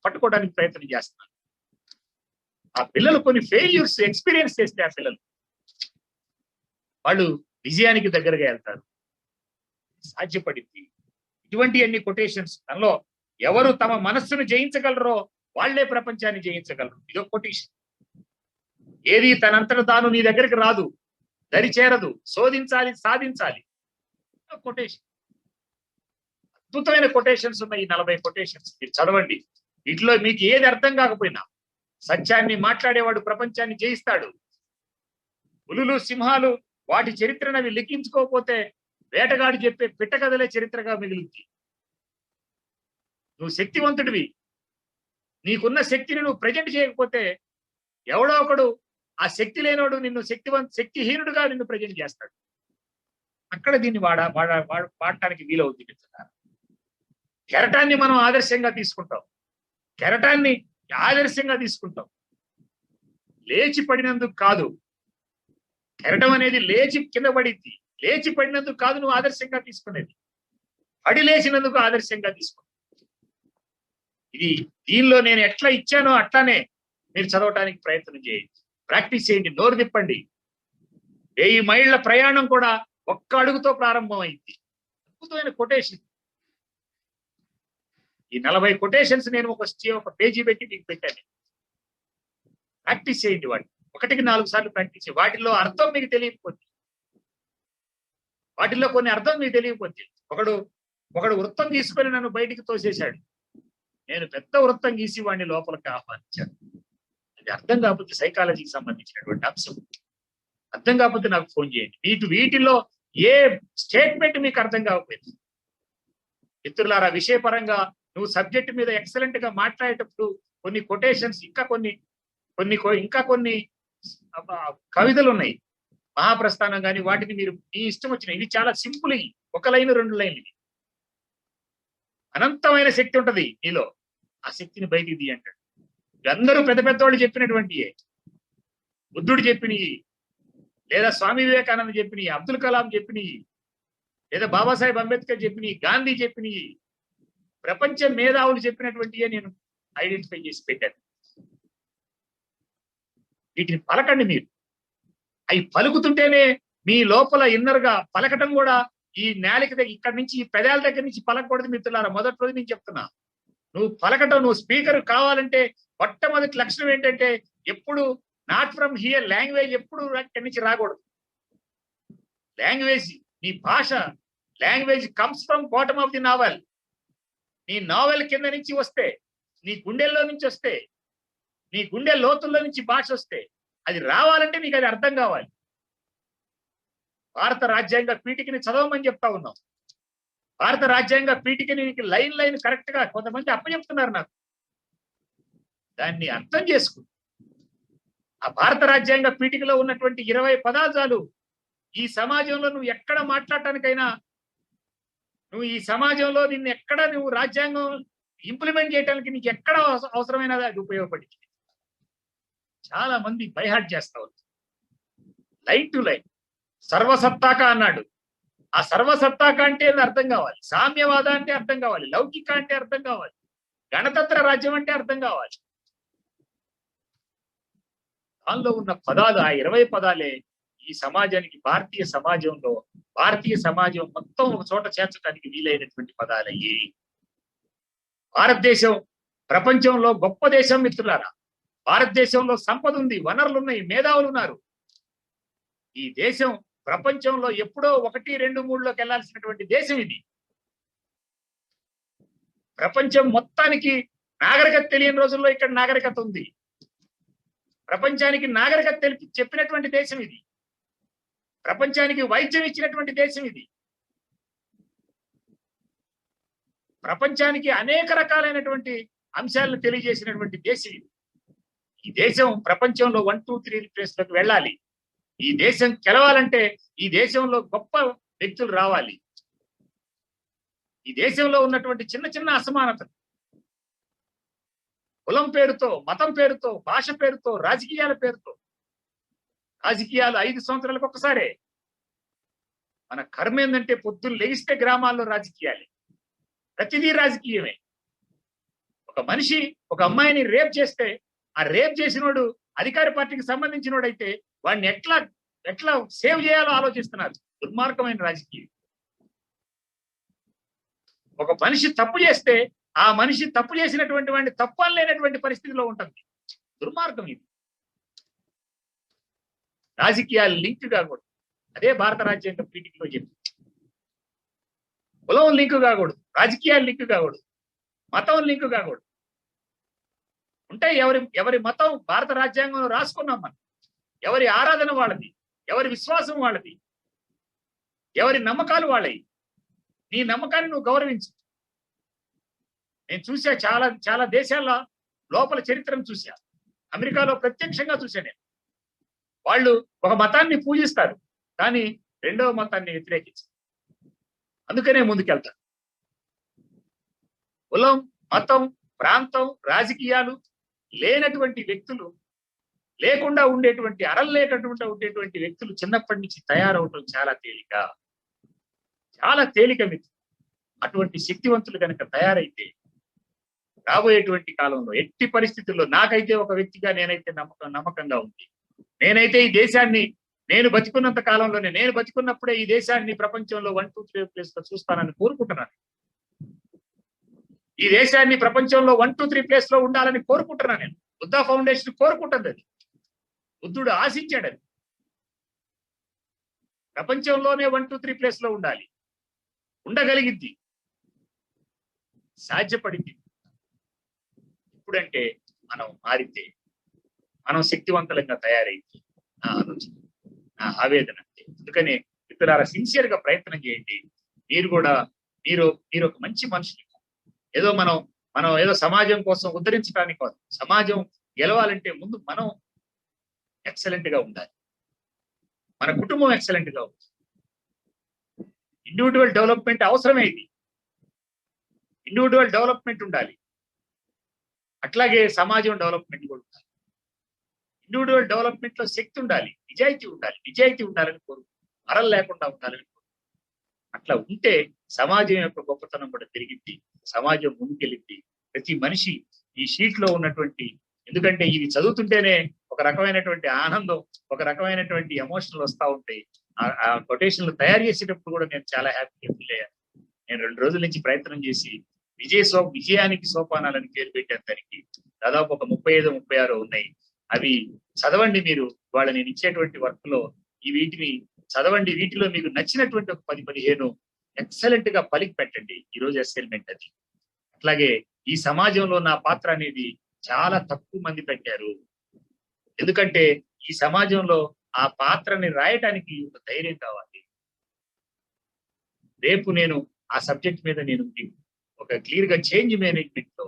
పట్టుకోవడానికి ప్రయత్నం చేస్తున్నారు. ఆ పిల్లలు కొన్ని ఫెయిల్యూర్స్ ఎక్స్పీరియన్స్ చేస్తే ఆ పిల్లలు వాళ్ళు విజయానికి దగ్గరగా వెళ్తారు. సాధ్యపడింది. ఇటువంటి అన్ని కొటేషన్స్. దానిలో ఎవరు తమ మనస్సును జయించగలరో వాళ్లే ప్రపంచాన్ని జయించగలరు. ఇదొక కొటేషన్. ఏది తనంతట తాను నీ దగ్గరికి రాదు, దరి చేరదు, శోధించాలి, సాధించాలి. కొటేషన్. అద్భుతమైన కొటేషన్స్ ఉన్నాయి. 40 కొటేషన్స్ మీరు చదవండి. వీటిలో మీకు ఏది అర్థం కాకపోయినా, సత్యాన్ని మాట్లాడేవాడు ప్రపంచాన్ని జయిస్తాడు. పులులు, సింహాలు వాటి చరిత్రను అవి లిఖించుకోకపోతే వేటగాడు చెప్పే పిట్టకథలే చరిత్రగా మిగులుద్ది. నువ్వు శక్తివంతుడివి, నీకున్న శక్తిని నువ్వు ప్రజెంట్ చేయకపోతే ఎవడో ఒకడు ఆ శక్తి లేనోడు నిన్ను శక్తిహీనుడుగా నిన్ను ప్రజెంట్ చేస్తాడు. అక్కడ దీన్ని వాడటానికి వీలవుతుంది. కెరటాన్ని మనం ఆదర్శంగా తీసుకుంటాం. లేచి పడినందుకు కాదు, కెరటం అనేది లేచి కింద పడింది. లేచి పడినందుకు కాదు నువ్వు ఆదర్శంగా తీసుకునేది, పడి లేచినందుకు ఆదర్శంగా తీసుకునేది. ఇది దీనిలో నేను ఎట్లా ఇచ్చానో అట్లానే మీరు చదవటానికి ప్రయత్నం చేయండి, ప్రాక్టీస్ చేయండి, నోరు తిప్పండి. 1000 మైళ్ళ ప్రయాణం కూడా ఒక్క అడుగుతో ప్రారంభమైంది. అద్భుతమైన కొటేషన్. ఈ 40 కొటేషన్స్ నేను ఒక పేజీ పెట్టి మీకు పెట్టాను. ప్రాక్టీస్ చేయండి, వాటి 1కి 4 సార్లు ప్రాక్టీస్ చేయండి. వాటిల్లో అర్థం మీకు తెలియకపోతే, వాటిల్లో కొన్ని అర్థం మీకు తెలియకపోతే, ఒకడు వృత్తం తీసుకొని నన్ను బయటికి తోసేశాడు, నేను పెద్ద వృత్తం గీసి వాడిని లోపలికి ఆహ్వానించాను. అది అర్థం కాకపోతే సైకాలజీకి సంబంధించినటువంటి అంశం. అర్థం కాకపోతే నాకు ఫోన్ చేయండి. వీటిల్లో ఏ స్టేట్మెంట్ మీకు అర్థం కాకపోయింది మిత్రులారా, విషయపరంగా నువ్వు సబ్జెక్ట్ మీద ఎక్సలెంట్ గా మాట్లాడేటప్పుడు కొన్ని కొటేషన్స్, ఇంకా కొన్ని కవితలు ఉన్నాయి, మహాప్రస్థానం కానీ, వాటిని మీరు మీ ఇష్టం వచ్చిన, ఇవి చాలా సింపుల్, 1 లైన్ 2 లైన్లు. అనంతమైన శక్తి ఉంటది నీలో, ఆ శక్తిని బయటికి తీ అంటాడు. అందరూ పెద్ద పెద్దవాళ్ళు చెప్పినటువంటి, బుద్ధుడు చెప్పినవి, లేదా స్వామి వివేకానంద చెప్పినవి, అబ్దుల్ కలాం చెప్పినవి, లేదా బాబాసాహెబ్ అంబేద్కర్ చెప్పినవి, గాంధీ చెప్పినవి, ప్రపంచ మేధావులు చెప్పినటువంటివే నేను ఐడెంటిఫై చేసి పెట్టాను. వీటిని పలకండి మీరు. అవి పలుకుతుంటేనే మీ లోపల ఇన్నర్ గా పలకటం కూడా, ఈ నాలిక దగ్గర, ఇక్కడ నుంచి ఈ పెదాల దగ్గర నుంచి పలకకూడదు మిత్రులారా. మొదటి రోజు నేను చెప్తున్నా, నువ్వు పలకటం, నువ్వు స్పీకర్ కావాలంటే మొట్టమొదటి లక్షణం ఏంటంటే, ఎప్పుడు నాట్ ఫ్రమ్ హియర్, లాంగ్వేజ్ ఎప్పుడు ఇక్కడి నుంచి రాకూడదు. లాంగ్వేజ్, నీ భాష, language comes from bottom of the navel. నీ నావెల్ కింద నుంచి వస్తే, నీ గుండెల్లో నుంచి వస్తే, నీ గుండె లోతుల్లో నుంచి భాష వస్తే, అది రావాలంటే నీకు అది అర్థం కావాలి. భారత రాజ్యాంగ పీఠికని చదవమని చెప్తా ఉన్నాం. భారత రాజ్యాంగ పీఠికని లైన్ కరెక్ట్ గా కొంతమంది అప్పచెప్తున్నారు నాకు. దాన్ని అర్థం చేసుకు. ఆ భారత రాజ్యాంగ పీఠికలో ఉన్నటువంటి 20 పదాలు ఈ సమాజంలో నువ్వు ఎక్కడ మాట్లాడటానికైనా, నువ్వు ఈ సమాజంలో నువ్వు రాజ్యాంగం ఇంప్లిమెంట్ చేయడానికి నీకు ఎక్కడ అవసరమైనది అది ఉపయోగపడింది. చాలా మంది బైహార్ట్ చేస్తా ఉన్నారు. లైన్ టు లైన్ సర్వసత్తాక అన్నాడు. ఆ సర్వసత్తాక అంటే అర్థం కావాలి, సామ్యవాద అంటే అర్థం కావాలి, లౌకిక అంటే అర్థం కావాలి, గణతంత్ర రాజ్యం అంటే అర్థం కావాలి. దానిలో ఉన్న పదాలు, ఆ 20 పదాలే ఈ సమాజానికి, భారతీయ సమాజం మొత్తం ఒక చోట చేర్చడానికి వీలైనటువంటి పదాలయ్యి. భారతదేశం ప్రపంచంలో గొప్ప దేశం మిత్రులారా. భారతదేశంలో సంపద ఉంది, వనరులు ఉన్నాయి, మేధావులు ఉన్నారు. ఈ దేశం ప్రపంచంలో ఎప్పుడో 1, 2, 3లోకి వెళ్లాల్సినటువంటి దేశం ఇది. ప్రపంచం మొత్తానికి నాగరికత తెలియని రోజుల్లో ఇక్కడ నాగరికత ఉంది. ప్రపంచానికి నాగరికత చెప్పినటువంటి దేశం ఇది. ప్రపంచానికి వైద్యం ఇచ్చినటువంటి దేశం ఇది. ప్రపంచానికి అనేక రకాలైనటువంటి అంశాలను తెలియజేసినటువంటి దేశం ఇది. ఈ దేశం ప్రపంచంలో 1, 2, 3 ప్లేస్లకు వెళ్ళాలి. ఈ దేశం గెలవాలంటే ఈ దేశంలో గొప్ప వ్యక్తులు రావాలి. ఈ దేశంలో ఉన్నటువంటి చిన్న చిన్న అసమానతలు, కులం పేరుతో, మతం పేరుతో, భాష పేరుతో, రాజకీయాల పేరుతో, రాజకీయాలు 5 సంవత్సరాలకు ఒక్కసారే. మన కర్మ ఏంటంటే పొద్దున్న లెగిస్తే గ్రామాల్లో రాజకీయాలే, ప్రతిదీ రాజకీయమే. ఒక మనిషి ఒక అమ్మాయిని రేప్ చేస్తే, ఆ రేప్ చేసినోడు అధికార పార్టీకి సంబంధించినోడైతే వాడిని ఎట్లా సేవ్ చేయాలో ఆలోచిస్తున్నారు. దుర్మార్గమైన రాజకీయం. ఒక మనిషి తప్పు చేస్తే ఆ మనిషి తప్పు చేసినటువంటి వాడిని తప్పు అనలేనటువంటి పరిస్థితిలో ఉంటుంది. దుర్మార్గం ఇది. రాజకీయాలు లింక్ కాకూడదు. అదే భారత రాజ్యాంగ పీఠికలో చెప్పి, కులం లింక్ కాకూడదు, రాజకీయాలు లింక్ కాకూడదు, మతం లింక్ కాకూడదు. ఉంటే ఎవరి మతం భారత రాజ్యాంగంలో రాసుకున్నాం మనం. ఎవరి ఆరాధన వాళ్ళది, ఎవరి విశ్వాసం వాళ్ళది, ఎవరి నమ్మకాలు వాళ్ళవి. నీ నమ్మకాన్ని నువ్వు గౌరవించు. నేను చూసా చాలా దేశాల్లో లోపల చరిత్రను చూసా. అమెరికాలో ప్రత్యక్షంగా చూసా నేను. వాళ్ళు ఒక మతాన్ని పూజిస్తారు, కానీ రెండవ మతాన్ని వ్యతిరేకించారు. అందుకనే ముందుకెళ్తారు. కులం, మతం, ప్రాంతం, రాజకీయాలు లేనటువంటి వ్యక్తులు లేకుండా ఉండేటువంటి లేకుండా ఉండేటువంటి వ్యక్తులు చిన్నప్పటి నుంచి తయారవటం చాలా తేలిక. చాలా తేలిక మిత్రులు. అటువంటి శక్తివంతులు కనుక తయారైతే రాబోయేటువంటి కాలంలో ఎట్టి పరిస్థితుల్లో నాకైతే ఒక వ్యక్తిగా నేనైతే నమ్మకంగా ఉంది. నేనైతే ఈ దేశాన్ని నేను బతికున్నంత కాలంలోనే, నేను బతికున్నప్పుడే ఈ దేశాన్ని ప్రపంచంలో 1, 2, 3 ప్లేస్ లో చూస్తానని కోరుకుంటున్నాను. ఈ దేశాన్ని ప్రపంచంలో 1, 2, 3 ప్లేస్ లో ఉండాలని కోరుకుంటున్నాను నేను. బుద్ధా ఫౌండేషన్ కోరుకుంటుంది అది. బుద్ధుడు ఆశించాడు అది. ప్రపంచంలోనే 1, 2, 3 ప్లేస్ లో ఉండాలి. ఉండగలిగింది, సాధ్యపడింది. ఇప్పుడంటే మనం మారితే, మనం శక్తివంతులంగా తయారైతే నా ఆలోచన, నా ఆవేదన అంతే. అందుకని మిత్రులారా, సిన్సియర్ గా ప్రయత్నం చేయండి. మీరు కూడా మీరు ఒక మంచి మనుషులు. ఏదో మనం ఏదో సమాజం కోసం ఉద్ధరించడానికి కాదు. సమాజం గెలవాలంటే ముందు మనం ఎక్సలెంట్ గా ఉండాలి. మన కుటుంబం ఎక్సలెంట్ గా ఉంది. ఇండివిజువల్ డెవలప్మెంట్ అవసరమే. ఇది ఇండివిజువల్ డెవలప్మెంట్ ఉండాలి, అట్లాగే సమాజం డెవలప్మెంట్ కూడా ఉండాలి. ఇండివిజువల్ డెవలప్మెంట్ లో శక్తి ఉండాలి, నిజాయితీ ఉండాలని కోరుకుంటాం. లేకుండా ఉండాలని కోరుకుంటాం. అట్లా ఉంటే సమాజం యొక్క గొప్పతనం కూడా పెరిగింది, సమాజం ముందుకెళ్ళింది. ప్రతి మనిషి ఈ షీట్ లో ఉన్నటువంటి, ఎందుకంటే ఇవి చదువుతుంటేనే ఒక రకమైనటువంటి ఆనందం, ఒక రకమైనటువంటి ఎమోషనల్ వస్తూ ఉంటాయి. ఆ కొటేషన్లు తయారు చేసేటప్పుడు కూడా నేను చాలా హ్యాపీగా ఫీల్ అయ్యాను. నేను 2 రోజుల నుంచి ప్రయత్నం చేసి విజయానికి సోపానాలని పేరు పెట్టాను. దానికి దాదాపు ఒక 35, 36 ఉన్నాయి. అవి చదవండి మీరు. వాళ్ళ నేను ఇచ్చేటువంటి వర్క్ లో వీటిని చదవండి. వీటిలో మీకు నచ్చినటువంటి ఒక 10, 15 ఎక్సలెంట్ గా పలికి పెట్టండి. ఈ రోజు అసైన్మెంట్ అది. అట్లాగే ఈ సమాజంలో నా పాత్ర అనేది చాలా తక్కువ మంది పెట్టారు. ఎందుకంటే ఈ సమాజంలో ఆ పాత్రని రాయటానికి ఒక ధైర్యం కావాలి. రేపు నేను ఆ సబ్జెక్ట్ మీద నేను ఒక క్లియర్ గా చేంజ్ మేనేజ్మెంట్ లో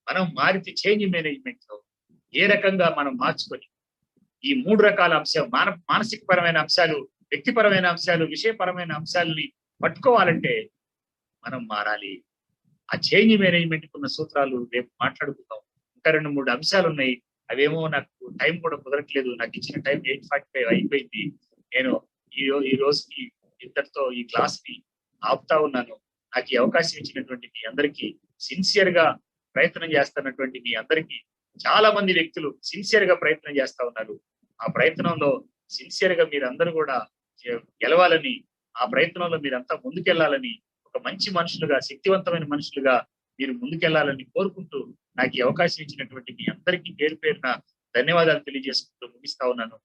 మనం మారితే, చేంజ్ మేనేజ్మెంట్ లో ఏ రకంగా మనం మార్చుకొని ఈ 3 రకాల అంశాలు, మానసిక పరమైన అంశాలు, వ్యక్తిపరమైన అంశాలు, విషయపరమైన అంశాలని పట్టుకోవాలంటే మనం మారాలి. ఆ చేంజ్ మేనేజ్మెంట్ ఉన్న సూత్రాలు రేపు మాట్లాడుకుందాం. ఇంకా 2, 3 అంశాలు ఉన్నాయి. అవేమో నాకు టైం కూడా కుదరట్లేదు. నాకు ఇచ్చిన టైం 8:45 అయిపోయింది. నేను ఈ రోజుకి ఇంతటితో ఈ క్లాస్ ని ఆపుతా ఉన్నాను. నాకు ఈ అవకాశం ఇచ్చినటువంటి మీ అందరికీ, సిన్సియర్ గా ప్రయత్నం చేస్తున్నటువంటి మీ అందరికీ, చాలా మంది వ్యక్తులు సిన్సియర్ గా ప్రయత్నం చేస్తా ఉన్నారు. ఆ ప్రయత్నంలో సిన్సియర్ గా మీరందరూ కూడా గెలవాలని, ఆ ప్రయత్నంలో మీరంతా ముందుకెళ్లాలని, ఒక మంచి మనుషులుగా, శక్తివంతమైన మనుషులుగా మీరు ముందుకెళ్లాలని కోరుకుంటూ, నాకు ఈ అవకాశం ఇచ్చినటువంటి మీ అందరికీ పేరు పేరున ధన్యవాదాలు తెలియజేసుకుంటూ ముగిస్తా ఉన్నాను.